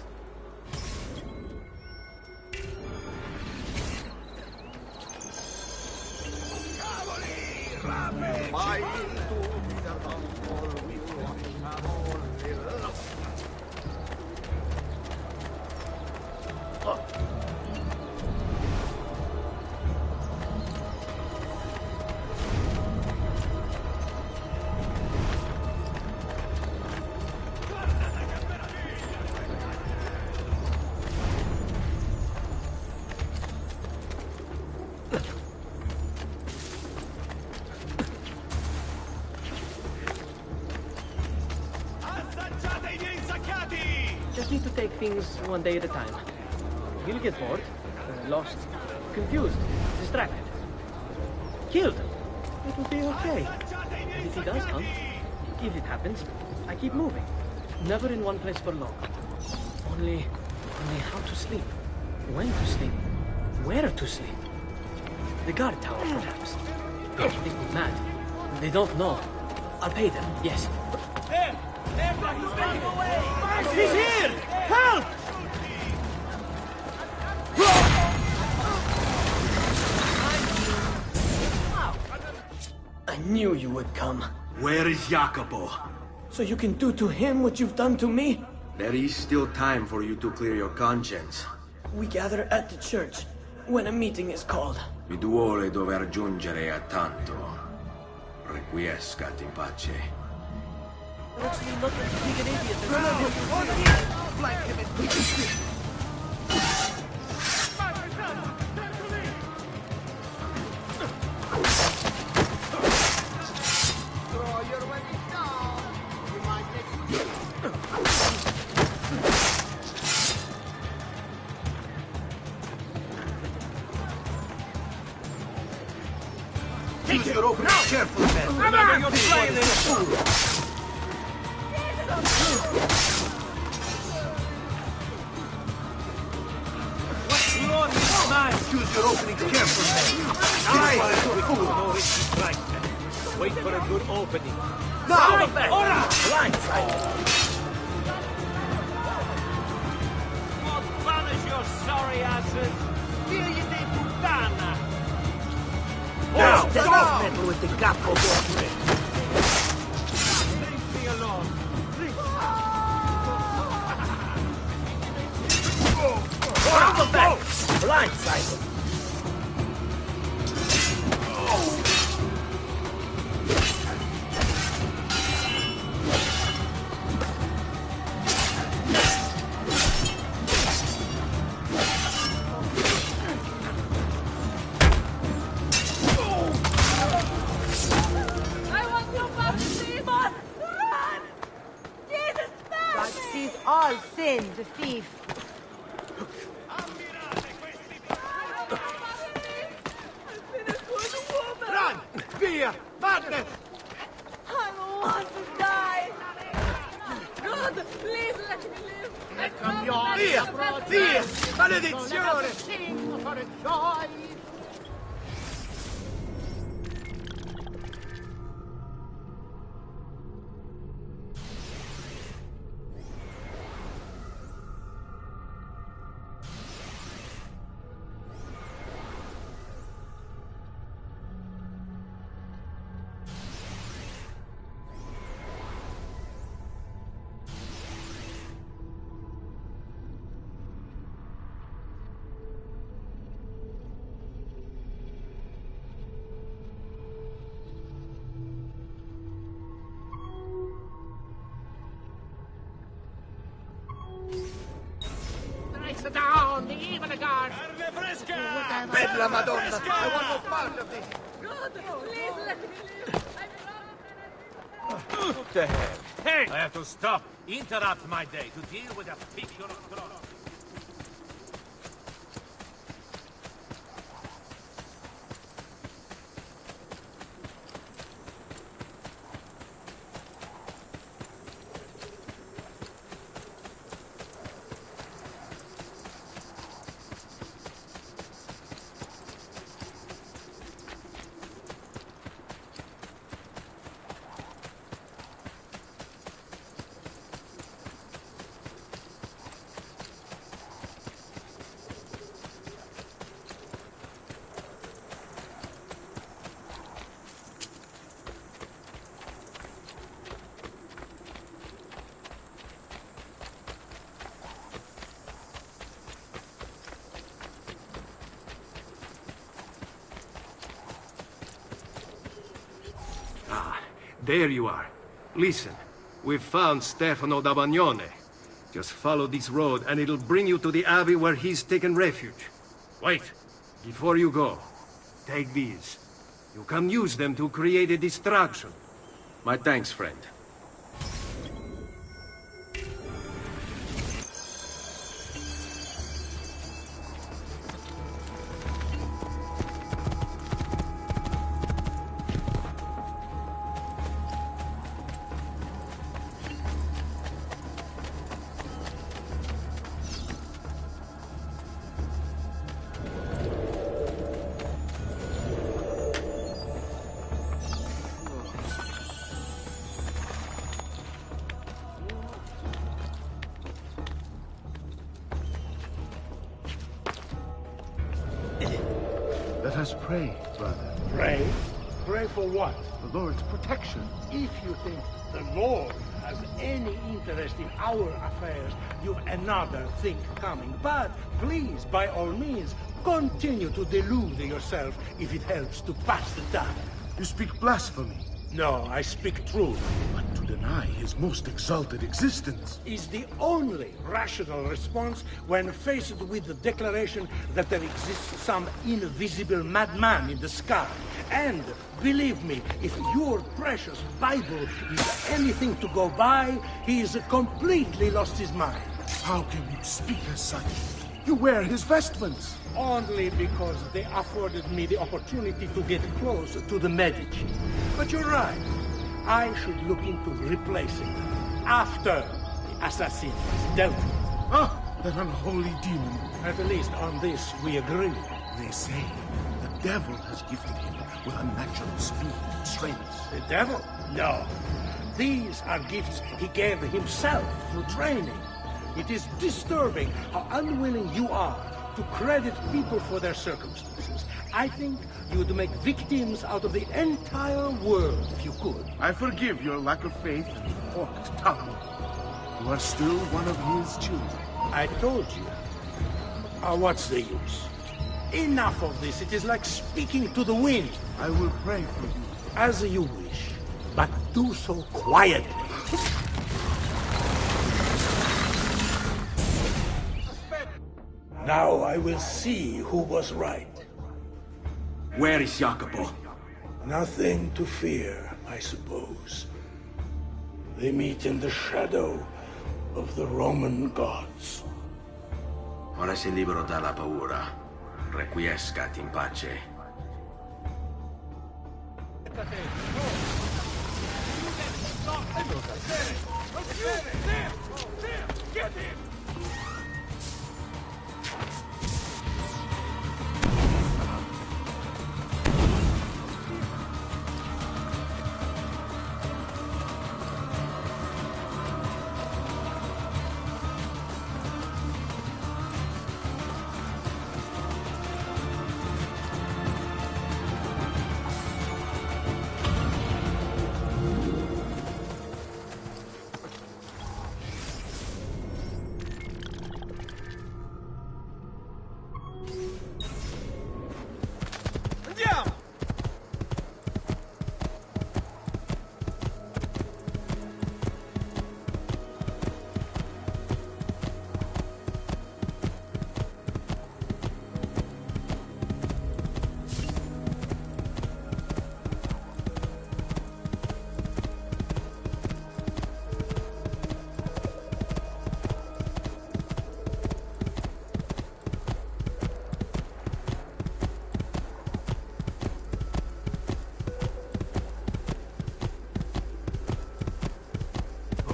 Just need to take things one day at a time. He'll get bored, lost, confused, distracted, killed. It will be okay. And if he does come, if it happens, I keep moving. Never in one place for long. Only how to sleep, when to sleep, where to sleep. The guard tower, perhaps. They think me mad. They don't know. I'll pay them, yes. There! He's running away! He's here! Help! I knew you would come. Where is Jacopo? So you can do to him what you've done to me? There is still time for you to clear your conscience. We gather at the church when a meeting is called. Mi duole dover giungere a tanto. Requiescat in pace. Looks me not like a big an idiot. Flank him in. Use your opening carefully, man. Remember you're playing in a fool. What's wrong with man? Use your openings carefully, man. Wait for a good opening. Now! Ora! Blindside! God punish your sorry asses! Figli di puttana! Now! Metal with the capo. Leave me alone! Out the back! Blindside! All sin, the thief. Run! Via! Vattene! I don't want to die. God, please let me live. Via! Via! Maledizione! Sing for joy. Sit down! The evil guard! Bella Madonna! I want no part of this! What the hell? Hey! I have to stop. Interrupt my day to deal with a picture of God. There you are. Listen, we've found Stefano da Bagnone. Just follow this road and it'll bring you to the abbey where he's taken refuge. Wait, before you go, take these. You can use them to create a distraction. My thanks, friend. Let us pray, brother. Pray? Pray for what? The Lord's protection. If you think the Lord has any interest in our affairs, you've another thing coming. But please, by all means, continue to delude yourself if it helps to pass the time. You speak blasphemy. No, I speak truth. But to deny his most exalted existence Is the only rational response when faced with the declaration that there exists some invisible madman in the sky. And believe me, if your precious Bible is anything to go by, he's completely lost his mind. How can you speak as such? You wear his vestments. Only because they afforded me the opportunity to get close to the Medici. But you're right. I should look into replacing them after the assassin is dealt with. Ah, that unholy demon. At least on this we agree. They say the devil has gifted him with unnatural speed and strength. The devil? No. These are gifts he gave himself through training. It is disturbing how unwilling you are to credit people for their circumstances. I think you would make victims out of the entire world if you could. I forgive your lack of faith and forked tongue. You are still one of his children. I told you. What's the use? Enough of this. It is like speaking to the wind. I will pray for you. As you wish, but do so quietly. Now I will see who was right. Where is Jacopo? Nothing to fear, I suppose. They meet in the shadow of the Roman gods. Ora sei libero dalla paura. Requiescat in pace. Get him!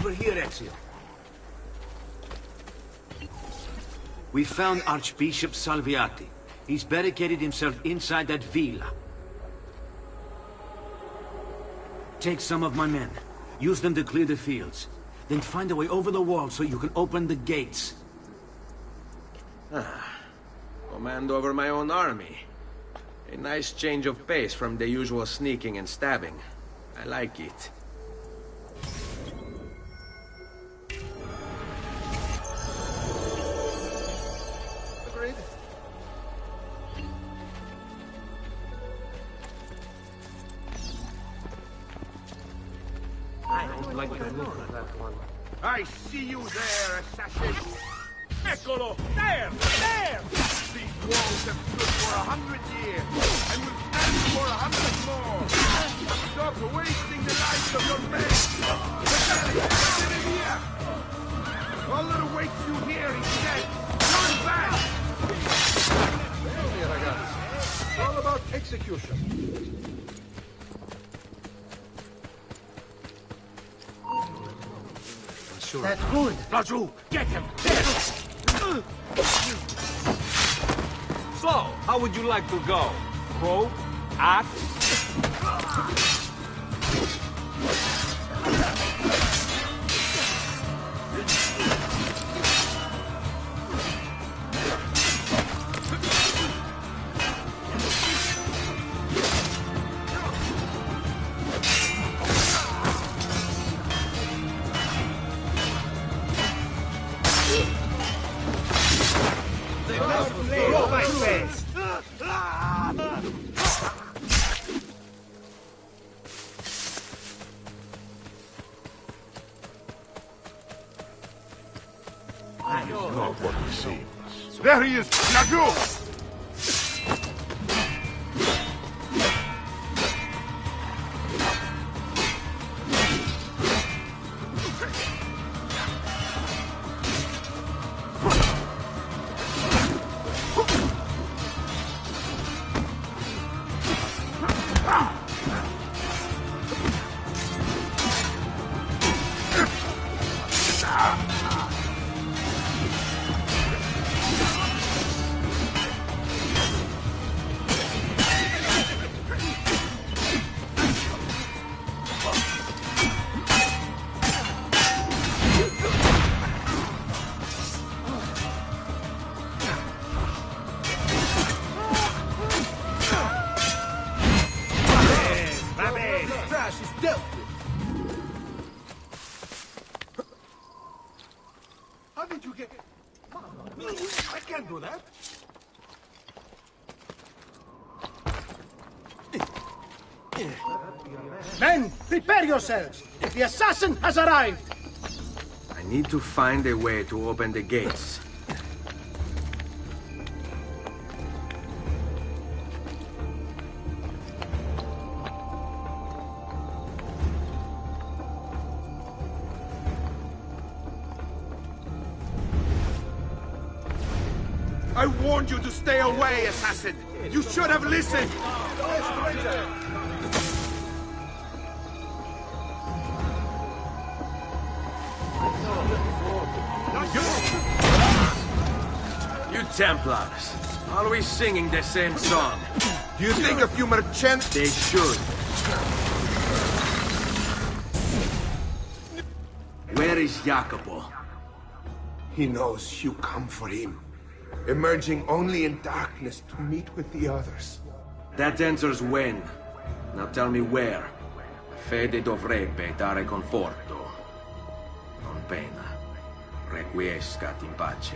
Over here, Ezio. We found Archbishop Salviati. He's barricaded himself inside that villa. Take some of my men. Use them to clear the fields. Then find a way over the wall so you can open the gates. Command over my own army. A nice change of pace from the usual sneaking and stabbing. I like it. Agreed. I don't like the look of that one. I see you there, assassin! Eccolo! There! There! These walls have stood for 100 years, and will stand for 100 more! Stop wasting the lives of your men! All that awaits you here is death! Turn back! Here, ragazzi. It's all about execution. That's good. Raju, get him! So, how would you like to go? Probe? Act? Go my face! Not what he seems. There he is! Raju! How did you get... I can't do that. Men, prepare yourselves! The assassin has arrived! I need to find a way to open the gates. I warned you to stay away, assassin! You should have listened! You Templars, always singing the same song. Do you think a few merchants... They should. Where is Jacopo? He knows you come for him, emerging only in darkness to meet with the others. That answers when. Now tell me where. Fede dovrebbe dare conforto. Non pena. Requiescat in pace.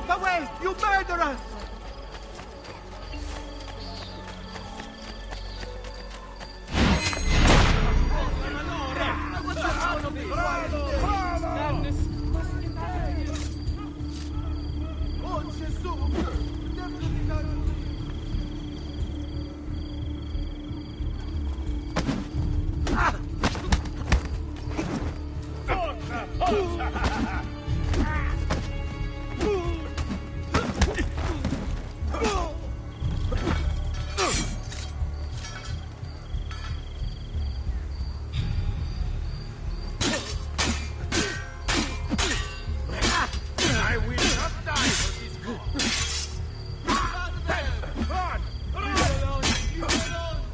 Keep away, you murderers!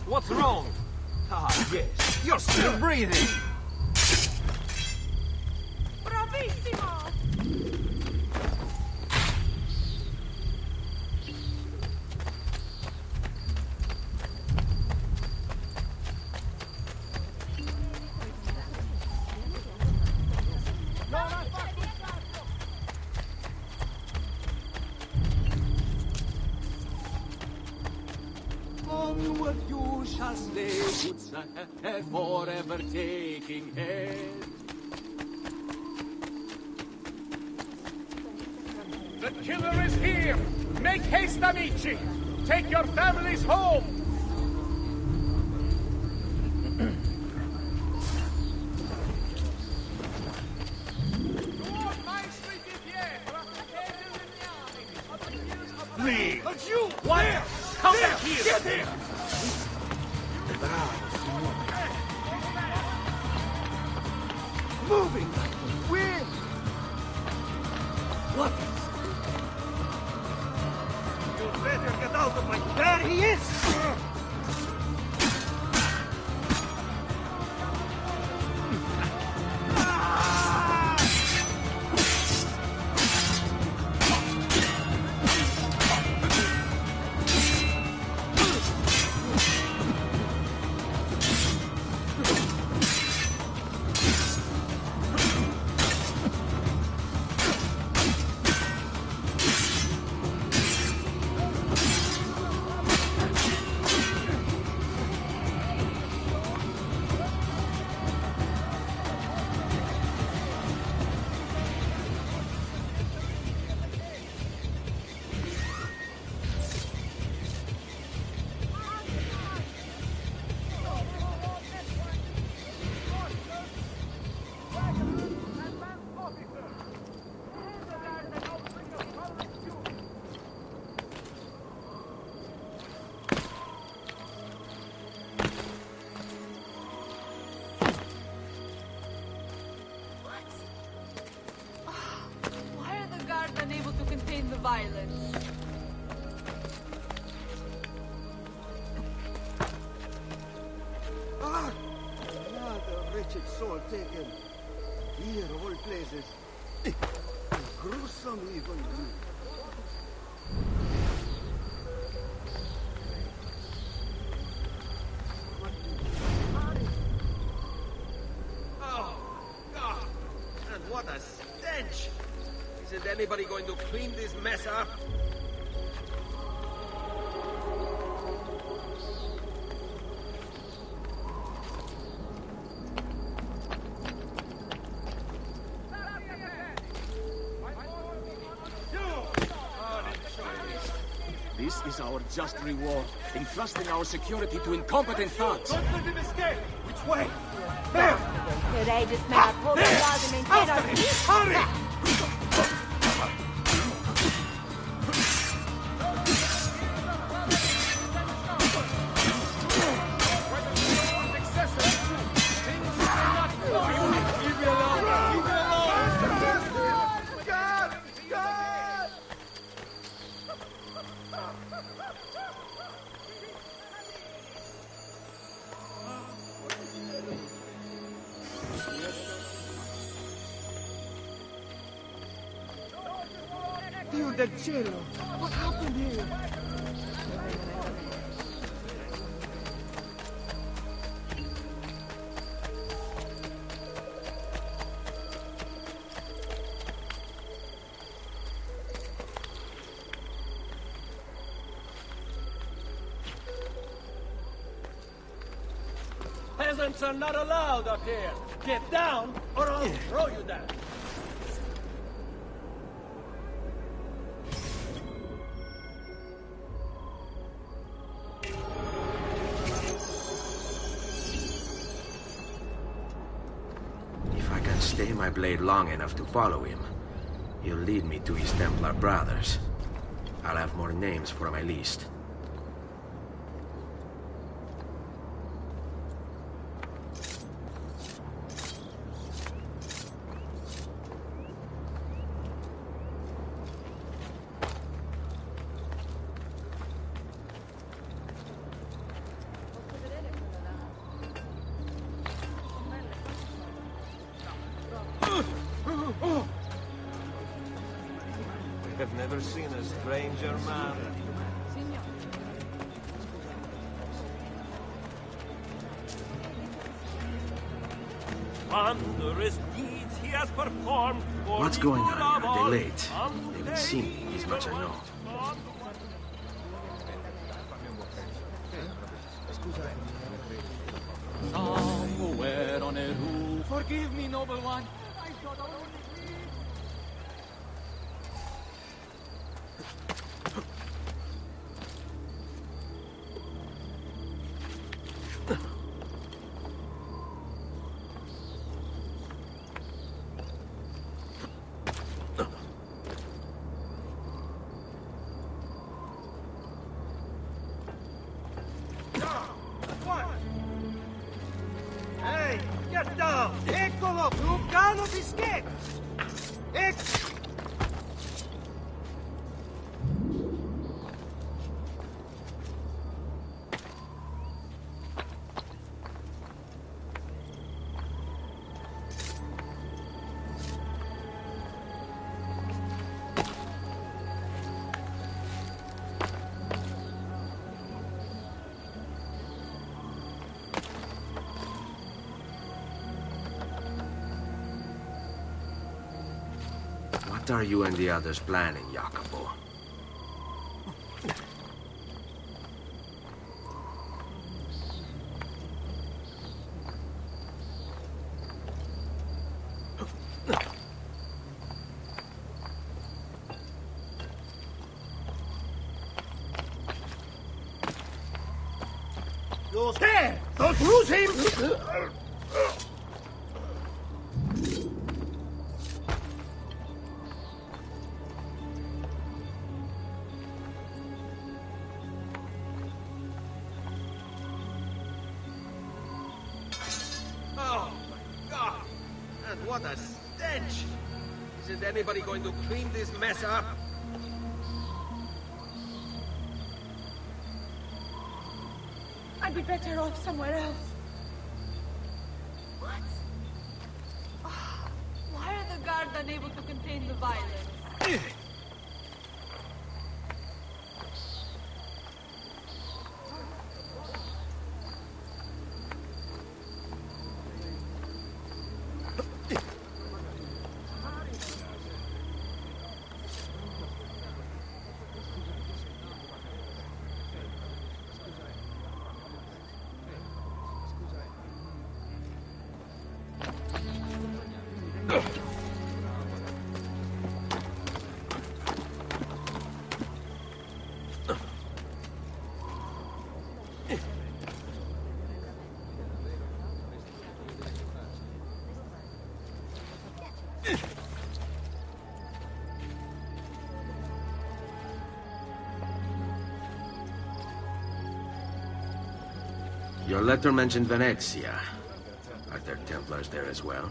What's wrong? Ah, yes. You're still breathing. Bravissimo! Onward you shall stay, good sir, forever taking head. The killer is here! Make haste, amici! Take your families home! Flee! But you! What? Come back here! Get here! Moving! Win! What? You better get out of my... There he is! Unable to contain the violence. Ah! Another wretched soul taken. Here of all places. Gruesome even. Oh, God! And what a stench! Isn't anybody going to clean this mess up? This is our just reward, entrusting our security to incompetent thugs. Don't let him escape! Which way? There! Courageous men uphold the laws and maintain our peace. Hurry! Dio del cielo! What happened here? Peasants are not allowed up here. Get down, or I'll throw you down. If I can stay my blade long enough to follow him, he'll lead me to his Templar brothers. I'll have more names for my list. I've never seen a stranger man. Wondrous deeds he has performed for What's the going good on of here? Are all. they late? They haven't seen me, this much I know. Somewhere on a roof. Forgive me, noble one. I thought only me. Ehi, get down! Eccolo! Un calo di schiena! What are you and the others planning, Jacopo? You're there! Don't lose him! Oh, my God! And what a stench! Isn't anybody going to clean this mess up? I'd be better off somewhere else. What? Oh, why are the guards unable to contain the violence? Your letter mentioned Venezia. Are there Templars there as well?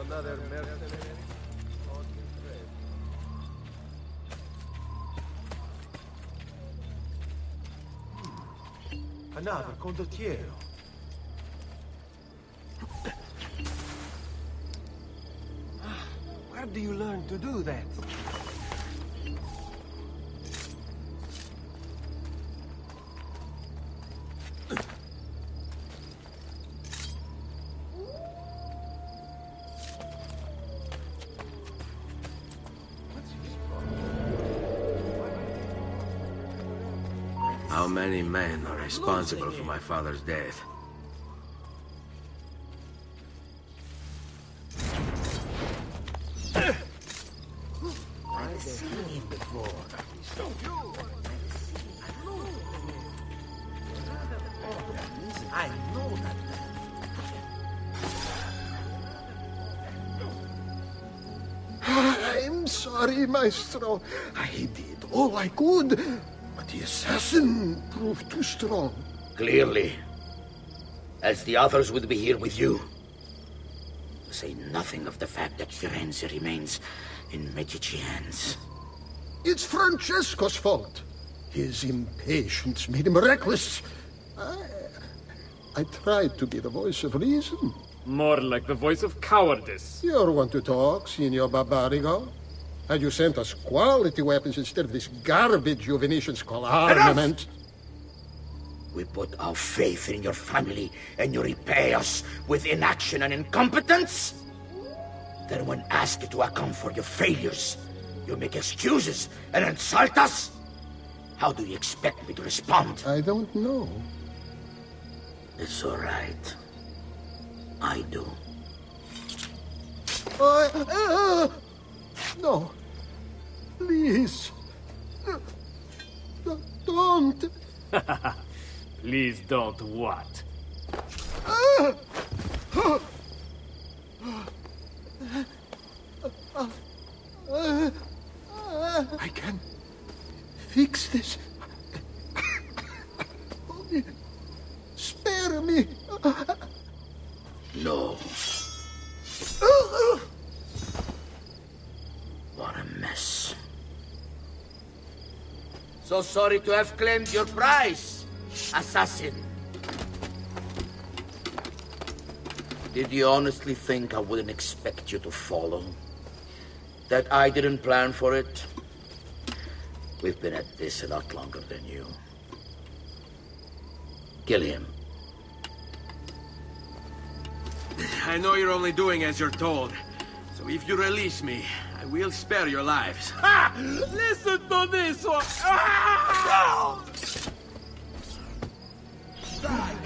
another mercenary? Another condottiero. Where do you learn to do that? How many men are responsible for my father's death? I've seen him before. I know that man. I'm sorry, Maestro. I did all I could, but the assassin proved too strong. Clearly. Else the others would be here with you. To say nothing of the fact that Firenze remains in Medici hands. It's Francesco's fault. His impatience made him reckless. I tried to be the voice of reason. More like the voice of cowardice. You're one to talk, Signor Barbarigo. Had you sent us quality weapons instead of this garbage you Venetians call armament... We put our faith in your family, and you repay us with inaction and incompetence? Then when asked to account for your failures, you make excuses and insult us? How do you expect me to respond? I don't know. It's all right. I do. No. Please. Don't. Please don't what? I can fix this. Only spare me. No. What a mess. So sorry to have claimed your prize, assassin. Did you honestly think I wouldn't expect you to follow? That I didn't plan for it? We've been at this a lot longer than you. Kill him. I know you're only doing as you're told. So if you release me, I will spare your lives. Ha! Listen to this one! Ah! Die,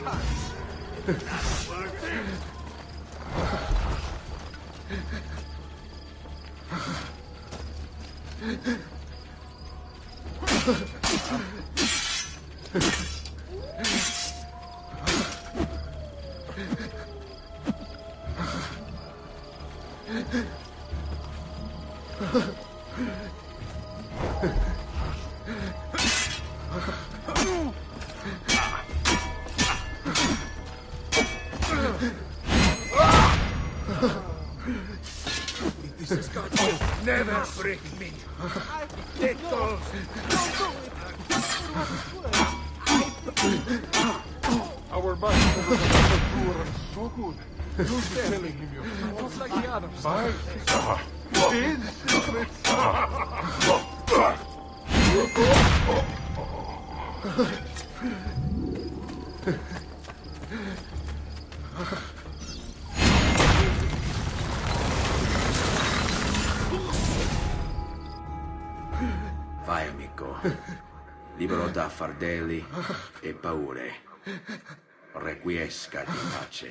This is God. Never break me. Let go. Our master was a pure and so good. You telling him you're not like the others. His secrets. Vai, amico. Libero da fardelli e paure. Requiescati in pace.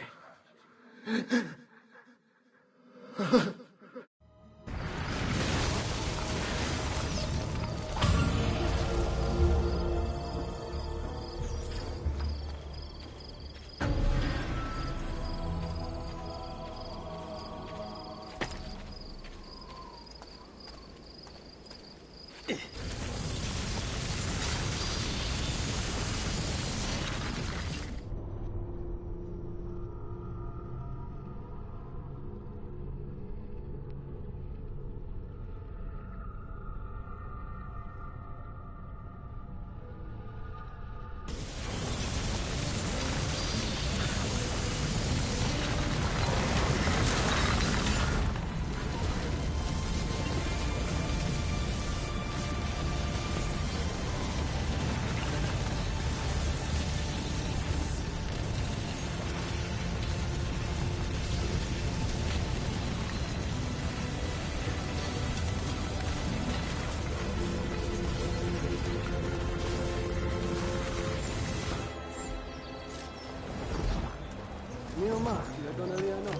Mio Mario, todavía no.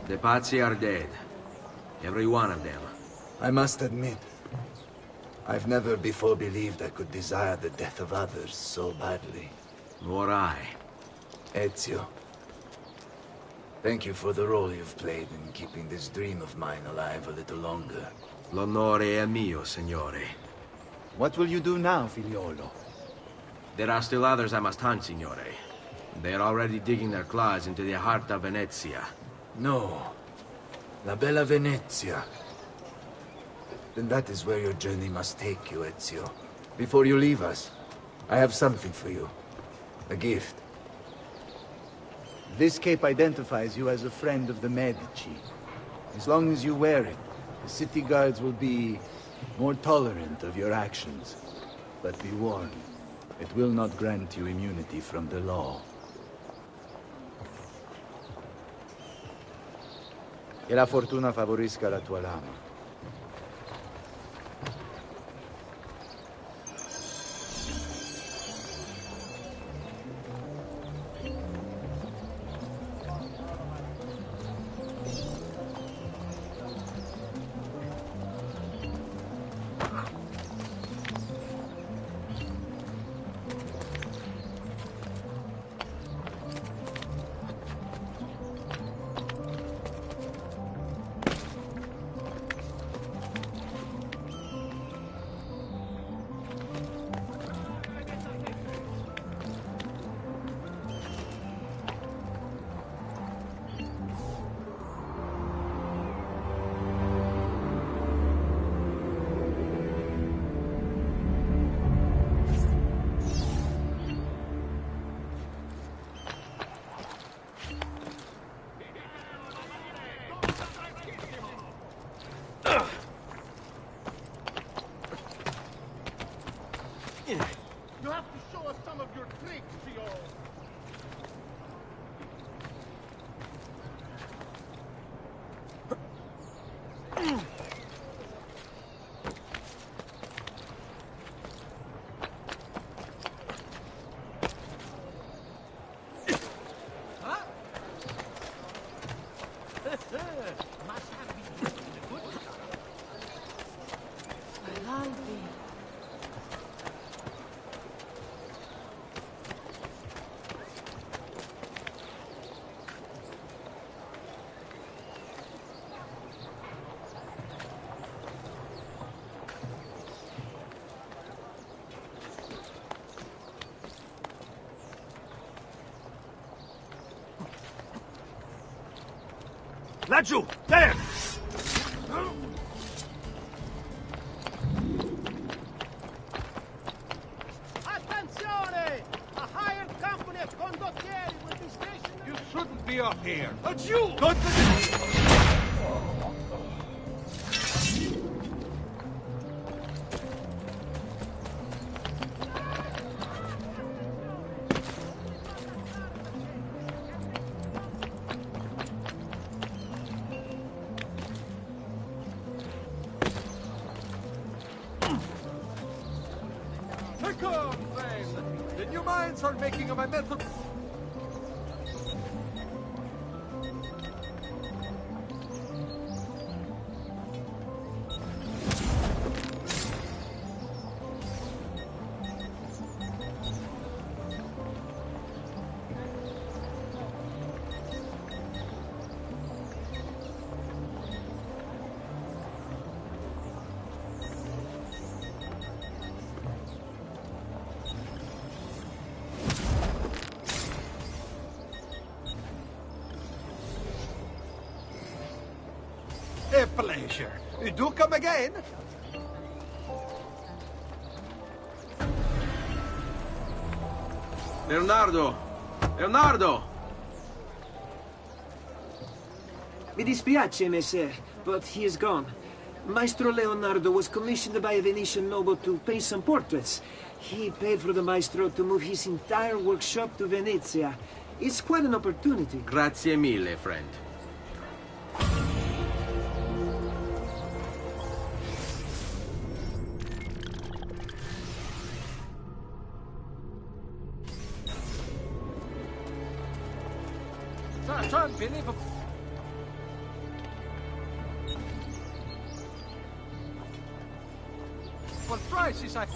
The Pazzi are dead. Every one of them. I must admit, I've never before believed I could desire the death of others so badly. Nor I. Ezio, thank you for the role you've played in keeping this dream of mine alive a little longer. L'onore è mio, signore. What will you do now, figliolo? There are still others I must hunt, signore. They are already digging their claws into the heart of Venezia. No. La bella Venezia. Then that is where your journey must take you, Ezio. Before you leave us, I have something for you. A gift. This cape identifies you as a friend of the Medici. As long as you wear it, the city guards will be more tolerant of your actions. But be warned, it will not grant you immunity from the law. Che la fortuna favorisca la tua lama. You have to show us some of your tricks, Theo. Laggiù! There! Attenzione! A hired company of condottieri will be stationed... You shouldn't be up here. Laggiù! Go to the... Take on, friend! The new mines are making a metal... A pleasure. Do come again. Leonardo! Leonardo! Mi dispiace, messer, but he is gone. Maestro Leonardo was commissioned by a Venetian noble to paint some portraits. He paid for the maestro to move his entire workshop to Venezia. It's quite an opportunity. Grazie mille, friend. It's unbelievable. For prices, I...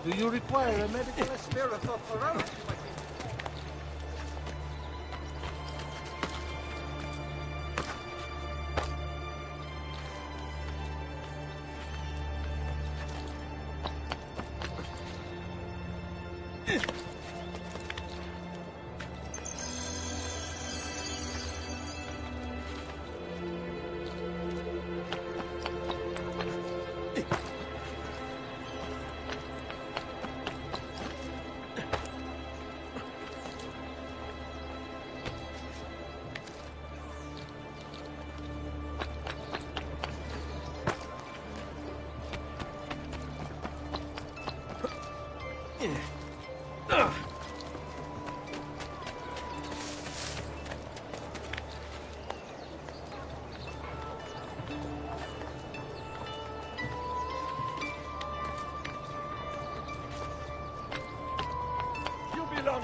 Do you require a medical spirit of morality?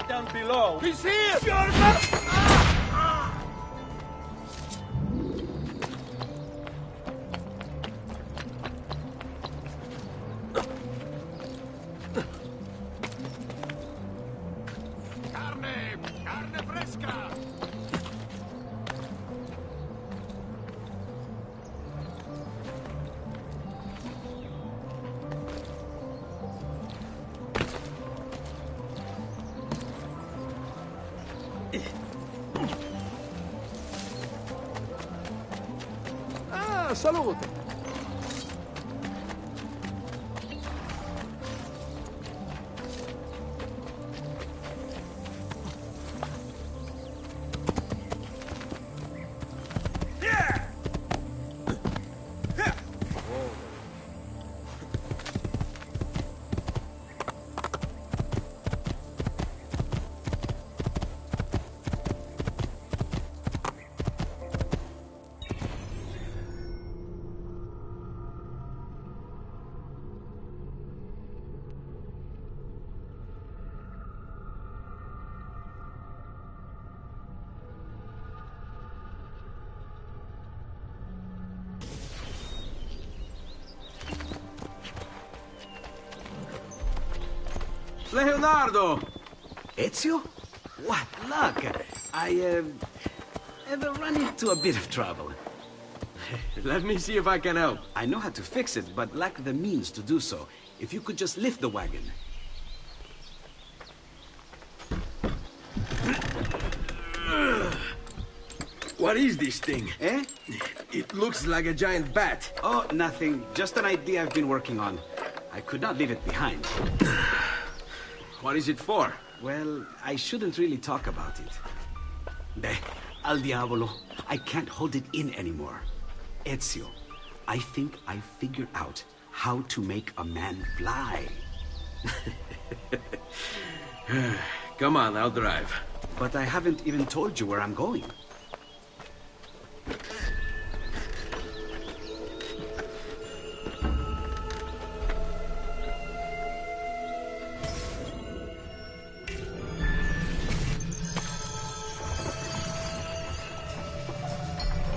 Down below. He's here! Carne fresca! Salute! Leonardo! Ezio? What luck! I, ever run into a bit of trouble. Let me see if I can help. I know how to fix it, but lack the means to do so. If you could just lift the wagon. What is this thing? Eh? It looks like a giant bat. Oh, nothing. Just an idea I've been working on. I could not leave it behind. What is it for? Well, I shouldn't really talk about it. Al diavolo. I can't hold it in anymore. Ezio, I think I figured out how to make a man fly. Come on, I'll drive. But I haven't even told you where I'm going.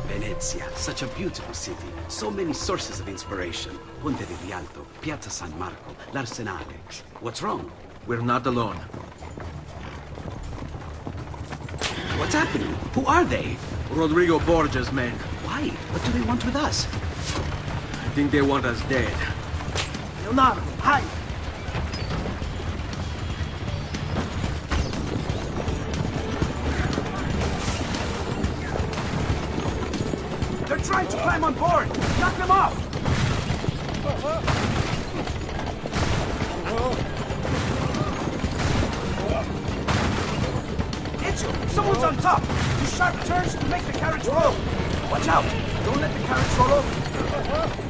Venezia, such a beautiful city. So many sources of inspiration. Ponte di Rialto, Piazza San Marco, l'Arsenale. What's wrong? We're not alone. What's happening? Who are they? Rodrigo Borgia's men. Why? What do they want with us? think they want us dead. Leonardo, hide! They're trying to climb on board! Knock them off! Ezio, someone's on top! Do sharp turns to make the carriage roll! Watch out! Don't let the carriage roll over!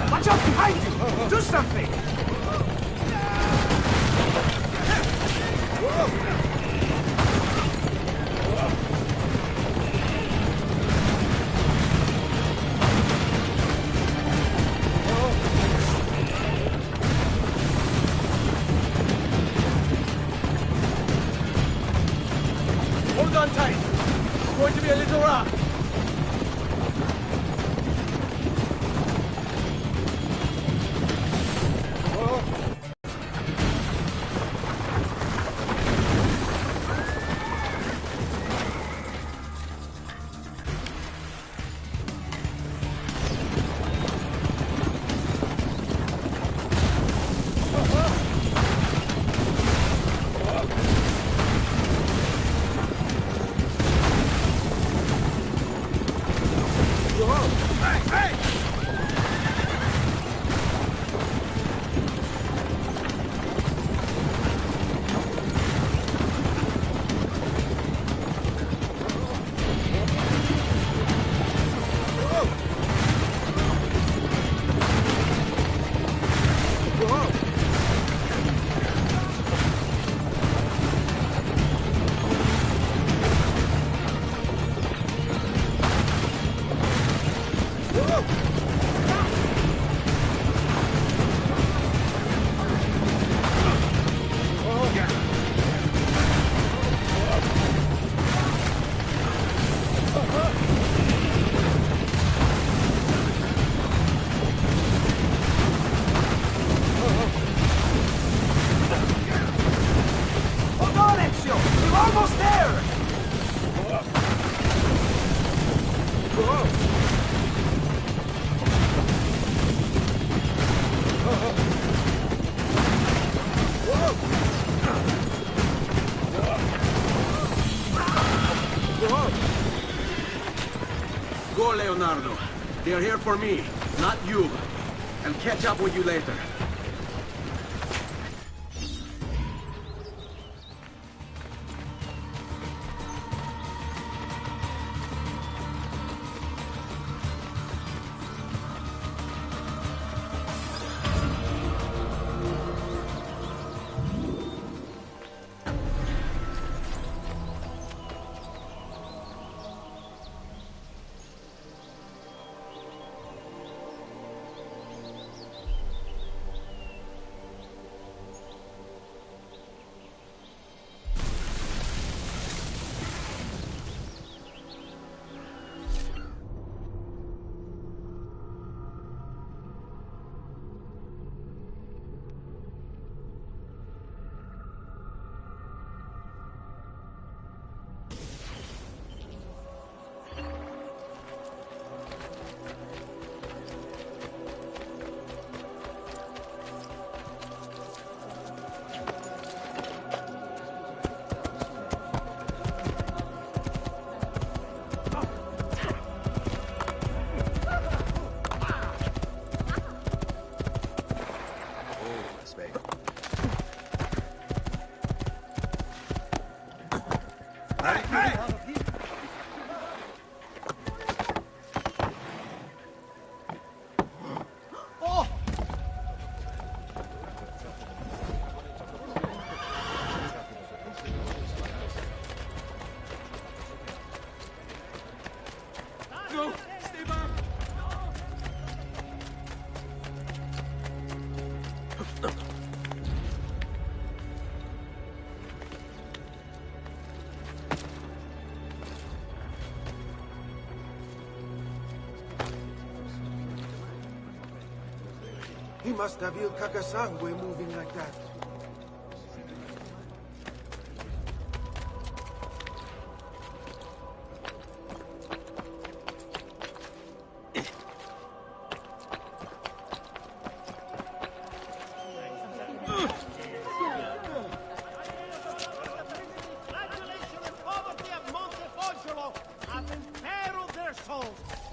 Watch out behind you! Do something! Hold on tight. It's going to be a little rough. Go, Leonardo. They are here for me, not you. I'll catch up with you later. No, stay back. He must have Il Cacasangue moving like that.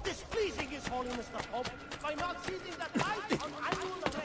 Displeasing His Holiness the Pope by not seizing the tithe on annual rent.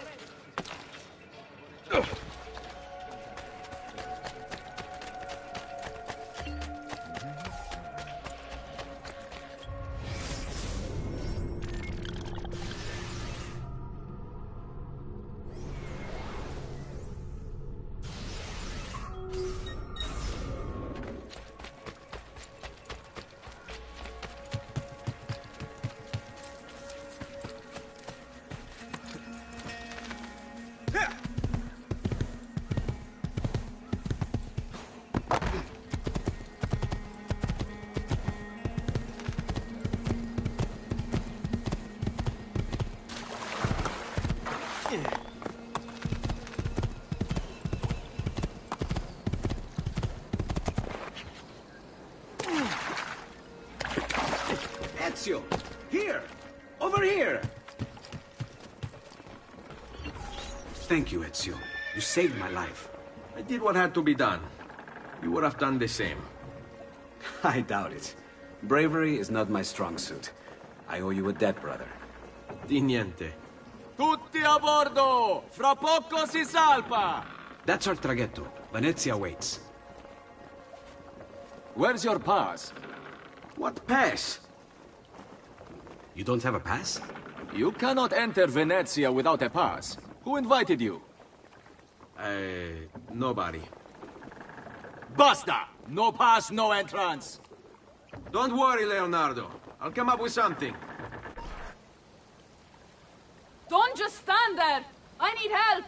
Ezio! Here! Over here! Thank you, Ezio. You saved my life. I did what had to be done. You would have done the same. I doubt it. Bravery is not my strong suit. I owe you a debt, brother. Di niente. Tutti a bordo! Fra poco si salpa! That's our traghetto. Venezia waits. Where's your pass? What pass? You don't have a pass? You cannot enter Venezia without a pass. Who invited you? Nobody. Basta! No pass, no entrance! Don't worry, Leonardo. I'll come up with something. Don't just stand there! I need help!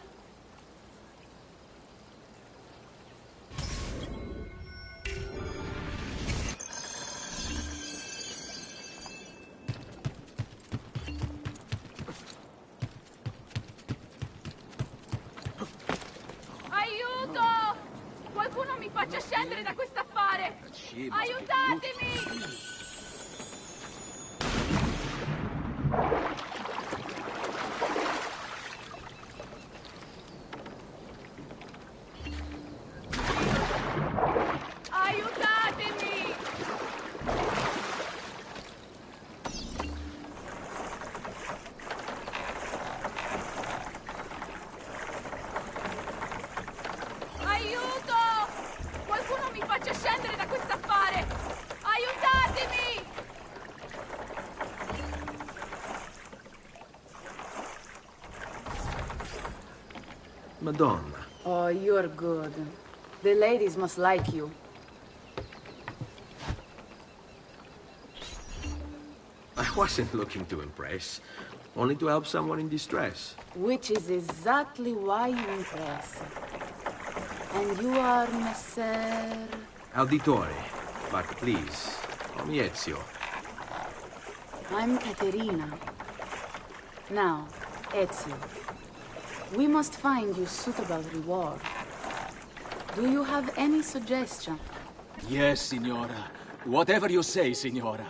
Aiuto! Qualcuno mi faccia scendere da quest'affare! Aiutatemi! Aiutatemi! Aiuto! Qualcuno mi faccia scendere da quest'affare! Aiutatemi! Madonna. Oh, you're good. The ladies must like you. I wasn't looking to impress. Only to help someone in distress. Which is exactly why you impress. And you are Messer... Auditore. But please, call me Ezio. I'm Caterina. Now, Ezio, we must find you suitable reward. Do you have any suggestion? Yes, Signora. Whatever you say, Signora.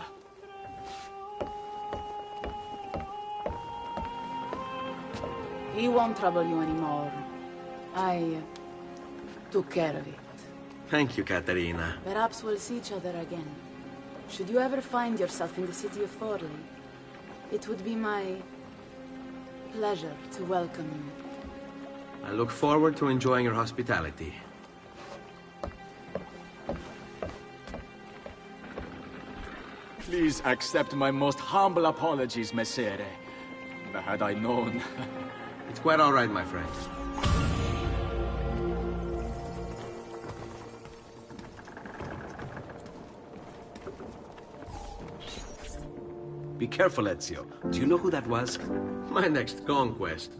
He won't trouble you anymore. I took care of it. Thank you, Caterina. Perhaps we'll see each other again. Should you ever find yourself in the city of Forli, it would be my pleasure to welcome you. I look forward to enjoying your hospitality. Please accept my most humble apologies, Messere. Had I known... It's quite all right, my friend. Be careful, Ezio. Do you know who that was? My next conquest.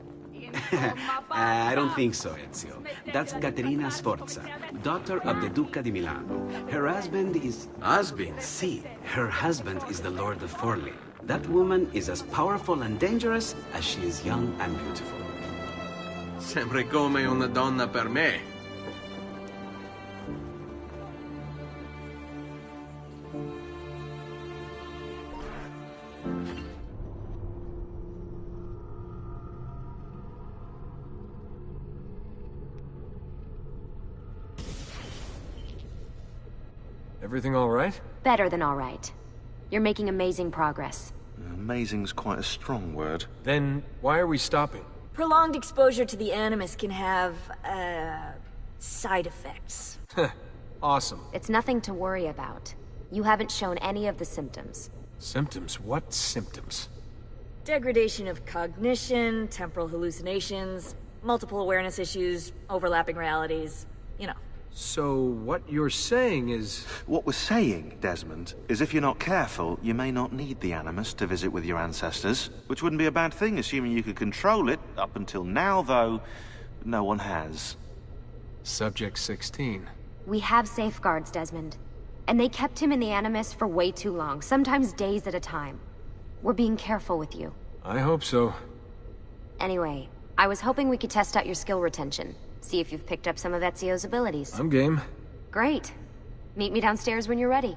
I don't think so, Ezio. That's Caterina Sforza, daughter of the Duca di Milano. Her husband is... Husband? Si, her husband is the Lord of Forli. That woman is as powerful and dangerous as she is young and beautiful. Sempre come una donna per me. Everything all right? Better than all right. You're making amazing progress. Amazing's quite a strong word. Then why are we stopping? Prolonged exposure to the Animus can have, side effects. Awesome. It's nothing to worry about. You haven't shown any of the symptoms. Symptoms? What symptoms? Degradation of cognition, temporal hallucinations, multiple awareness issues, overlapping realities, you know. So what you're saying is... What we're saying, Desmond, is if you're not careful, you may not need the Animus to visit with your ancestors. Which wouldn't be a bad thing, assuming you could control it. Up until now, though, no one has. Subject 16. We have safeguards, Desmond. And they kept him in the Animus for way too long, sometimes days at a time. We're being careful with you. I hope so. Anyway, I was hoping we could test out your skill retention. See if you've picked up some of Ezio's abilities. I'm game. Great. Meet me downstairs when you're ready.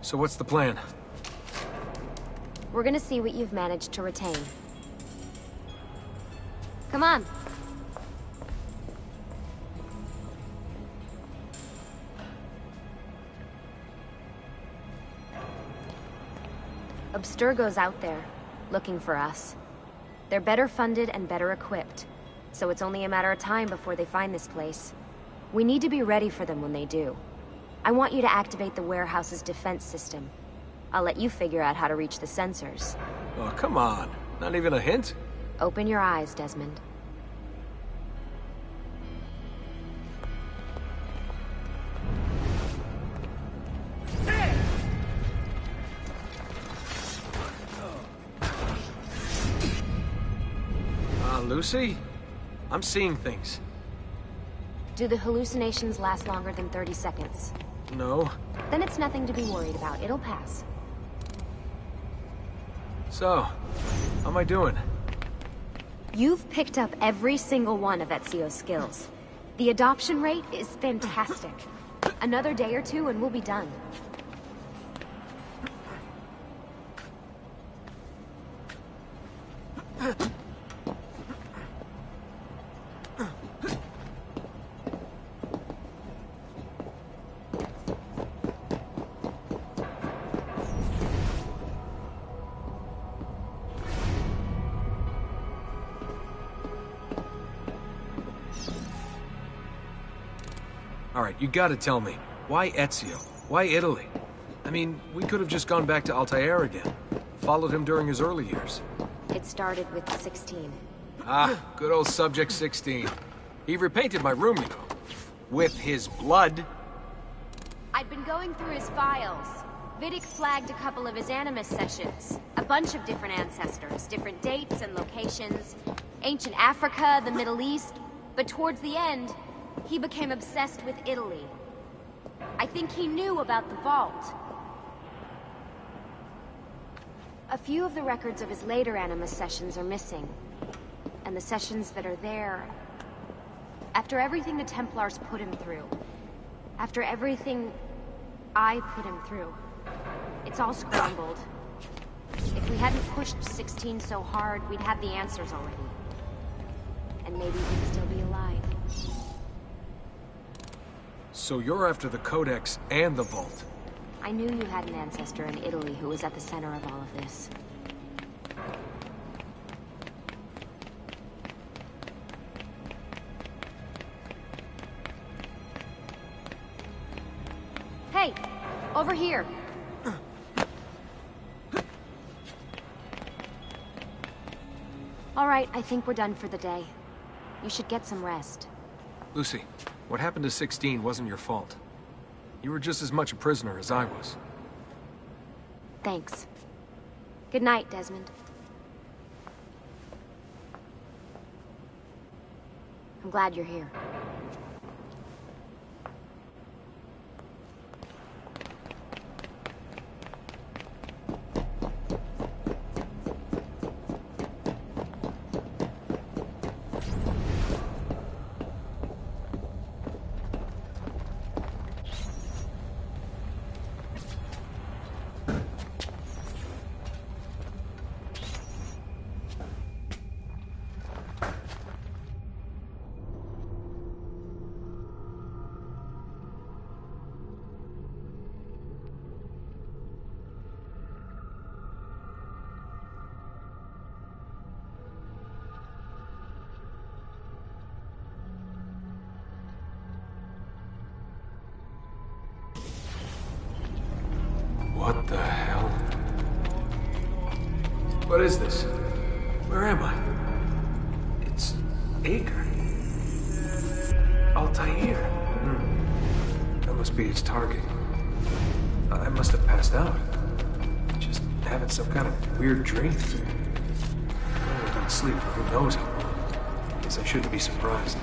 So what's the plan? We're gonna see what you've managed to retain. Come on. Abstergo's out there, looking for us. They're better funded and better equipped, so it's only a matter of time before they find this place. We need to be ready for them when they do. I want you to activate the warehouse's defense system. I'll let you figure out how to reach the sensors. Oh, come on. Not even a hint? Open your eyes, Desmond. Lucy? I'm seeing things. Do the hallucinations last longer than 30 seconds? No. Then it's nothing to be worried about. It'll pass. So, how am I doing? You've picked up every single one of Ezio's skills. The adoption rate is fantastic. Another day or two and we'll be done. Alright, you gotta tell me. Why Ezio? Why Italy? I mean, we could have just gone back to Altair again. Followed him during his early years. It started with 16. Ah, good old Subject 16. He repainted my room, you know. With his blood. I'd been going through his files. Vidic flagged a couple of his Animus sessions. A bunch of different ancestors, different dates and locations. Ancient Africa, the Middle East. But towards the end, he became obsessed with Italy. I think he knew about the vault. A few of the records of his later Animus sessions are missing. And the sessions that are there... After everything the Templars put him through, after everything I put him through, it's all scrambled. If If we hadn't pushed 16 so hard, we'd have the answers already. And maybe we'd still be alive. So you're after the Codex and the Vault? I knew you had an ancestor in Italy who was at the center of all of this. Hey! Over here! All right, I think we're done for the day. You should get some rest. Lucy, what happened to 16 wasn't your fault. You were just as much a prisoner as I was. Thanks. Good night, Desmond. I'm glad you're here. What the hell? What is this? Where am I? It's Acre. Altair. That must be its target. I must have passed out. Just having some kind of weird dream. Going without sleep for who knows how long. Guess I shouldn't be surprised.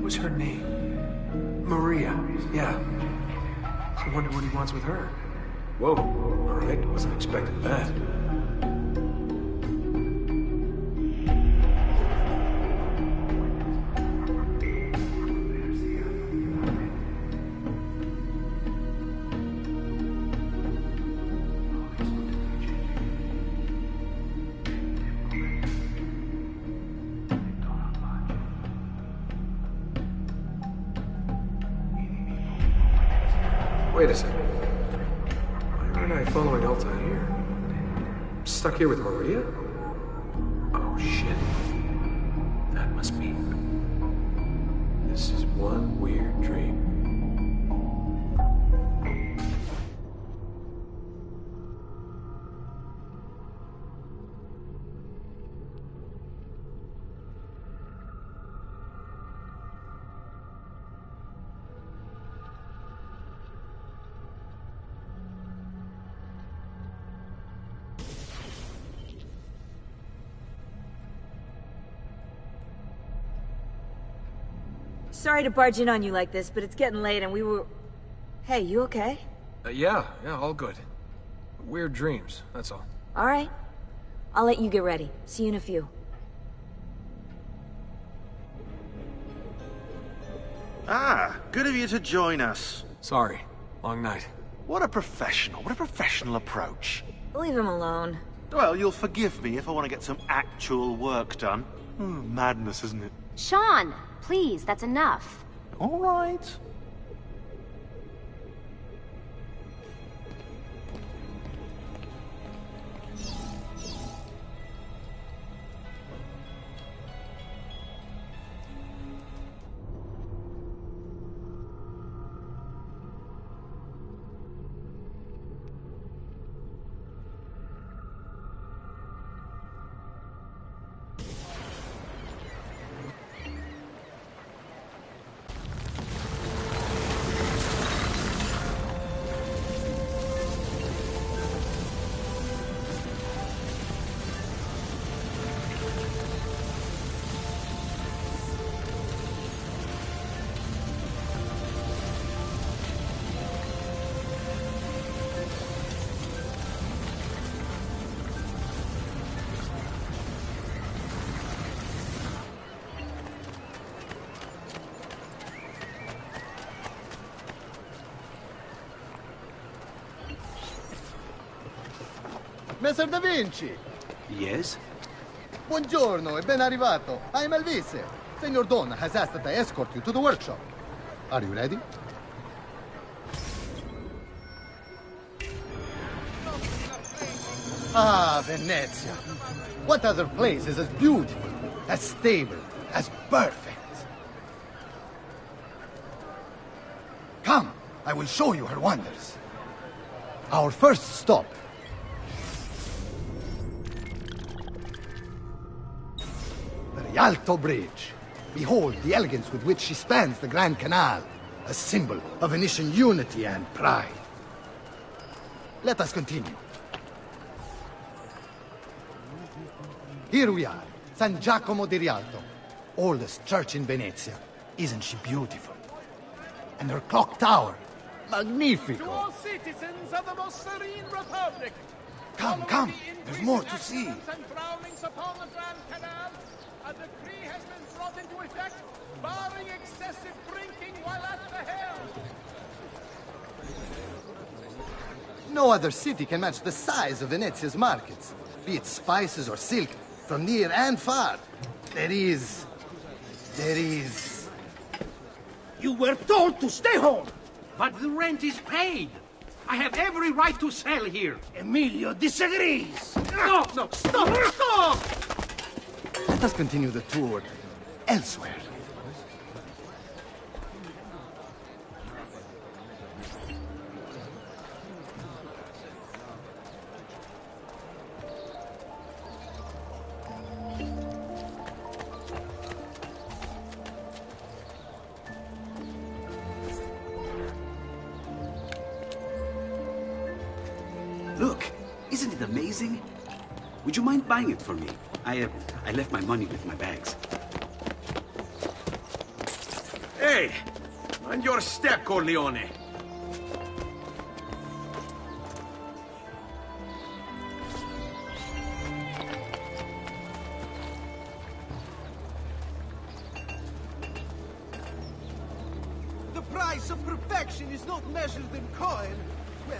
was her name? Maria, yeah. I wonder what he wants with her. Whoa, alright, wasn't expecting that. Wait a second. Why aren't I following Alta here? I'm stuck here with Maria? Oh, shit. That must be... This is one weird dream. Sorry to barge in on you like this, but it's getting late and we were... Hey, you okay? Yeah, all good. Weird dreams, that's all. Alright. I'll let you get ready. See you in a few. Ah, good of you to join us. Sorry, long night. What a professional approach. Leave him alone. Well, you'll forgive me if I want to get some actual work done. Madness, isn't it? Sean, please, that's enough. All right. Messer Da Vinci! Yes? Buongiorno e ben arrivato. I'm Elvise. Senor Don has asked that I escort you to the workshop. Are you ready? Ah, Venezia. What other place is as beautiful, as stable, as perfect? Come, I will show you her wonders. Our first stop. The Rialto Bridge. Behold the elegance with which she spans the Grand Canal, a symbol of Venetian unity and pride. Let us continue. Here we are, San Giacomo di Rialto, oldest church in Venezia. Isn't she beautiful? And her clock tower, magnifico. To all citizens of the most serene republic. Come, there's more to see. And prowlings upon the Grand Canal, a decree has been brought into effect, barring excessive drinking while at the helm. No other city can match the size of Venezia's markets, be it spices or silk, from near and far. There is... You were told to stay home, but the rent is paid. I have every right to sell here. Emilio disagrees. No, stop! Let us continue the tour elsewhere. Look, isn't it amazing? Would you mind buying it for me? I left my money with my bags. Hey! On your step, Corleone! The price of perfection is not measured in coin. Well,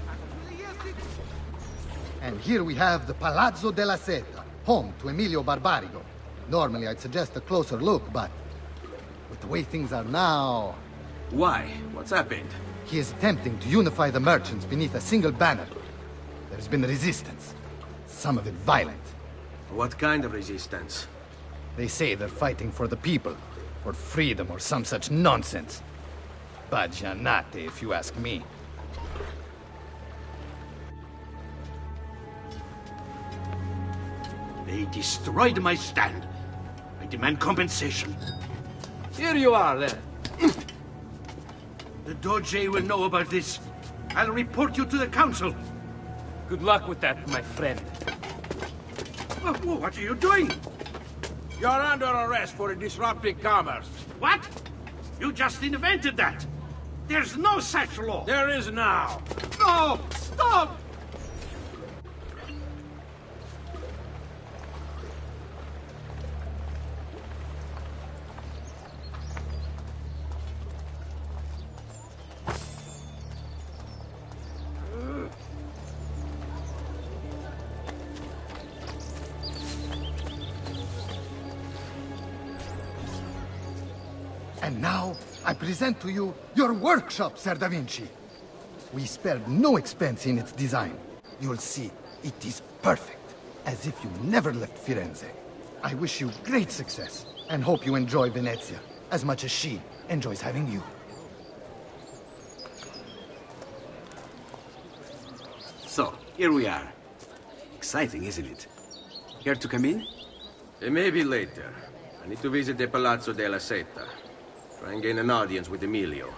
actually, yes, it is. And here we have the Palazzo della Seta, home to Emilio Barbarigo. Normally I'd suggest a closer look, but with the way things are now... Why? What's happened? He is attempting to unify the merchants beneath a single banner. There's been resistance. Some of it violent. What kind of resistance? They say they're fighting for the people, for freedom or some such nonsense. Baggianate, if you ask me. They destroyed my stand. I demand compensation. Here you are, then. The Doge will know about this. I'll report you to the council. Good luck with that, my friend. What are you doing? You're under arrest for disrupting commerce. What? You just invented that. There's no such law. There is now. No! Stop! And now, I present to you your workshop, Ser Da Vinci. We spared no expense in its design. You'll see, it is perfect, as if you never left Firenze. I wish you great success, and hope you enjoy Venezia, as much as she enjoys having you. So, here we are. Exciting, isn't it? Care to come in? Maybe later. I need to visit the Palazzo della Seta. Try and gain an audience with Emilio.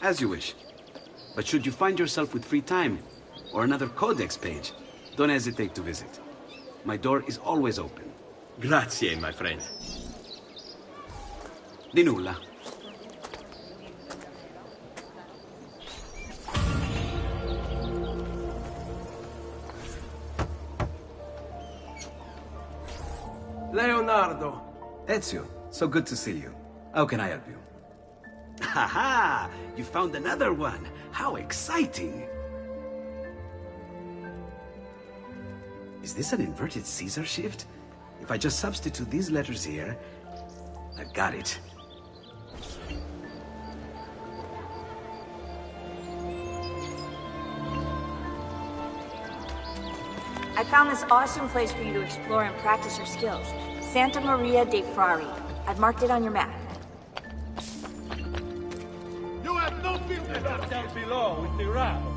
As you wish. But should you find yourself with free time, or another codex page, don't hesitate to visit. My door is always open. Grazie, my friend. Di nulla. Leonardo. Ezio, so good to see you. How can I help you? Ha! You found another one. How exciting! Is this an inverted Caesar shift? If I just substitute these letters here, I've got it. I found this awesome place for you to explore and practice your skills. Santa Maria dei Frari. I've marked it on your map. You have no business down below with the rabble.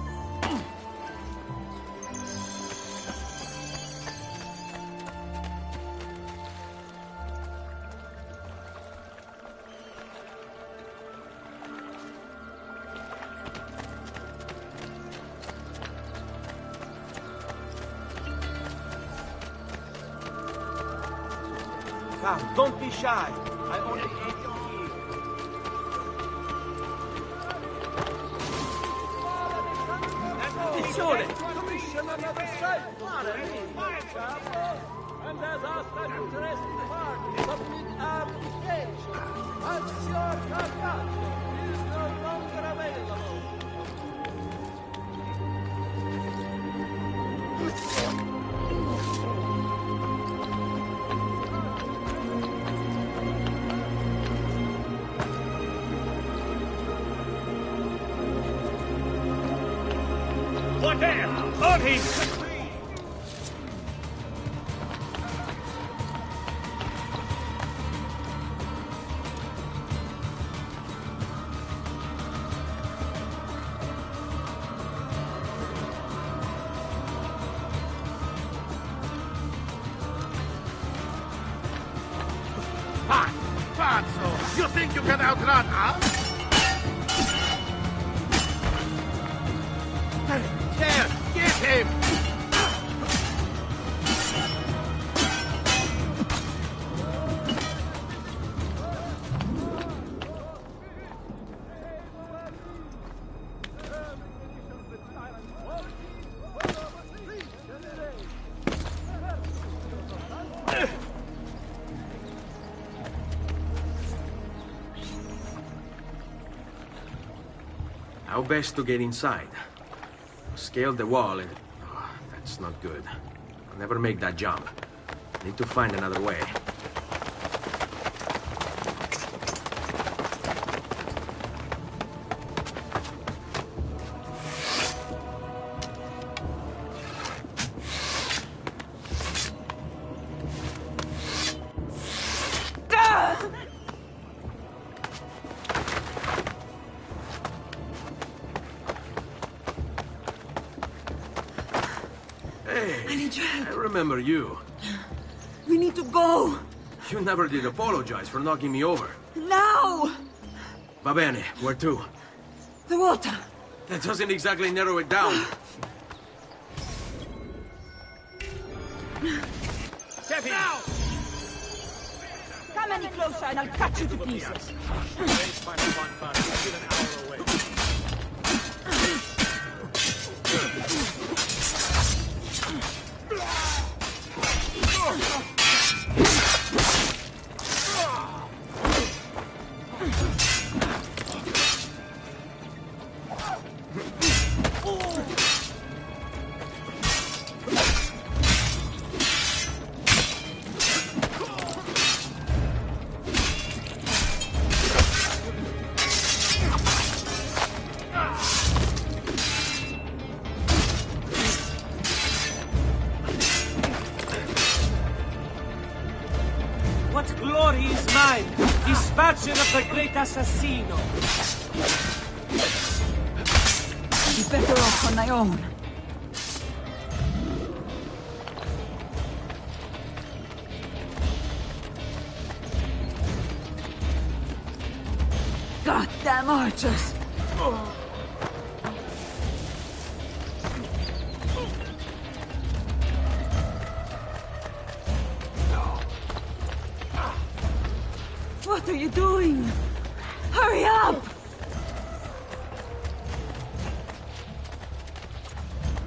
Come, don't be shy. I only aid you here. Attenzione! Commissioner of the site. And as asked an interested party, submit application. Monsieur Carpaccio is no longer available. What there? On him! Pazzo! You think you can outrun us? There! Get him! How best to get inside? Scale the wall and... Oh, that's not good. I'll never make that jump. Need to find another way. I remember you. We need to go. You never did apologize for knocking me over. Now! Va bene, where to? The water. That doesn't exactly narrow it down. Now! Come any closer and I'll cut you to pieces. What glory is mine, dispatcher of the great assassino! Be better off on my own. Goddamn archers! What are you doing? Hurry up!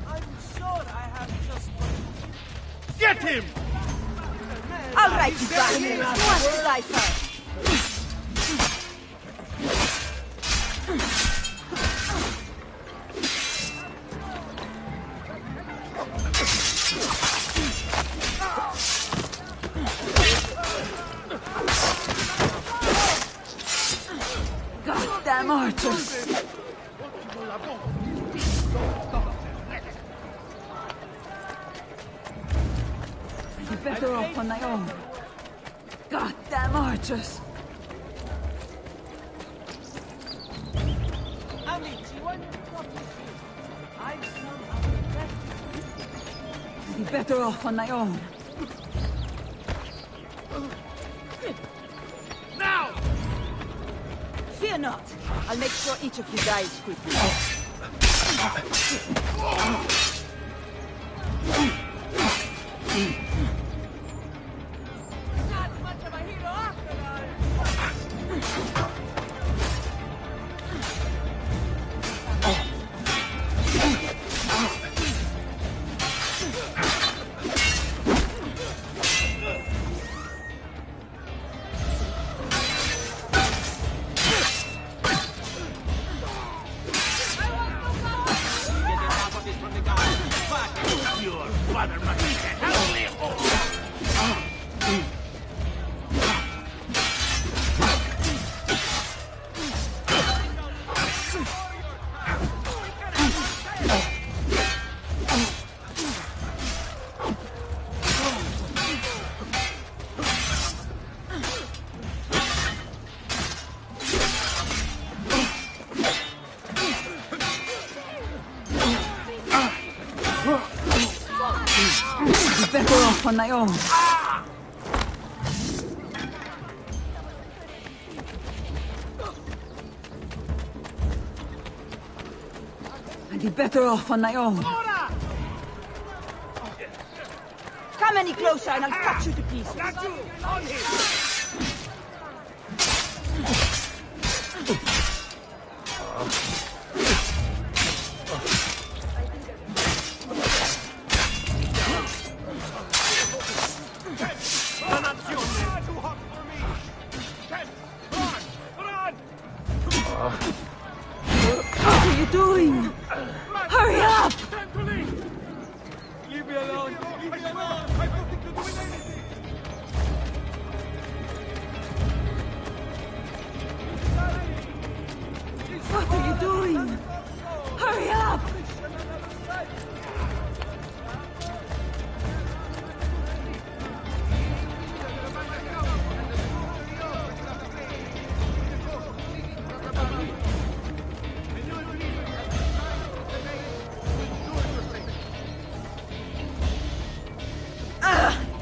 I'm sure I have just... Get him! I'll write you back. Who wants to die first? Goddamn archers! I'd be better off on my own. Goddamn archers! Amici, why don't you stop this? I'm somehow I'd be better off on my own. Now! Fear not. I'll make sure each of you dies quickly. Not much of a hero after all! Better off on my own. I'd be better off on my own. Come any closer and I'll cut you to pieces. you doing? Hurry up! Leave me alone! Leave me alone! I've nothing to do with anything! What are you doing? Hurry up!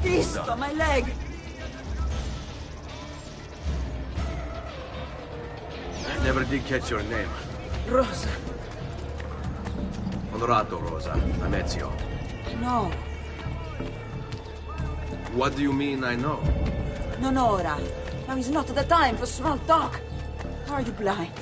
Cristo, my leg! I never did catch your name. Rosa. Onorato, Rosa. I'm Ezio. No. What do you mean I know? Non ora. Now is not the time for small talk. Are you blind?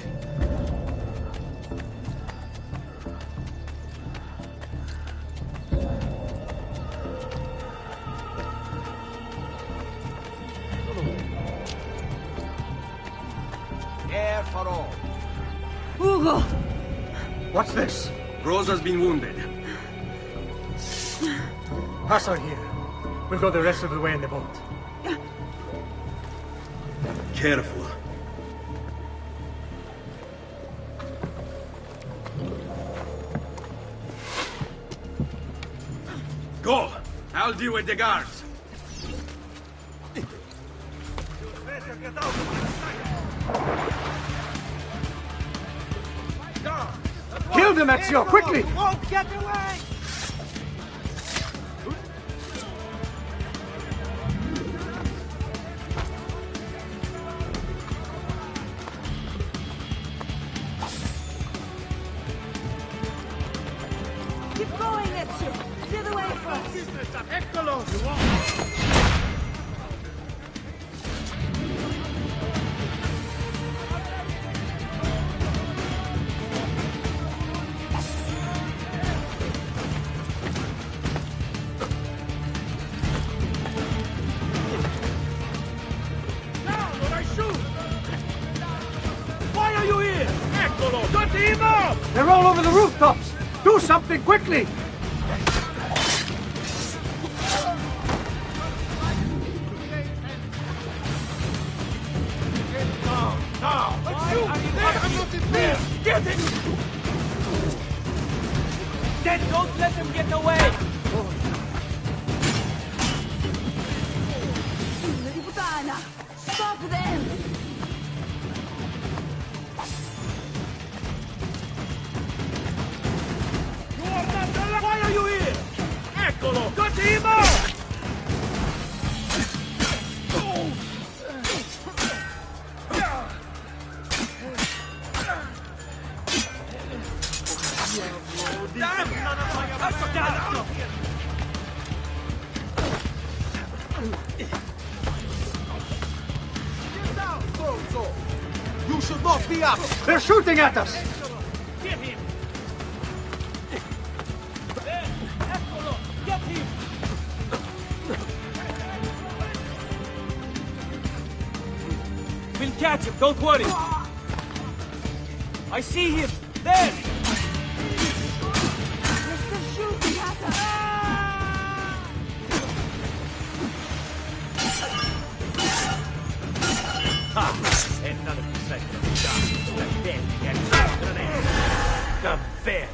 Air for all. Hugo! What's this? Rosa's been wounded. Pass her here. We'll go the rest of the way in the boat. Careful. Go! I'll deal with the guards. Kill them, Ezio, quickly! Won't get away! Keep going, Ezio! Clear the way for us! Eccolo! Why are you here? Eccolo! Got him up! They're all over the rooftops! Do something quickly! Now! There! Get him! Then don't let them get away! Figlia di puttana! Stop them! Why are you here? Eccolo! Got him up! You should not be up! They're shooting at us! Get him! There! Eccolo! Get him! We'll catch him, don't worry! I see him! There! They're still shooting at us! Ha! And none of you said to the job. Then get grenade. Davvero!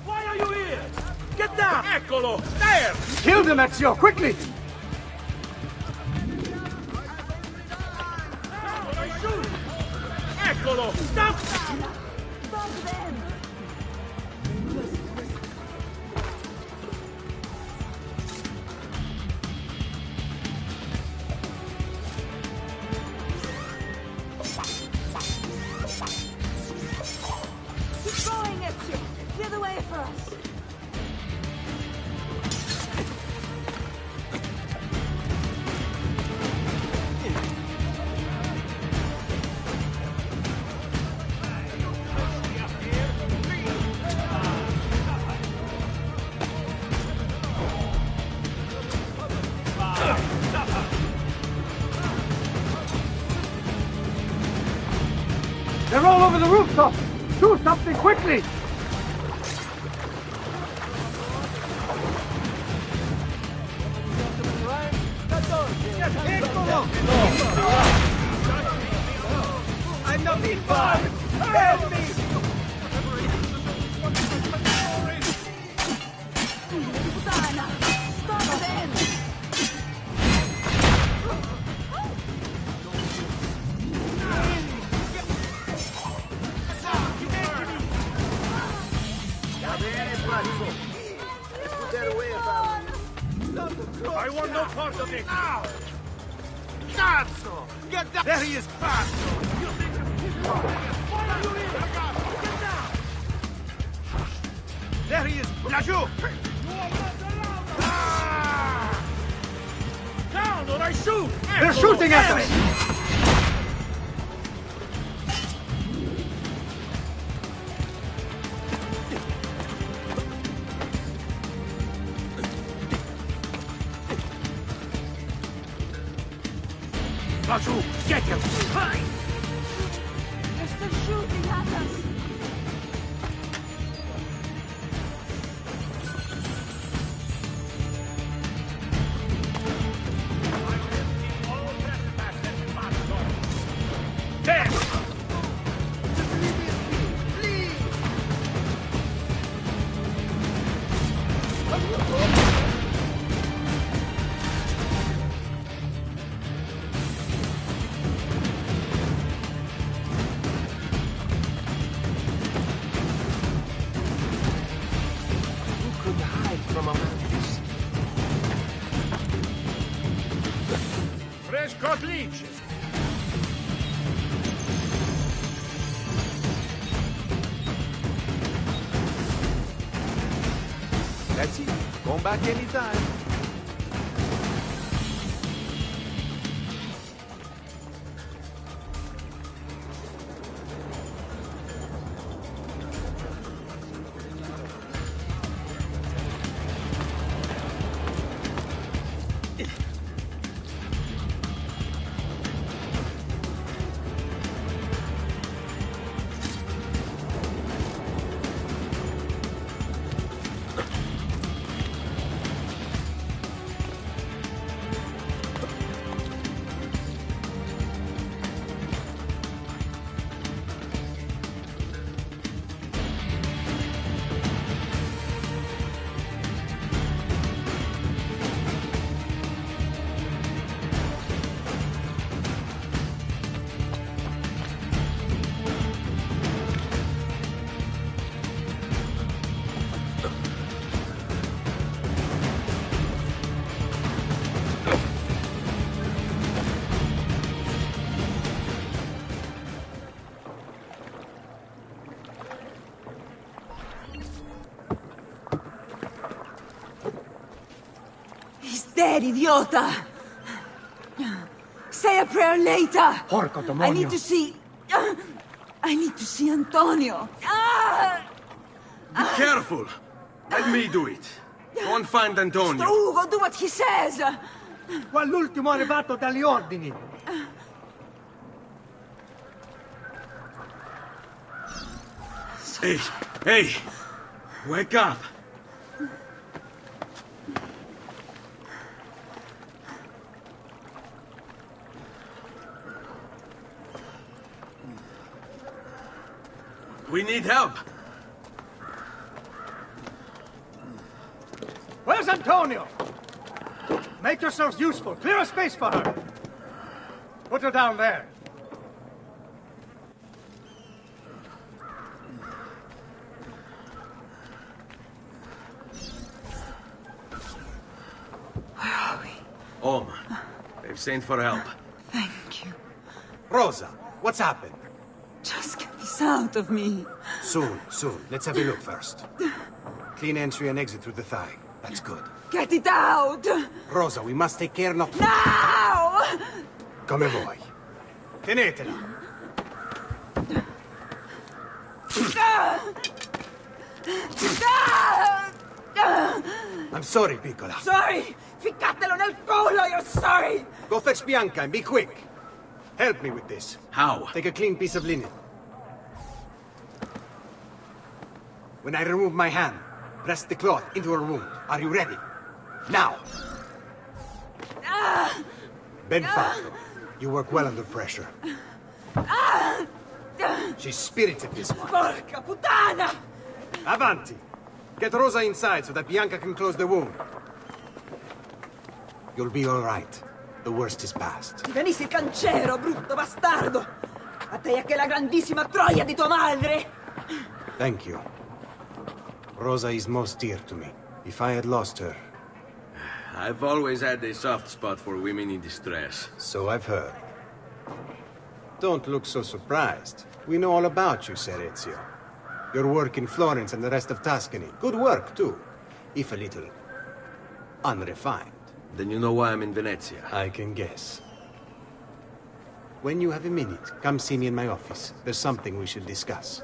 Why are you here? Get down! Eccolo! There! Kill them, Ezio, quickly! Eccolo! Stop! Stop them! Keep going, Ezio! Clear the way for us! They're all over the rooftop! Do something quickly! I'm not being fired! Help me! I want no part of it! Cazzo! Get down! There he is, Pazzo! There he is! Laggiù! Down or I shoot! They're shooting at us! Laggiù! Get him! They're still shooting at us. There! Fresh caught leech! That's it. Come back anytime. Dead, idiota! Say a prayer later! Porco demonio! I need to see... I need to see Antonio! Be careful! Let me do it. Go and find Antonio. Strugo, do what he says! Quell'ultimo arrivato dagli ordini! Hey! Hey! Wake up! We need help! Where's Antonio? Make yourselves useful. Clear a space for her. Put her down there. Where are we? Home. They've sent for help. Thank you. Rosa, what's happened? Just get this out of me. Soon. Let's have a look first. Clean entry and exit through the thigh. That's good. Get it out! Rosa, we must take care not... Now! Come vuoi. Tenetela. I'm sorry, piccola. Sorry! Ficcatelo nel culo, you're sorry! Go fetch Bianca and be quick. Help me with this. How? Take a clean piece of linen. When I remove my hand, press the cloth into her wound. Are you ready? Now! Ben fatto. You work well under pressure. She's spirited this one. Porca puttana! Avanti! Get Rosa inside so that Bianca can close the wound. You'll be all right. The worst is past. Ti venissi cancero, brutto bastardo! A te e che la grandissima troia di tua madre! Thank you. Rosa is most dear to me. If I had lost her... I've always had a soft spot for women in distress. So I've heard. Don't look so surprised. We know all about you, Ser Ezio. Your work in Florence and the rest of Tuscany. Good work, too. If a little... unrefined. Then you know why I'm in Venezia. I can guess. When you have a minute, come see me in my office. There's something we should discuss.